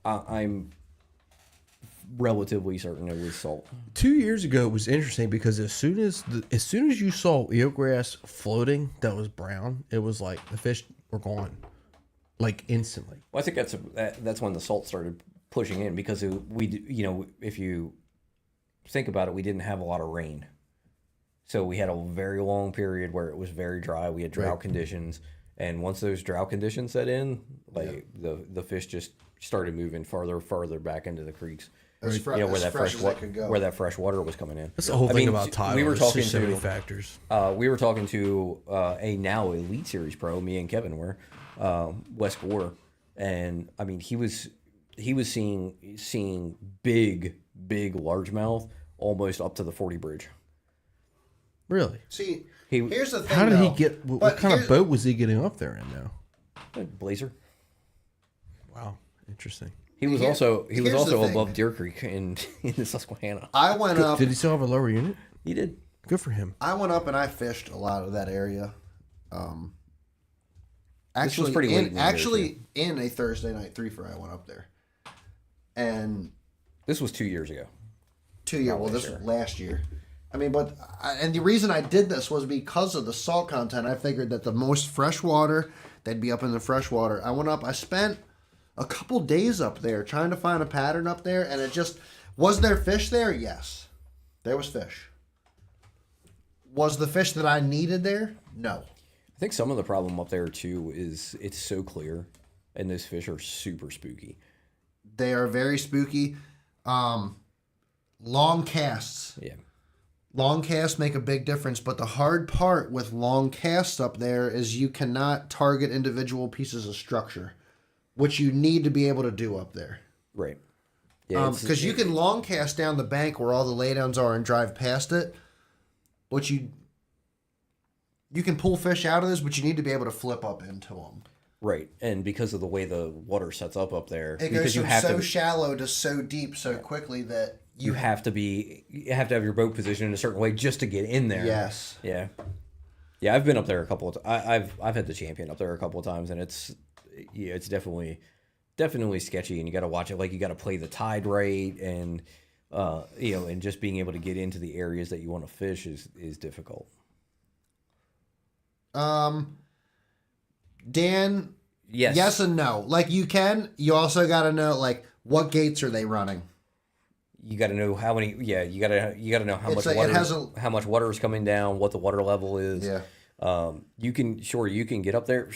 I'm relatively certain it was salt. 2 years ago it was interesting because as soon as you saw eelgrass floating that was brown, it was like the fish were gone, like instantly. Well, I think that's when the salt started pushing in because if you think about it, we didn't have a lot of rain, so we had a very long period where it was very dry. We had drought conditions, and once those drought conditions set in, the fish just started moving farther back into the creeks. As Where that fresh as I water, could go. where that fresh water was coming in. That's the whole thing about tidal. We were There's talking just so many to factors. we were talking to a now Elite Series pro. Me and Kevin were Wes Gore, and I mean he was seeing big largemouth almost up to the 40 bridge. Really? See, He- here's the thing. How did he though. get? What But kind of here's- boat was he getting up there in now? Blazer. Wow, interesting. He was Here- also here's the thing. above Deer Creek in the Susquehanna. I went up. Did he still have a lower unit? He did. Good for him. I went up and I fished a lot of that area. Actually, pretty late in the year, in a Thursday night 3-for, I went up there, and This was 2 years ago. 2 years. Well, this was last year. I mean, and the reason I did this was because of the salt content. I figured that the most fresh water, they'd be up in the fresh water. I went up. I spent a couple days up there trying to find a pattern up there, and it just was there fish there. Yes, There was fish. Was the fish that I needed there? No. I think some of the problem up there too is it's so clear, and those fish are super spooky. They are very spooky. Long casts. Yeah. Long casts make a big difference, but the hard part with long casts up there is you cannot target individual pieces of structure, which you need to be able to do up there. Right. Yeah. Because you can long cast down the bank where all the laydowns are and drive past it, but you can pull fish out of this, but you need to be able to flip up into them. Right, and because of the way the water sets up there, It because goes you from have so to shallow to so deep so quickly that you have to have your boat positioned in a certain way just to get in there. Yes. Yeah. Yeah, I've been up there a couple of times. I've had the Champion up there a couple of times, and it's definitely sketchy, and you got to watch it. Like, you got to play the tide right, and and just being able to get into the areas that you want to fish is difficult. Dan, Yes. yes and no. Like, you also got to know, like, what gates are they running? You got to know how many. Yeah, you got to know how how much water is coming down, what the water level is. Yeah. You can get up there.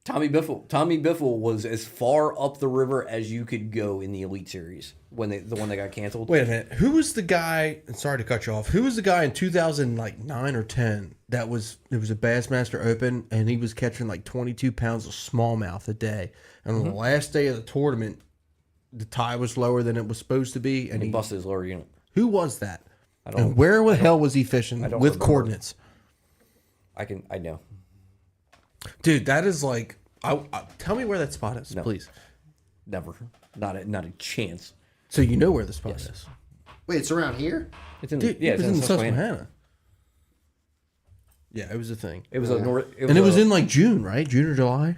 Tommy Biffle was as far up the river as you could go in the Elite Series when the one that got canceled. Wait a minute. Who was the guy? And sorry to cut you off. Who was the guy in 2009 or 10 it was a Bassmaster Open and he was catching like 22 pounds of smallmouth a day. And on the last day of the tournament, the tide was lower than it was supposed to be, and he busted his lower unit. Who was that? And where the hell was he fishing with remember. coordinates? I know. Dude, that is like, tell me where that spot is, please. Never. Not a chance. So you know where the spot is? Wait, it's around here? It's in Dude, yeah, it was it's in Susquehanna. Susquehanna. Yeah, it was a thing. It was a north. And it was in like June, right? June or July?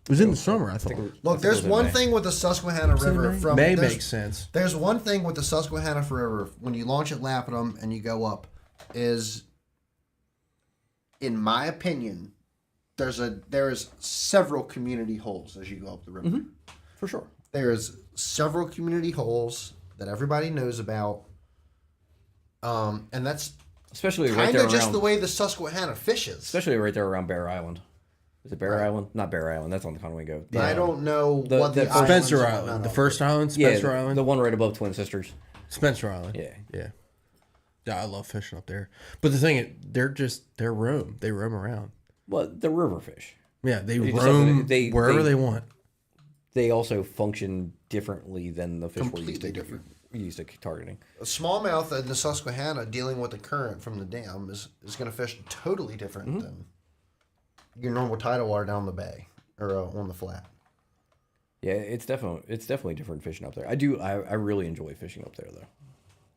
It was in the summer, I thought. Look, there's one thing with the Susquehanna River from May makes sense. There's one thing with the Susquehanna River when you launch at Lapidum and you go up is, in my opinion, there is several community holes as you go up the river. Mm-hmm. For sure. There's several community holes that everybody knows about, and that's especially right kind there of just around, the way the Susquehanna fishes. especially right there around Bear Island. Is it Bear Island? Not Bear Island. That's on the Conway-Go. I don't know what the Spencer islands Island. are. The first island, Spencer Island. The one right above Twin Sisters. Spencer Island. Yeah. Yeah. Yeah, I love fishing up there. But the thing is, they roam around. Well, the river fish. Yeah, they just roam have to- wherever they want. They also function differently than the fish Completely different. we're used to targeting. A smallmouth in the Susquehanna dealing with the current from the dam is going to fish totally different than your normal tidal water down the bay or on the flat. Yeah, it's definitely different fishing up there. I really enjoy fishing up there though.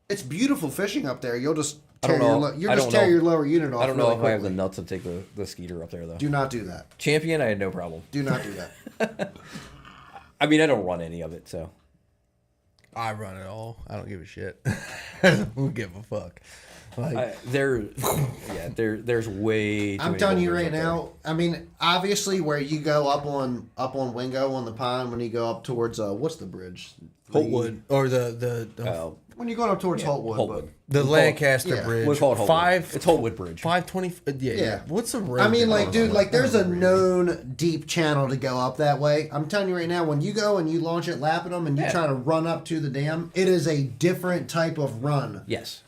It's beautiful fishing up there. You'll just I tear don't know. your lower unit off. I don't know really if I have the quickly. nuts to take the skeeter up there though. Do not do that. Champion, I had no problem. Do not do that. I mean, I don't run any of it, so. I run it all. I don't give a shit. I don't give a fuck. Like, There's way too I'm many telling you boulders right up now. I mean, obviously, where you go up on Wingo on the pond when you go up towards what's the bridge? Holtwood or the there. When you're going up towards Holtwood. Holtwood. the Lancaster yeah. Bridge. We call it Holtwood. It's Holtwood Bridge. 520. Yeah. What's the road? I mean, there? like, dude, like, there's a known deep channel to go up that way. I'm telling you right now, when you go and you launch at Lapidum and you try to run up to the dam, it is a different type of run Yes.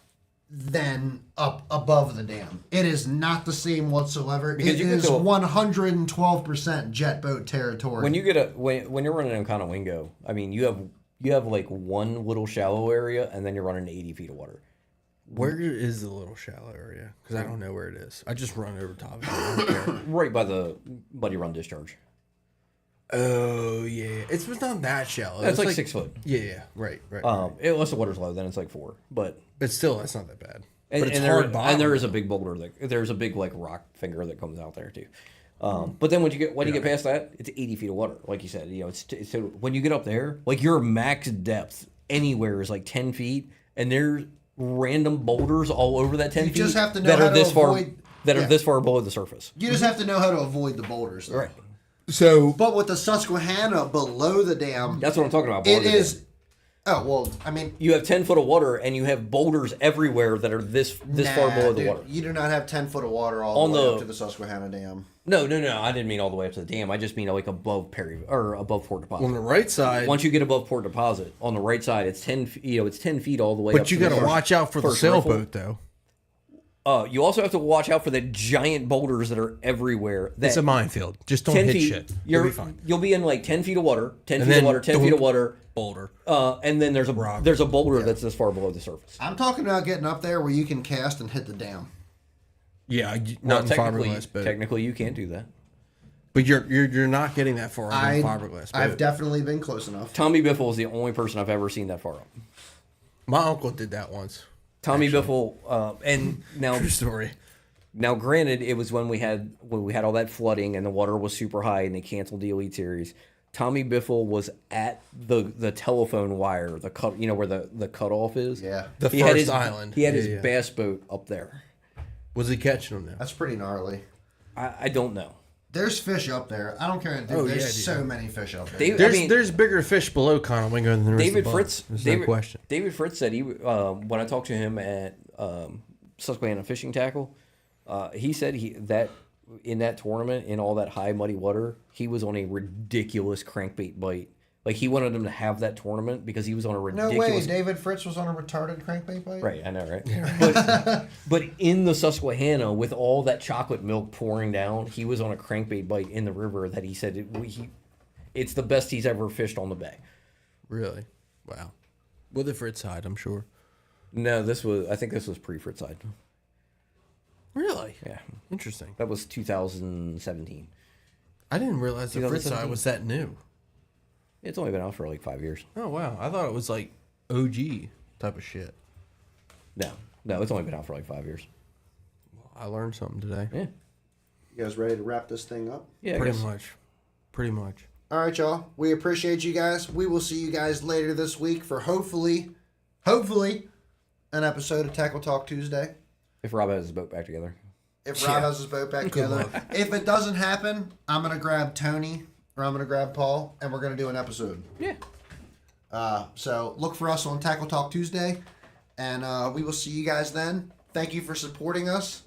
than up above the dam. It is not the same whatsoever. Because It you can is go- 112% jet boat territory. When you get when you're running on Conowingo, I mean, you have like one little shallow area, and then you're running 80 feet of water. Where is the little shallow area? Because I don't know where it is. I just run over top of it. I don't care. Right by the Muddy Run discharge. Oh yeah, it was not that shallow. That's like 6 foot. Yeah, right. Unless the water's low, then it's like 4. But But still, that's not that bad. and, But it's and hard there, bottom. and there is a big boulder there's a big like rock finger that comes out there too. But then when you get past that, it's 80 feet of water, like you said. You know, it's so when you get up there, like your max depth anywhere is like 10 feet, and there's random boulders all over that 10 You feet just have to know that how are to this far avoid- that are yeah. this far below the surface. You just have to know how to avoid the boulders. Though. Right. So But with the Susquehanna below the dam, That's what I'm talking about. it is Oh well, I mean, You have 10 foot of water, and you have boulders everywhere that are this far below the dude, water. you do not have 10 foot of water all On the way the- up to the Susquehanna Dam. No. I didn't mean all the way up to the dam. I just mean like above above Port Deposit. On the right side, Once you get above Port Deposit, on the right side, it's 10. It's 10 feet all the way. but up you to got to the watch out for the first riffle. sailboat though. You also have to watch out for the giant boulders that are everywhere. That It's a minefield. Just don't 10 hit feet. shit. You'll be You're fine. you'll be in like 10 feet of water, 10 And feet of then water, 10 feet of don't- water, Boulder. and then there's a boulder that's this far below the surface. I'm talking about getting up there where you can cast and hit the dam. Yeah, Well, not in fiberglass, but technically you can't do that. but you're not getting that far on a fiberglass. I've boat. definitely been close enough. Tommy Biffle is the only person I've ever seen that far up. My uncle did that once. Tommy Biffle, and now True story. Now, granted, it was when we had all that flooding and the water was super high and they canceled the Elite Series. Tommy Biffle was at the telephone wire, the cut, where the cutoff is. Yeah. The He had first his island. He had Yeah, his yeah. bass boat up there. Was he catching them now? That's pretty gnarly. I don't know. There's fish up there. I don't care. Dude, Oh, there's yeah, dude. so many fish up there. There's bigger fish below Conowingo than there is David above. Fritz. There's David, no question. David Fritz said when I talked to him at Susquehanna Fishing Tackle, he said that in that tournament in all that high muddy water, he was on a ridiculous crankbait bite. Like he wanted him to have that tournament because he was on a No ridiculous. way. David Fritz was on a retarded crankbait bite. Right, I know, right? But in the Susquehanna, with all that chocolate milk pouring down, he was on a crankbait bite in the river that he said it's the best he's ever fished on the bay. Really? Wow. With the Fritz side, I'm sure. No, I think this was pre-Fritz side. Really? Yeah, Interesting. that was 2017. I didn't realize the Fritz side 2017? was that new. It's only been out for like 5 years. Oh wow! I thought it was like OG type of shit. No, it's only been out for like 5 years. I learned something today. Yeah, You guys ready to wrap this thing up? yeah. I Pretty guess. much. Pretty much. All right, y'all. We appreciate you guys. We will see you guys later this week for hopefully, an episode of Tackle Talk Tuesday. If Rob has his boat back together. If Rob has his boat back together. If it doesn't happen, I'm going to grab Tony or I'm going to grab Paul and we're going to do an episode. Yeah. So look for us on Tackle Talk Tuesday and we will see you guys then. Thank you for supporting us.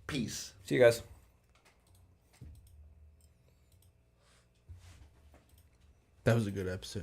Peace. See you guys. That was a good episode.